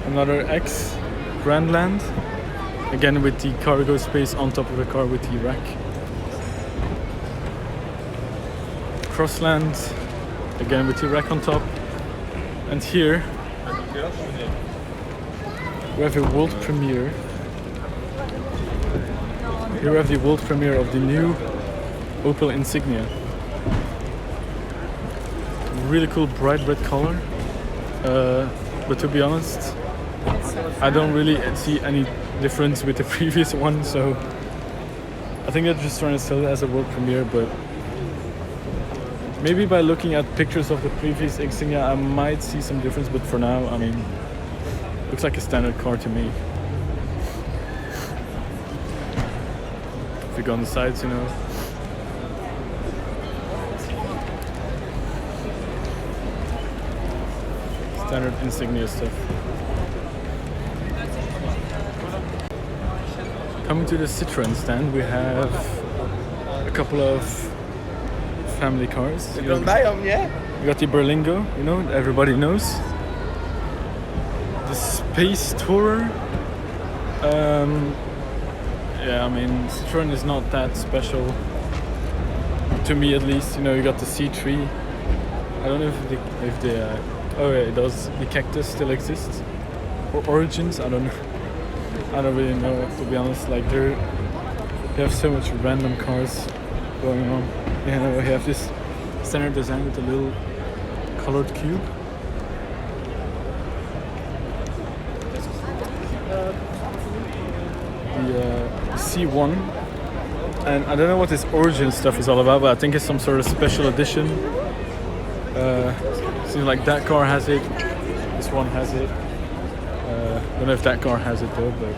Another X Grandland, again with the cargo space on top of the car with the rack. Crossland, again with the rack on top. And here we have a world premiere. Here we have the world premiere of the new Opel Insignia. Really cool bright red color. But to be honest, I don't really see any difference with the previous one, so I think they're just trying to sell it as a world premiere, but maybe by looking at pictures of the previous Insignia I might see some difference, but for now, I mean, looks like a standard car to me. If you go on the sides, you know. Standard Insignia stuff. Coming to the Citroën stand, we have a couple of family cars. You got the Berlingo, you know, everybody knows. The Space Tourer. Yeah, I mean, Citroën is not that special to me, at least. You know, you got the C3. I don't know if the oh yeah, it does. The Cactus still exists, or Origins. I don't know. I don't really know, to be honest. Like they have so much random cars going on. You know, we have this standard design with a little colored cube. The C1, and I don't know what this Origin stuff is all about, but I think it's some sort of special edition. Seems like that car has it. This one has it. Don't know if that car has it though, but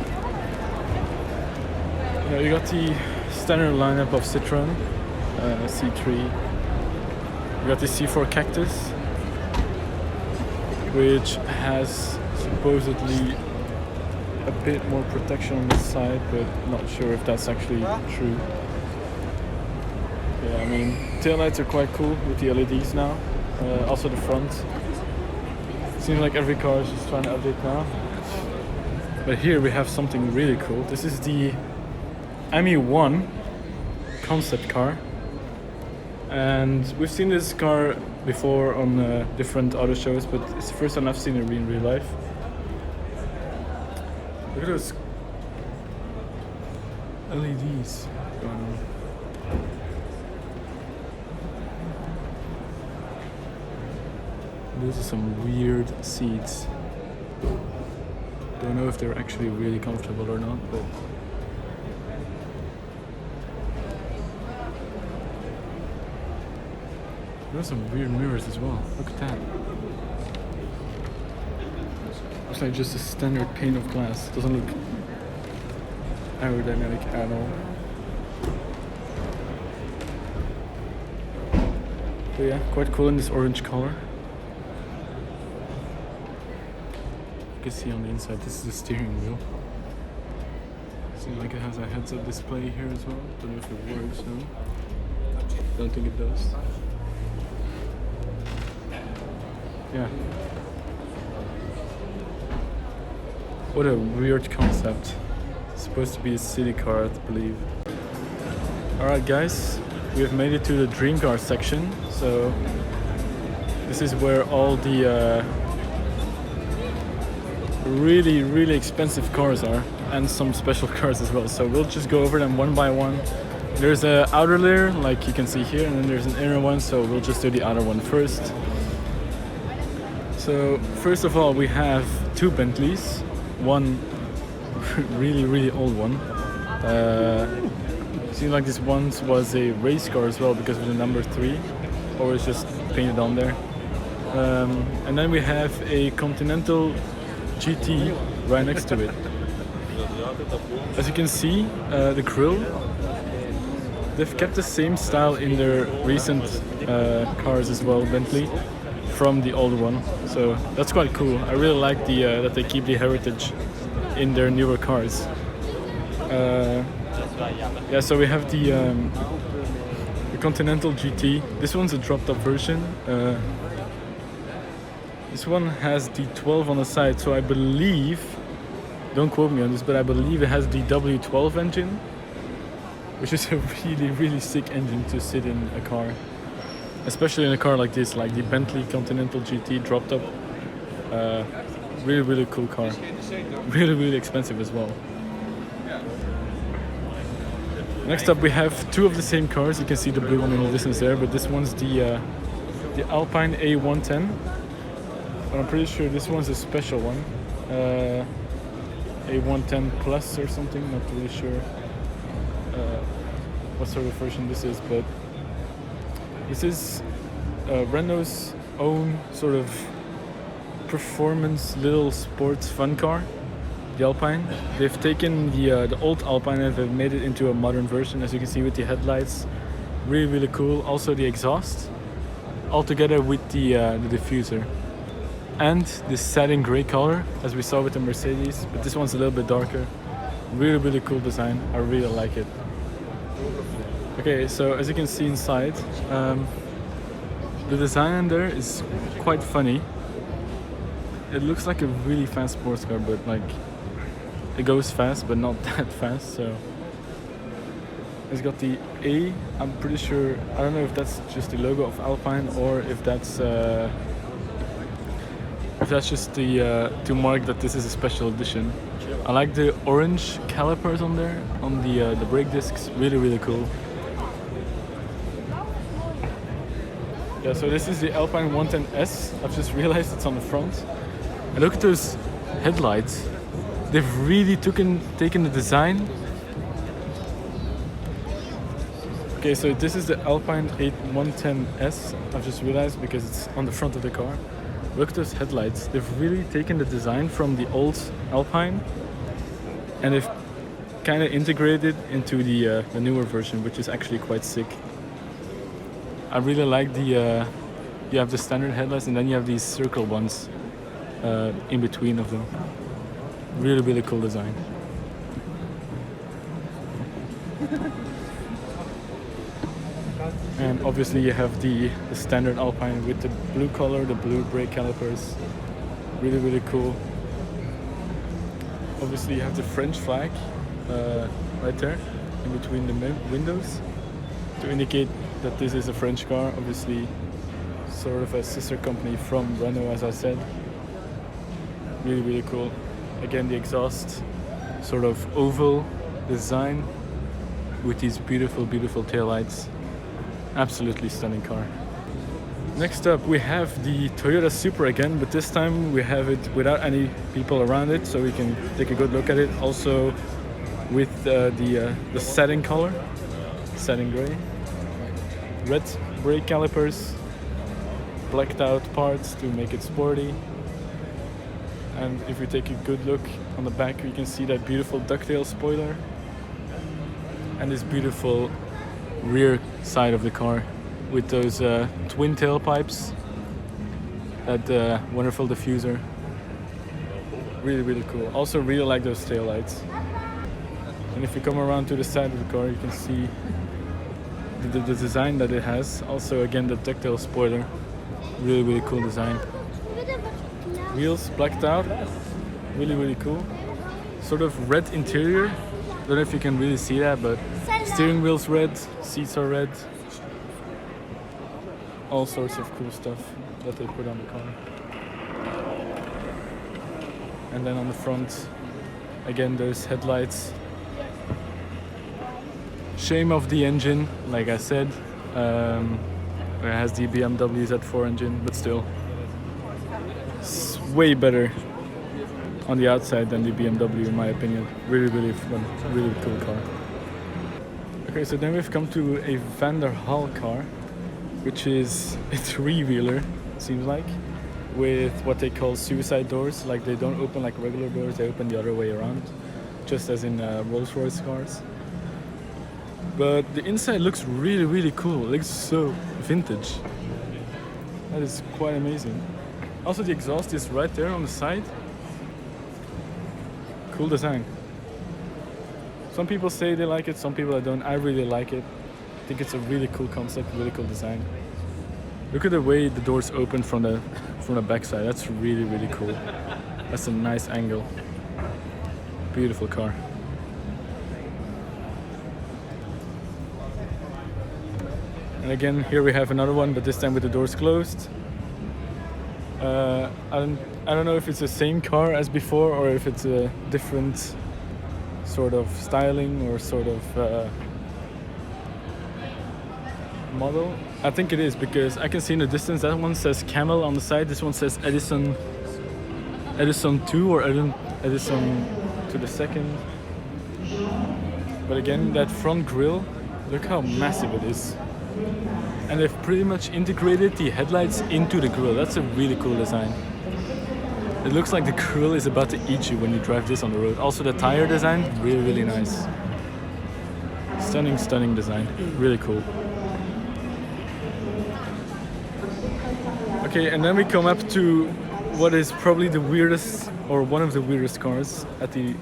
you know, you got the standard lineup of Citroën, C3. You got the C4 Cactus, which has supposedly a bit more protection on the side, but not sure if that's actually true. Yeah, I mean, taillights are quite cool with the LEDs now. Also the front. Seems like every car is just trying to update now. But here we have something really cool. This is the ME1 concept car. And we've seen this car before on different auto shows, but it's the first time I've seen it in real life. Look at those LEDs going on. Those are some weird seats. Don't know if they're actually really comfortable or not, but there's some weird mirrors as well. Look at that. Looks like just a standard pane of glass. Doesn't look aerodynamic at all. But yeah, quite cool in this orange color. You can see on the inside, this is the steering wheel. Seems like it has a heads-up display here as well. Don't know if it works, no? Don't think it does. Yeah. What a weird concept. It's supposed to be a city car, I believe. Alright guys, we have made it to the dream car section. So this is where all the really expensive cars are, and some special cars as well. So we'll just go over them one by one. There's an outer layer, like you can see here, and then there's an inner one, so we'll just do the outer one first. So first of all, we have two Bentleys, one really old one. Seems like this one was a race car as well because of the number 3, or it's just painted on there. And then we have a Continental GT right next to it. As you can see, the grille, they've kept the same style in their recent cars as well, Bentley, from the old one. So that's quite cool. I really like the that they keep the heritage in their newer cars. Yeah, so we have the Continental GT. This one's a dropped up version. This one has the 12 on the side, so I believe, don't quote me on this, but I believe it has the W12 engine, which is a really sick engine to sit in a car, especially in a car like this, like the Bentley Continental GT drop top. Really cool car, really expensive as well. Next up we have two of the same cars. You can see the blue one in the distance there, but this one's the Alpine A110, but I'm pretty sure this one's a special one, A110 Plus or something, not really sure what sort of version this is, but this is Renault's own sort of performance little sports fun car, the Alpine. They've taken the old Alpine and they've made it into a modern version, as you can see with the headlights. Really cool. Also the exhaust, all together with the diffuser. And this satin grey color, as we saw with the Mercedes, but this one's a little bit darker. Really cool design. I really like it. Okay, so as you can see inside, the design in there is quite funny. It looks like a really fast sports car, but like it goes fast, but not that fast. So it's got the A. I'm pretty sure. I don't know if that's just the logo of Alpine or if that's just the to mark that this is a special edition. I like the orange calipers on there on the brake discs. Really cool. Yeah, so this is the Alpine 110S. I've just realized it's on the front. And look at those headlights. They've really taken the design. Okay, so this is the Alpine 110S. I've just realized because it's on the front of the car. Look at those headlights. They've really taken the design from the old Alpine and they've kind of integrated into the newer version, which is actually quite sick. I really like the you have the standard headlights and then you have these circle ones in between of them. Really cool design. And obviously you have the standard Alpine with the blue color, the blue brake calipers. Really cool. Obviously you have the French flag right there in between the windows to indicate that this is a French car. Obviously sort of a sister company from Renault, as I said. Really cool. Again, the exhaust sort of oval design with these beautiful taillights. Absolutely stunning car. Next up we have the Toyota Supra again, but this time we have it without any people around it, so we can take a good look at it. Also with the satin color, satin grey, red brake calipers, blacked out parts to make it sporty. And if we take a good look on the back, we can see that beautiful ducktail spoiler and this beautiful rear side of the car with those twin tailpipes, that wonderful diffuser. Really cool. Also really like those taillights. And if you come around to the side of the car, you can see the design that it has. Also again the ducktail spoiler. Really cool design. Wheels blacked out, really cool. Sort of red interior. Don't know if you can really see that, but steering wheel's red, seats are red. All sorts of cool stuff that they put on the car. And then on the front, again those headlights. Shame of the engine, like I said. It has the BMW Z4 engine, but still. It's way better on the outside than the BMW in my opinion. Really fun, really cool car. Okay, so then we've come to a Van der Haal car, which is a three-wheeler, seems like, with what they call suicide doors. Like they don't open like regular doors, they open the other way around, just as in Rolls-Royce cars. But the inside looks really cool. It looks so vintage. That is quite amazing. Also the exhaust is right there on the side. Cool design. Some people say they like it, some people don't. I really like it. I think it's a really cool concept, really cool design. Look at the way the doors open from the backside. That's really, really cool. That's a nice angle. Beautiful car. And again, here we have another one, but this time with the doors closed. I don't know if it's the same car as before or if it's a different sort of styling or sort of model. I think it is, because I can see in the distance that one says Camel on the side, this one says Edison 2 or Edison to the second. But again, that front grille, look how massive it is. And they've pretty much integrated the headlights into the grille. That's a really cool design. It looks like the grille is about to eat you when you drive this on the road. Also the tire design, really, really nice. Stunning, stunning design. Really cool. Okay, and then we come up to what is probably the weirdest, or one of the weirdest cars at the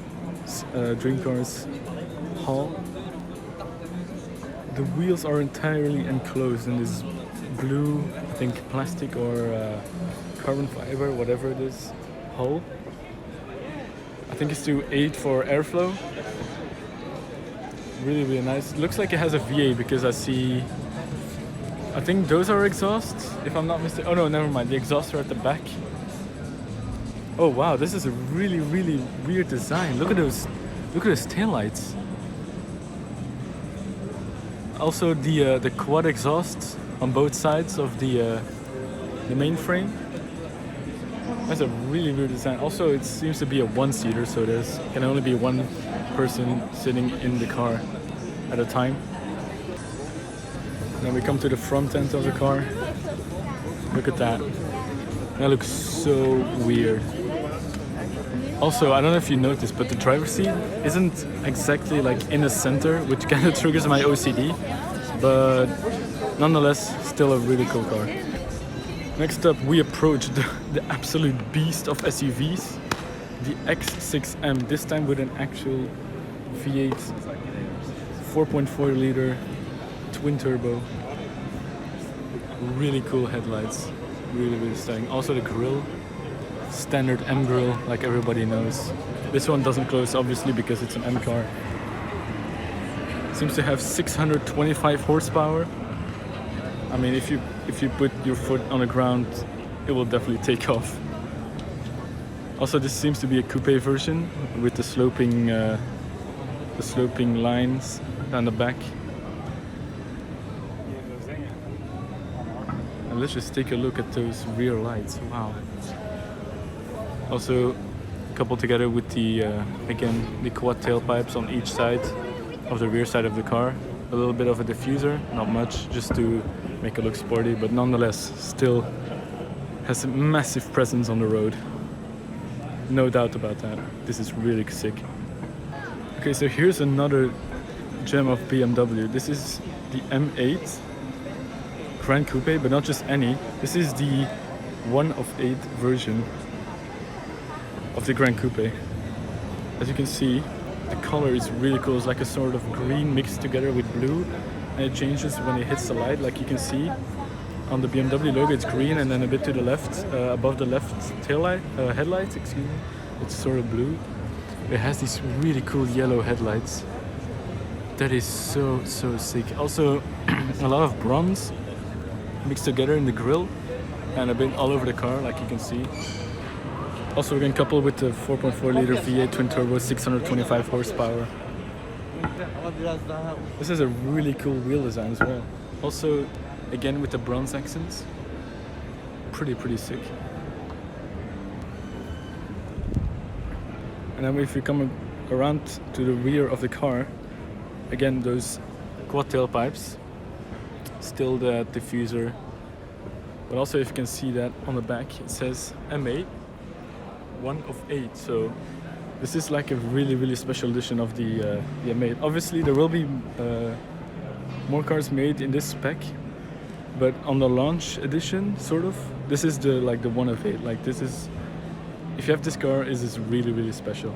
Dream Cars Hall. The wheels are entirely enclosed in this blue, I think plastic or carbon fiber, whatever it is, hull. I think it's to aid for airflow. Really, really nice. It looks like it has a V8 because I think those are exhausts, if I'm not mistaken. Oh no, never mind. The exhausts are at the back. Oh wow, this is a really, really weird design. Look at those taillights. Also the quad exhausts on both sides of the main frame. That's a really weird design. Also, it seems to be a one-seater, so can only be one person sitting in the car at a time. Then we come to the front end of the car. Look at that. That looks so weird. Also, I don't know if you noticed, but the driver's seat isn't exactly like in the center, which kind of triggers my OCD. But nonetheless, still a really cool car. Next up, we approach the absolute beast of SUVs, the X6M. This time with an actual V8, 4.4 liter twin turbo. Really cool headlights. Really, really stunning. Also the grille. Standard M grille, like everybody knows. This one doesn't close, obviously, because it's an M car. Seems to have 625 horsepower. I mean, if you put your foot on the ground, it will definitely take off. Also, this seems to be a coupe version with the sloping lines down the back. And let's just take a look at those rear lights. Wow. Also coupled together with the again the quad tailpipes on each side of the rear side of the car. A little bit of a diffuser, not much, just to make it look sporty, but nonetheless still has a massive presence on the road. No doubt about that. This is really sick. Okay, so here's another gem of BMW. This is the M8 Grand Coupe, but not just any. This is the 1 of 8 version of the Grand Coupe. As you can see, the color is really cool. It's like a sort of green mixed together with blue, and it changes when it hits the light. Like you can see on the BMW logo, it's green, and then a bit to the left, above the left headlights, excuse me, it's sort of blue. It has these really cool yellow headlights. That is so sick. Also, a lot of bronze mixed together in the grille, and a bit all over the car, like you can see. Also again coupled with the 4.4 liter V8 twin turbo, 625 horsepower. This is a really cool wheel design as well. Also again with the bronze accents. Pretty sick. And then if you come around to the rear of the car, again those quad tailpipes, still the diffuser. But also if you can see that on the back, it says M8. 1 of 8, so this is like a really special edition of the M8. Obviously there will be more cars made in this spec, but on the launch edition, sort of, this is the 1 of 8. Like this is, if you have this car, it is really special.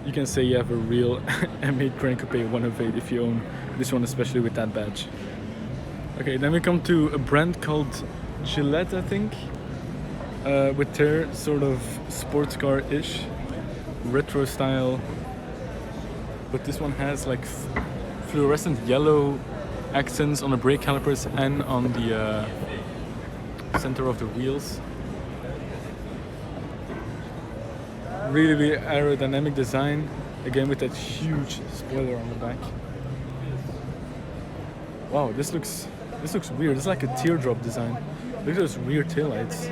You can say you have a real M8 Grand Coupe 1 of 8 if you own this one, especially with that badge. Okay, then we come to a brand called Gillette, I think, with their sort of sports car-ish retro style. But this one has like fluorescent yellow accents on the brake calipers and on the center of the wheels. Really, really aerodynamic design, again with that huge spoiler on the back. Wow, this looks weird. It's like a teardrop design. Look at those rear taillights.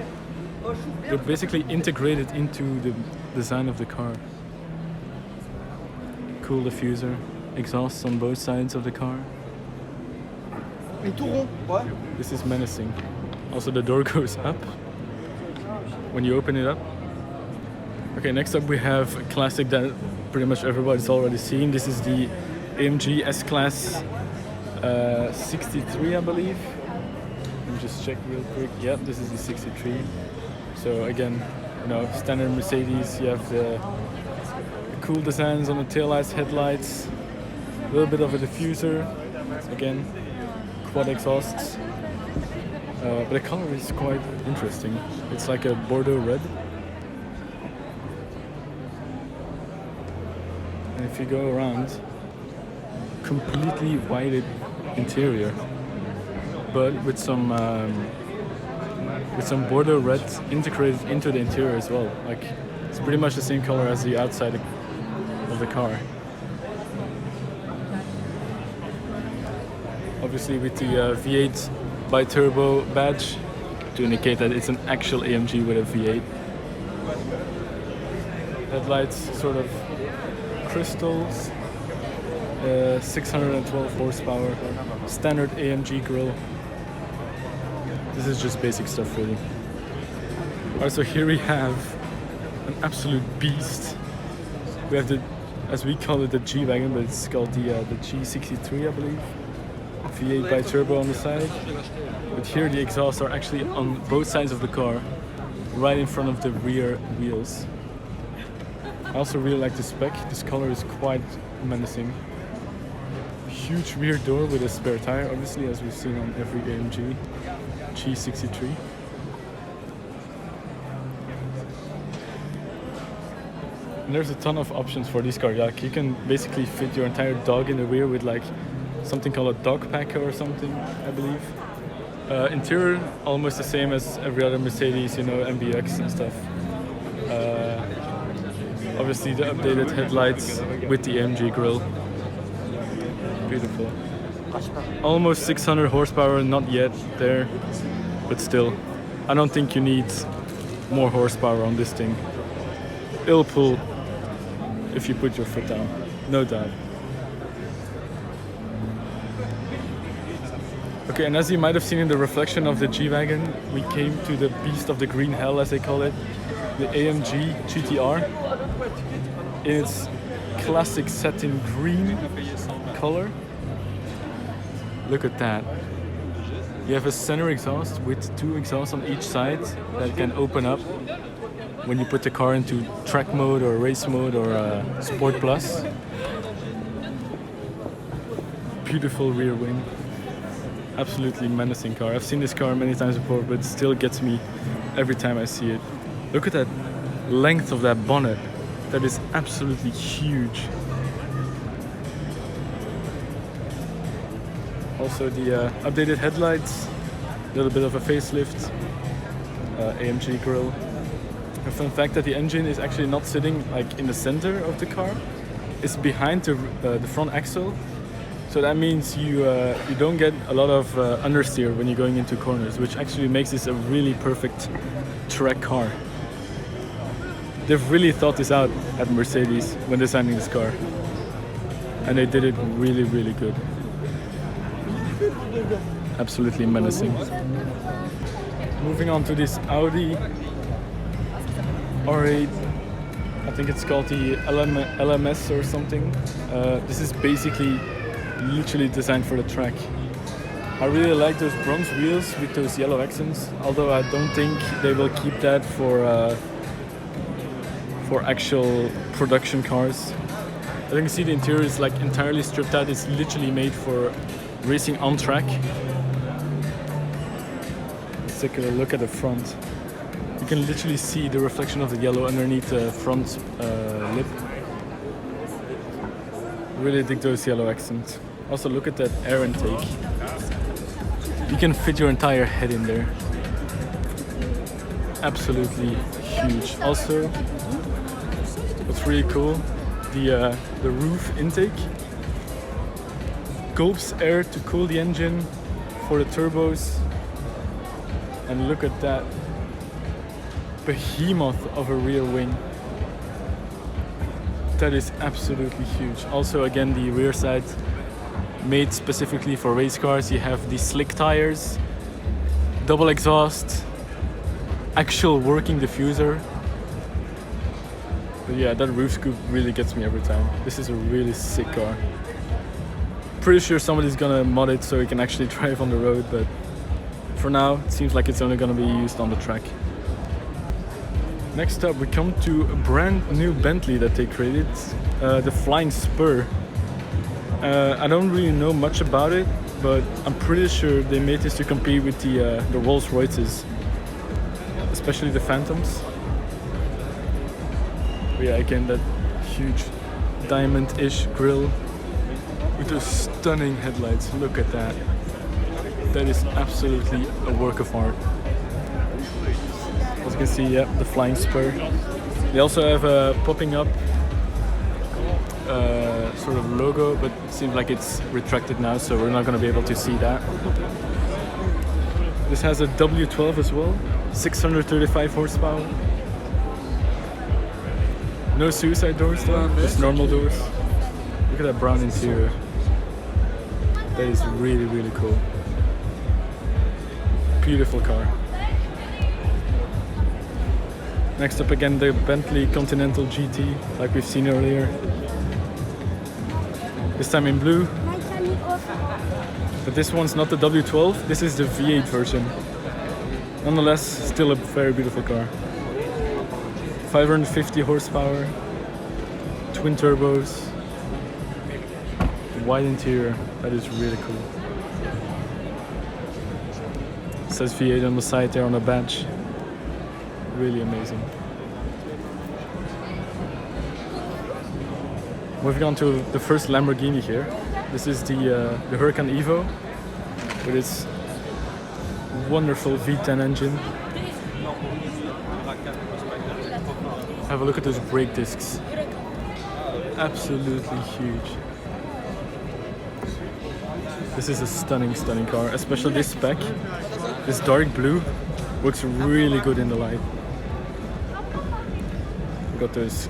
They're basically integrated into the design of the car. Cool diffuser, exhausts on both sides of the car. This is menacing. Also, the door goes up when you open it up. Okay, next up we have a classic that pretty much everybody's already seen. This is the AMG S-Class 63, I believe. Let me just check real quick. Yep, this is the 63. So again, you know, standard Mercedes. You have the cool designs on the taillights, headlights, a little bit of a diffuser. Again, quad exhausts. But the color is quite interesting. It's like a Bordeaux red. And if you go around, completely whited interior, but with some Bordeaux red integrated into the interior as well. Like it's pretty much the same color as the outside of the car. Obviously with the V8 bi-turbo badge to indicate that it's an actual AMG with a V8. Headlights sort of crystals, 612 horsepower, standard AMG grille. This is just basic stuff really. Alright, so here we have an absolute beast. We have the, as we call it, the G-Wagon, but it's called the G63, I believe. V8 bi-turbo on the side. But here the exhausts are actually on both sides of the car, right in front of the rear wheels. I also really like the spec. This color is quite menacing. Huge rear door with a spare tire, obviously, as we've seen on every AMG G63. And there's a ton of options for this car. Like you can basically fit your entire dog in the rear with like something called a dog packer or something, I believe. Interior almost the same as every other Mercedes, you know, MBX and stuff. Obviously the updated headlights with the AMG grille. Beautiful. Almost 600 horsepower, not yet there, but still. I don't think you need more horsepower on this thing. It'll pull if you put your foot down, no doubt. Okay, and as you might have seen in the reflection of the G-Wagon, we came to the beast of the green hell, as they call it, the AMG GTR. In its classic satin green color. Look at that. You have a center exhaust with two exhausts on each side that can open up when you put the car into track mode or race mode or Sport Plus. Beautiful rear wing. Absolutely menacing car. I've seen this car many times before, but it still gets me every time I see it. Look at that length of that bonnet. That is absolutely huge. Also the updated headlights, a little bit of a facelift, AMG grille. A fun fact that the engine is actually not sitting like in the center of the car. It's behind the front axle. So that means you don't get a lot of understeer when you're going into corners, which actually makes this a really perfect track car. They've really thought this out at Mercedes when designing this car. And they did it really, really good. Absolutely menacing. Moving on to this Audi R8. I think it's called the LMS or something. This is basically literally designed for the track. I really like those bronze wheels with those yellow accents, although I don't think they will keep that for actual production cars. As you can see, the interior is like entirely stripped out. It's literally made for racing on track. take a look at the front. You can literally see the reflection of the yellow underneath the front lip. Really dig those yellow accents. Also look at that air intake. You can fit your entire head in there. Absolutely huge. Also, what's really cool, the roof intake gulps air to cool the engine for the turbos. And look at that behemoth of a rear wing. That is absolutely huge. Also, again, the rear side made specifically for race cars. You have the slick tires, double exhaust, actual working diffuser. But yeah, that roof scoop really gets me every time. This is a really sick car. Pretty sure somebody's gonna mod it so it can actually drive on the road, but for now it seems like it's only gonna be used on the track. Next up we come to a brand new Bentley that they created, the Flying Spur. I don't really know much about it, but I'm pretty sure they made this to compete with the Rolls Royces, especially the Phantoms. But yeah, again, that huge diamond-ish grille with those stunning headlights. Look at that. That is absolutely a work of art. As you can see, yeah, the Flying Spur. They also have a popping up sort of logo, but it seems like it's retracted now, so we're not going to be able to see that. This has a W12 as well, 635 horsepower. No suicide doors though, just normal doors. Look at that brown interior. That is really, really cool. Beautiful car. Next up again, the Bentley Continental GT, like we've seen earlier. This time in blue. But this one's not the W12, this is the V8 version. Nonetheless, still a very beautiful car. 550 horsepower, twin turbos, wide interior, that is really cool. It says V8 on the side there on the badge. Really amazing. Moving on to the first Lamborghini here. This is the Huracan Evo with its wonderful V10 engine. Have a look at those brake discs. Absolutely huge. This is a stunning, stunning car, especially this spec. This dark blue works really good in the light. We got those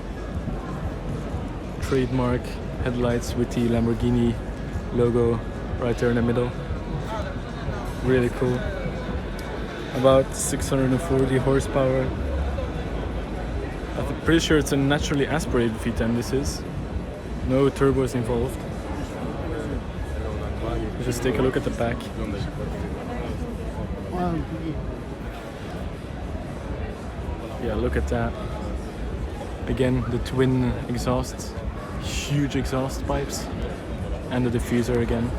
trademark headlights with the Lamborghini logo right there in the middle. Really cool. About 640 horsepower. I'm pretty sure it's a naturally aspirated V10 this is. No turbos involved. Just take a look at the back. Yeah, look at that. Again, the twin exhausts. Huge exhaust pipes. And the diffuser again.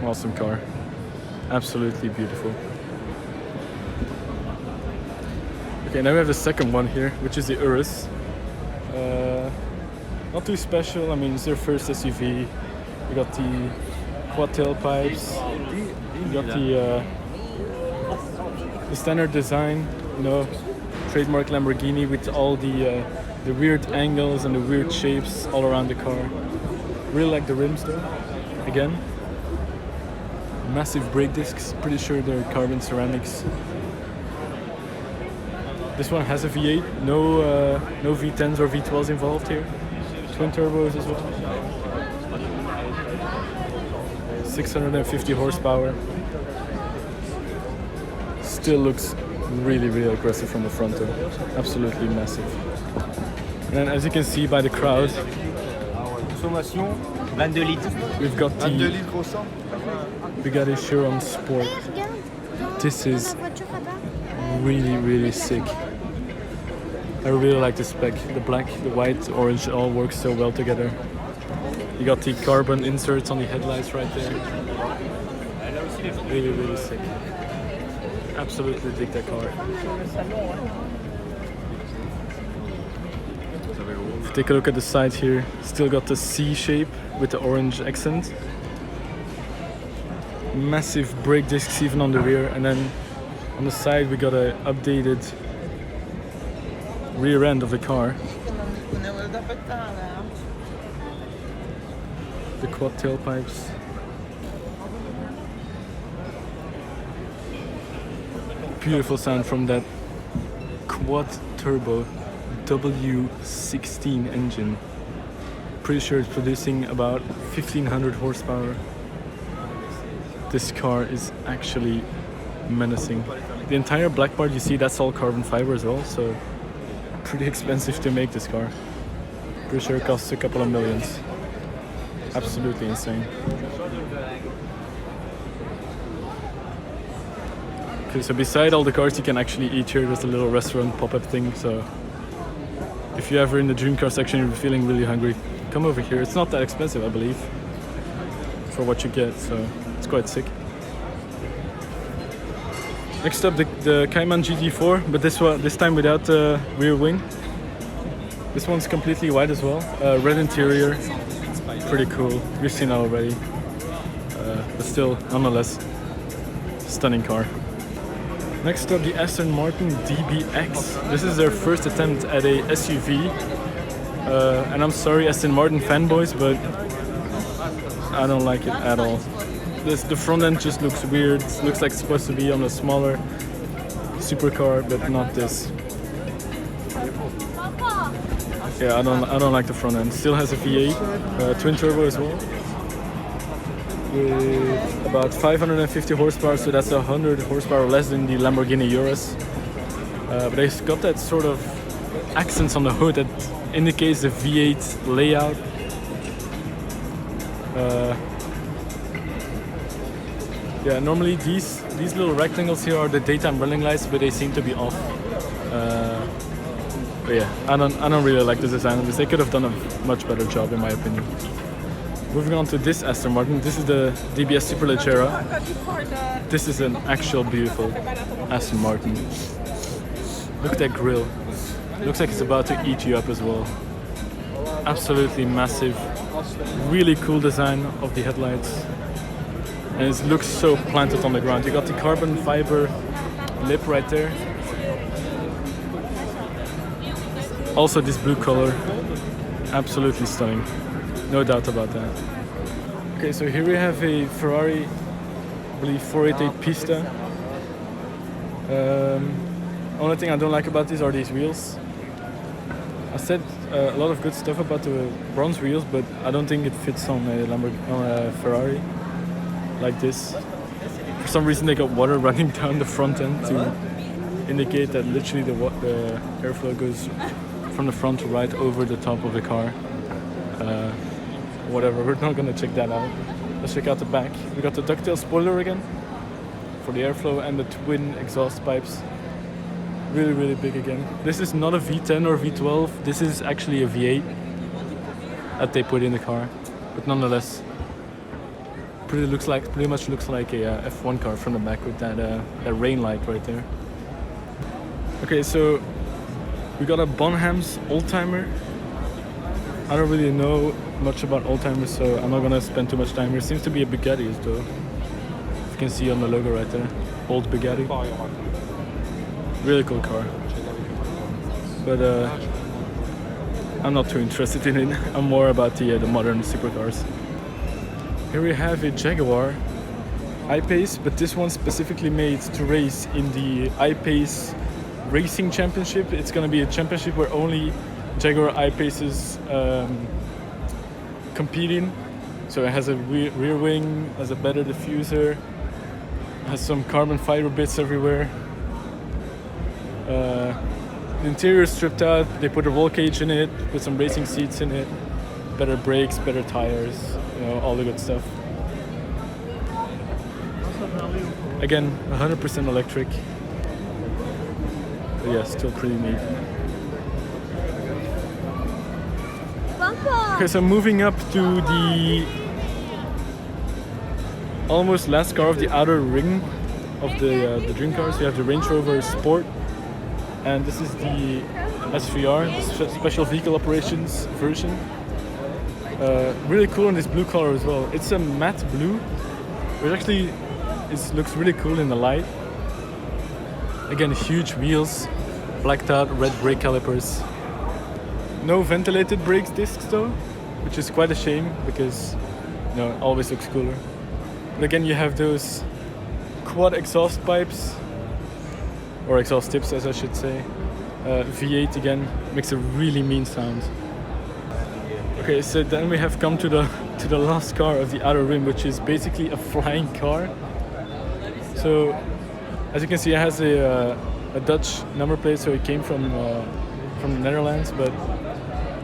Awesome car. Absolutely beautiful. Okay, now we have the second one here, which is the Urus. Not too special, I mean, it's their first SUV. We got the quad tailpipes. We got the standard design, you know, trademark Lamborghini with all the weird angles and the weird shapes all around the car. Really like the rims though. Again, massive brake discs. Pretty sure they're carbon ceramics. This one has a V8. No V10s or V12s involved here. Twin turbos as well. 650 horsepower. Still looks really, really aggressive from the front though. Absolutely massive. And as you can see by the crowd, we've got the Bugatti Chiron Sport. This is really, really sick. I really like the spec. The black, the white, the orange all works so well together. You got the carbon inserts on the headlights right there. Really, really sick. Absolutely dig that car. If you take a look at the side here, still got the C shape with the orange accent. Massive brake discs even on the rear, and then on the side we got a updated rear end of the car. The quad tailpipes. Beautiful sound from that quad turbo W16 engine. Pretty sure it's producing about 1500 horsepower. This car is actually menacing. The entire black part you see, that's all carbon fiber as well, so pretty expensive to make this car. Pretty sure it costs a couple of millions. Absolutely insane. Okay, so beside all the cars you can actually eat here, there's a little restaurant pop-up thing, so if you're ever in the dream car section and you're feeling really hungry, come over here. It's not that expensive, I believe, for what you get, so it's quite sick. Next up, the Cayman GT4, but this time without the rear wing. This one's completely white as well, red interior, pretty cool. We've seen that already, but still, nonetheless, stunning car. Next up, the Aston Martin DBX. This is their first attempt at a SUV, and I'm sorry, Aston Martin fanboys, but I don't like it at all. The front end just looks weird. It looks like it's supposed to be on a smaller supercar, but not this. Yeah, I don't like the front end. Still has a V8, twin turbo as well, with about 550 horsepower. So that's 100 horsepower less than the Lamborghini Urus. But it's got that sort of accents on the hood that indicates the V8 layout. Yeah, normally these little rectangles here are the daytime running lights, but they seem to be off. But yeah, I don't really like the design of this. They could have done a much better job, in my opinion. Moving on to this Aston Martin. This is the DBS Superleggera. This is an actual beautiful Aston Martin. Look at that grille. Looks like it's about to eat you up as well. Absolutely massive. Really cool design of the headlights. And it looks so planted on the ground. You got the carbon fiber lip right there. Also this blue color, absolutely stunning. No doubt about that. Okay, so here we have a Ferrari, I believe 488 Pista. Only thing I don't like about these are these wheels. I said a lot of good stuff about the bronze wheels, but I don't think it fits on a Ferrari like this. For some reason they got water running down the front end to indicate that literally the airflow goes from the front right over the top of the car. Whatever, we're not gonna check that out. Let's check out the back. We got the ducktail spoiler again for the airflow and the twin exhaust pipes. Really, really big again. This is not a V10 or V12. This is actually a V8 that they put in the car, but nonetheless, pretty much looks like a F1 car from the back with that rain light right there. Okay, so we got a Bonham's oldtimer. I don't really know much about oldtimers, so I'm not gonna spend too much time here. It seems to be a Bugatti though. You can see on the logo right there, old Bugatti. Really cool car. But I'm not too interested in it. I'm more about the modern supercars. Here we have a Jaguar I-Pace, but this one's specifically made to race in the I-Pace Racing Championship. It's going to be a championship where only Jaguar I-Paces compete in. So it has a rear wing, has a better diffuser, has some carbon fiber bits everywhere. The interior is stripped out, they put a roll cage in it, put some racing seats in it, better brakes, better tires, you know, all the good stuff. Again, 100% electric. But yeah, still pretty neat. Okay, so moving up to the almost last car of the outer ring of the dream cars. We have the Range Rover Sport, and this is the SVR, the Special Vehicle Operations version. Really cool in this blue color as well. It's a matte blue, which actually looks really cool in the light. Again, huge wheels, blacked out red brake calipers. No ventilated brake discs though, which is quite a shame because it always looks cooler. But again, you have those quad exhaust pipes, or exhaust tips as I should say. V8 again, makes a really mean sound. Okay, so then we have come to the last car of the outer rim, which is basically a flying car. So as you can see, it has a Dutch number plate, so it came from the Netherlands. But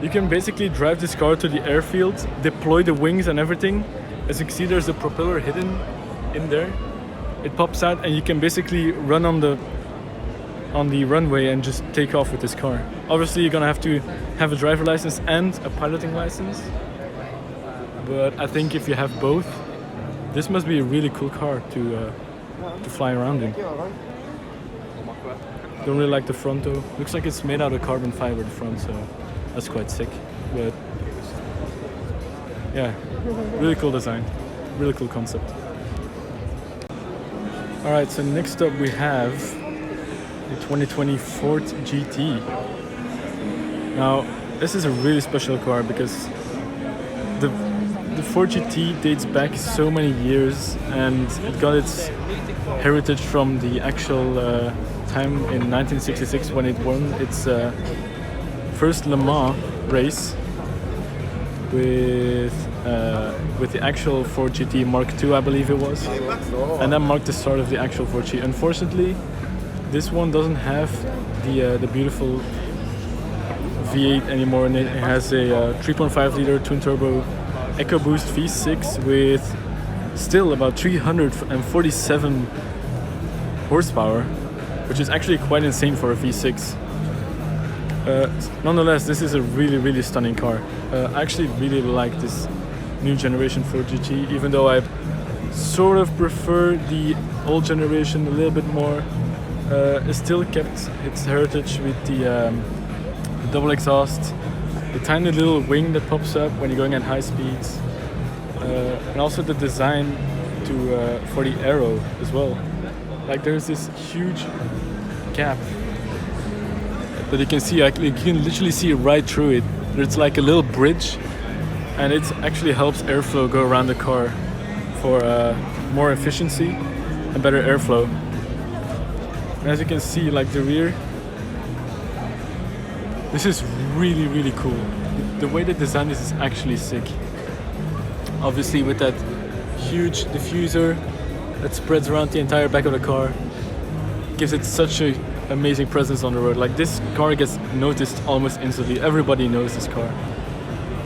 you can basically drive this car to the airfield, deploy the wings and everything. As you can see, there's a propeller hidden in there. It pops out, and you can basically run on the runway and just take off with this car. Obviously, you're gonna have to have a driver license and a piloting license. But I think if you have both, this must be a really cool car to fly around in. Don't really like the front though. Looks like it's made out of carbon fiber, the front, so that's quite sick. But yeah, really cool design, really cool concept. Alright, so next up we have the 2020 Ford GT. Now, this is a really special car because the Ford GT dates back so many years, and it got its heritage from the actual time in 1966 when it won its first Le Mans race with the actual Ford GT Mark II, I believe it was, and that marked the start of the actual Ford GT. Unfortunately, this one doesn't have the beautiful V8 anymore, and it has a 3.5 liter twin turbo EcoBoost V6 with still about 347 horsepower, which is actually quite insane for a V6. Nonetheless, this is a really stunning car. I actually really like this new generation Ford GT, even though I sort of prefer the old generation a little bit more. It still kept its heritage with the double exhaust, the tiny little wing that pops up when you're going at high speeds, and also the design for the aero as well. Like, there's this huge gap that you can see. You can literally see right through it. It's like a little bridge, and it actually helps airflow go around the car for more efficiency and better airflow. And as you can see, like the rear, this is really cool. The way they designed this is actually sick. Obviously, with that huge diffuser that spreads around the entire back of the car, gives it such an amazing presence on the road. Like, this car gets noticed almost instantly. Everybody knows this car.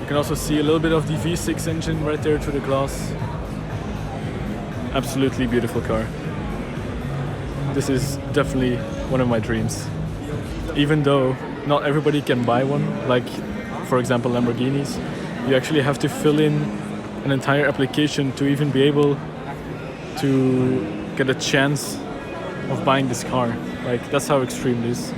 You can also see a little bit of the V6 engine right there through the glass. Absolutely beautiful car. This is definitely one of my dreams. Even though not everybody can buy one, like for example Lamborghinis, you actually have to fill in an entire application to even be able to get a chance of buying this car. Like, that's how extreme it is.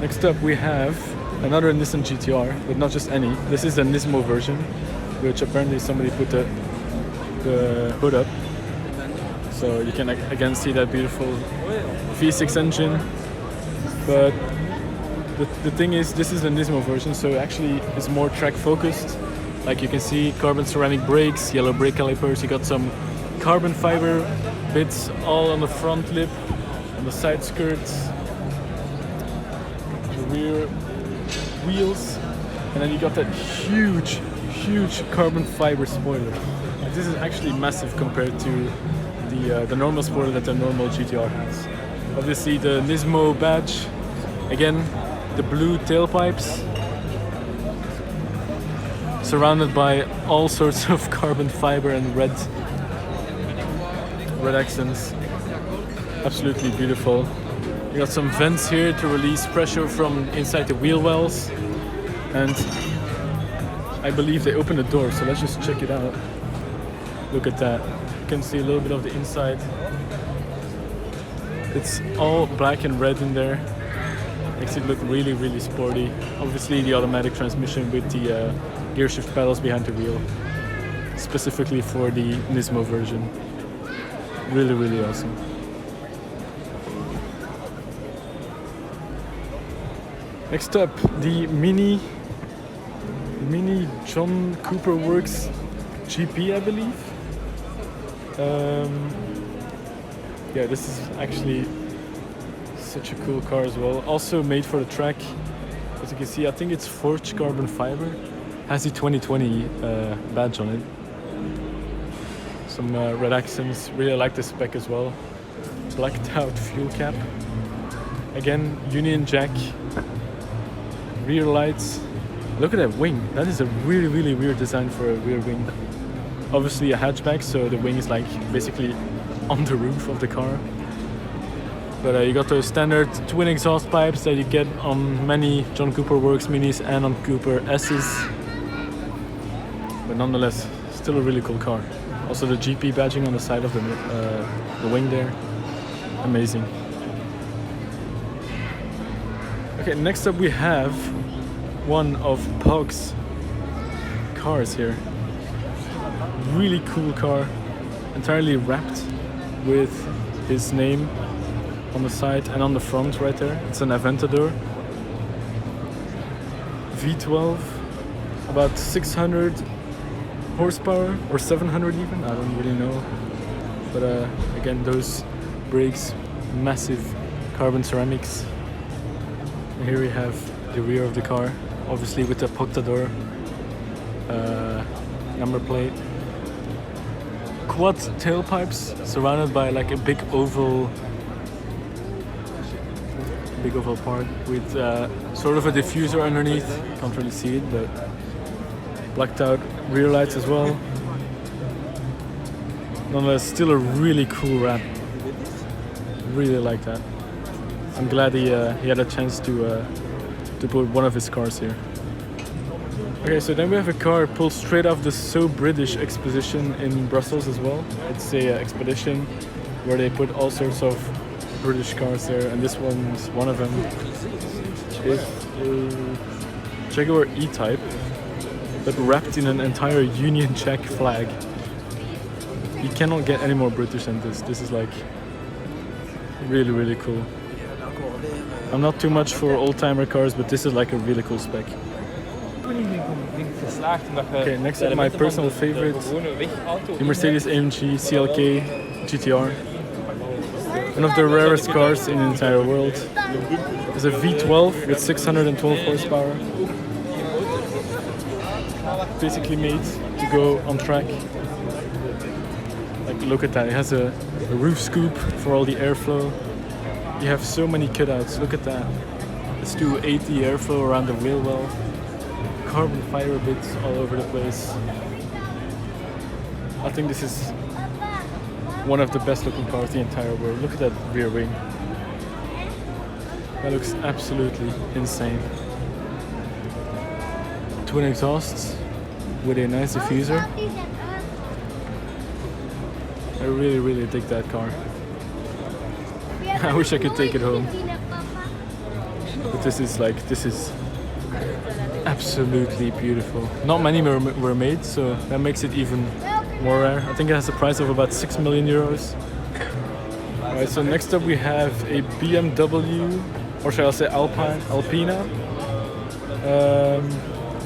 Next up we have another Nissan GTR, but not just any. This is the Nismo version, which apparently somebody put the hood up. So you can again see that beautiful V6 engine. But the thing is, this is the Nismo version, so it actually is more track focused. Like, you can see carbon ceramic brakes, yellow brake calipers. You got some carbon fiber bits all on the front lip, on the side skirts, the rear wheels, and then you got that huge carbon fiber spoiler. Like, this is actually massive compared to the normal spoiler that the normal GTR has. Obviously the Nismo badge, again the blue tailpipes, surrounded by all sorts of carbon fiber and red accents. Absolutely beautiful. You got some vents here to release pressure from inside the wheel wells, and I believe they open the door, so let's just check it out. Look at that. You can see a little bit of the inside. It's all black and red in there. Makes it look really, really sporty. Obviously the automatic transmission with the gear shift pedals behind the wheel. Specifically for the Nismo version. Really, really awesome. Next up, the Mini John Cooper Works GP, I believe. Yeah, this is actually such a cool car as well. Also made for the track. As you can see, I think it's forged carbon fiber. Has the 2020 badge on it. Some red accents. Really like the spec as well. Blacked out fuel cap. Again, Union Jack. Rear lights. Look at that wing. That is a really, really weird design for a rear wing. Obviously a hatchback, so the wing is like basically on the roof of the car. But you got those standard twin exhaust pipes that you get on many John Cooper Works Minis and on Cooper S's. But nonetheless, still a really cool car. Also the GP badging on the side of the wing there. Amazing. Okay, next up we have one of Pog's cars here. Really cool car, entirely wrapped with his name on the side and on the front right there. It's an Aventador V12, about 600 horsepower or 700 even, I don't really know. But again, those brakes, massive carbon ceramics. And here we have the rear of the car, obviously with the Poctador number plate. Quad tailpipes surrounded by like a big oval part with sort of a diffuser underneath. Can't really see it, but blacked out rear lights as well. Nonetheless, still a really cool wrap. Really like that. I'm glad he had a chance to put one of his cars here. Okay, so then we have a car pulled straight off the So British exposition in Brussels as well. It's a expedition where they put all sorts of British cars there, and this one's one of them. It's a Jaguar E-Type, but wrapped in an entire Union Jack flag. You cannot get any more British than this. This is like really, really cool. I'm not too much for old-timer cars, but this is like a really cool spec. Okay, next up, my personal favorite, the Mercedes-AMG CLK GTR. One of the rarest cars in the entire world. It's a V12 with 612 horsepower. Basically made to go on track. Like, look at that, it has a roof scoop for all the airflow. You have so many cutouts, look at that. Let's do 80 airflow around the wheel well. Carbon fiber bits all over the place. I think this is one of the best looking cars in the entire world. Look at that rear wing. That looks absolutely insane. Twin exhausts with a nice diffuser. I really, really dig that car. I wish I could take it home. But this is absolutely beautiful. Not many were made, so that makes it even more rare. I think it has a price of about 6 million euros. Alright, so next up we have a BMW, or shall I say Alpina.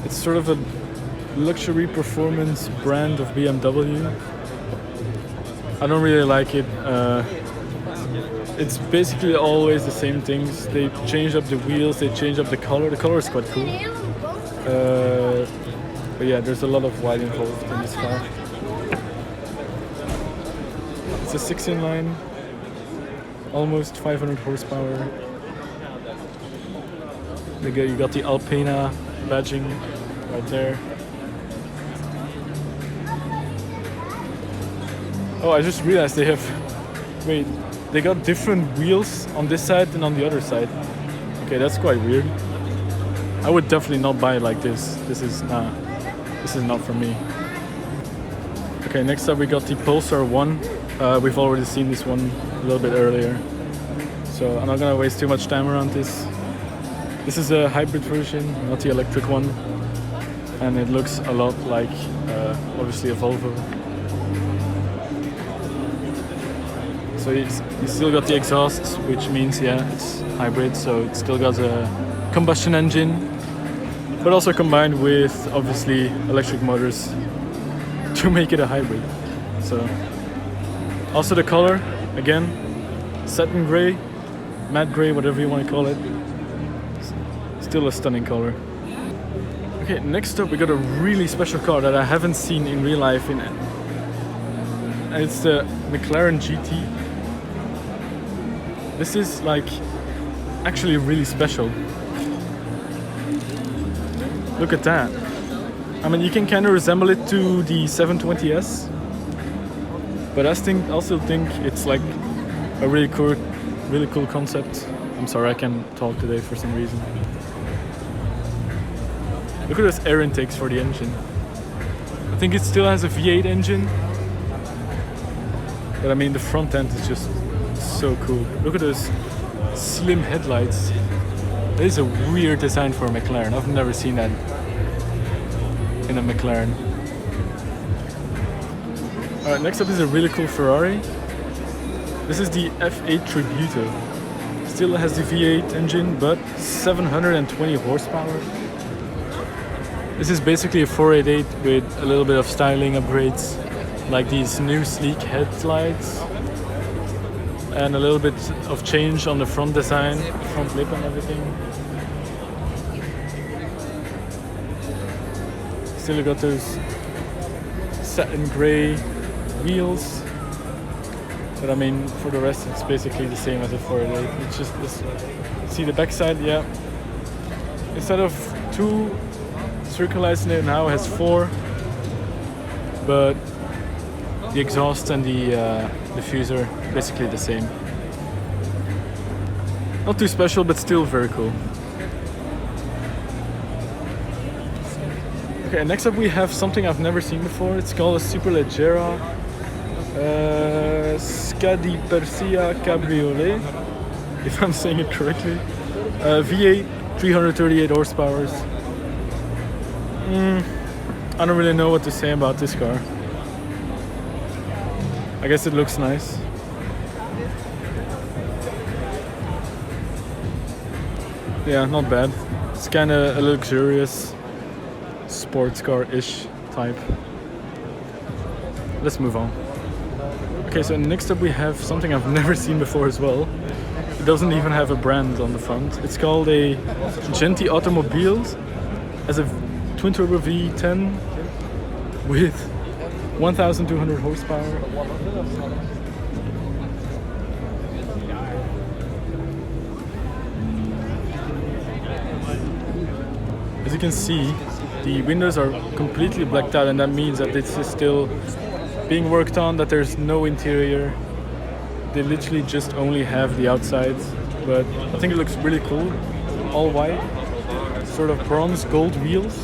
It's sort of a luxury performance brand of BMW. I don't really like it. It's basically always the same things. They change up the wheels, they change up the color. The color is quite cool. But yeah, there's a lot of white involved in this car. It's a 6-in-line, almost 500 horsepower. You got the Alpina badging right there. Oh, I just realized they have... Wait, they got different wheels on this side and on the other side. Okay, that's quite weird. I would definitely not buy it like this. This is not for me. Okay, next up we got the Pulsar 1. We've already seen this one a little bit earlier. so I'm not gonna waste too much time around this. This is a hybrid version, not the electric one, and it looks a lot like obviously a Volvo. So you still got the exhaust, which means yeah, it's hybrid, so it still got a combustion engine, but also combined with obviously electric motors to make it a hybrid. So also the color, again, satin gray, matte gray, whatever you want to call it. Still a stunning color. Okay, next up we got a really special car that I haven't seen in real life, and it's the McLaren GT. This is like actually really special. Look at that. I mean, you can kind of resemble it to the 720S, but I also think it's like a really cool concept. I'm sorry, I can't talk today for some reason. Look at those air intakes for the engine. I think it still has a V8 engine, but I mean the front end is just so cool. Look at those slim headlights. That is a weird design for a McLaren. I've never seen that in a McLaren. Alright, next up is a really cool Ferrari. This is the F8 Tributo. Still has the V8 engine, but 720 horsepower. This is basically a 488 with a little bit of styling upgrades, like these new sleek headlights, and a little bit of change on the front design, front lip and everything. Still got those satin grey wheels, but I mean for the rest it's basically the same as a 488. It's just this. See the backside, yeah. Instead of 2 circulights in it now it has 4, but the exhaust and the diffuser basically the same. Not too special, but still very cool. Okay, next up we have something I've never seen before. It's called a Superleggera Scadi Persia Cabriolet, if I'm saying it correctly. V8, 338 horsepower. I don't really know what to say about this car. I guess it looks nice. Yeah, not bad. It's kind of a luxurious sports car-ish type. Let's move on. Okay, so next up we have something I've never seen before as well. It doesn't even have a brand on the front. It's called a Genti Automobiles as a twin turbo V10 with 1,200 horsepower. As you can see, the windows are completely blacked out, and that means that this is still being worked on, that there's no interior. They literally just only have the outside, but I think it looks really cool. All white, sort of bronze gold wheels.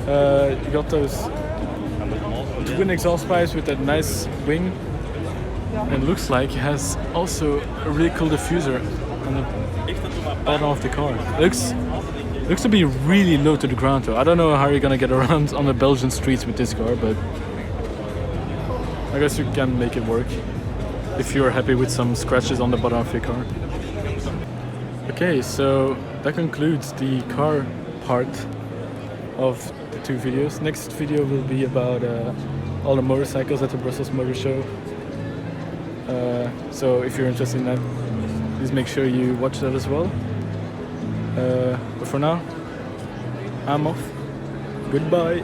You got those twin exhaust pipes with that nice wing, and it looks like it has also a really cool diffuser on the bottom of the car. It looks to be really low to the ground though. I don't know how you're gonna get around on the Belgian streets with this car, but I guess you can make it work if you're happy with some scratches on the bottom of your car. Okay, so that concludes the car part of the 2 videos. Next video will be about all the motorcycles at the Brussels Motor Show. So if you're interested in that, please make sure you watch that as well. But for now, I'm off. Goodbye.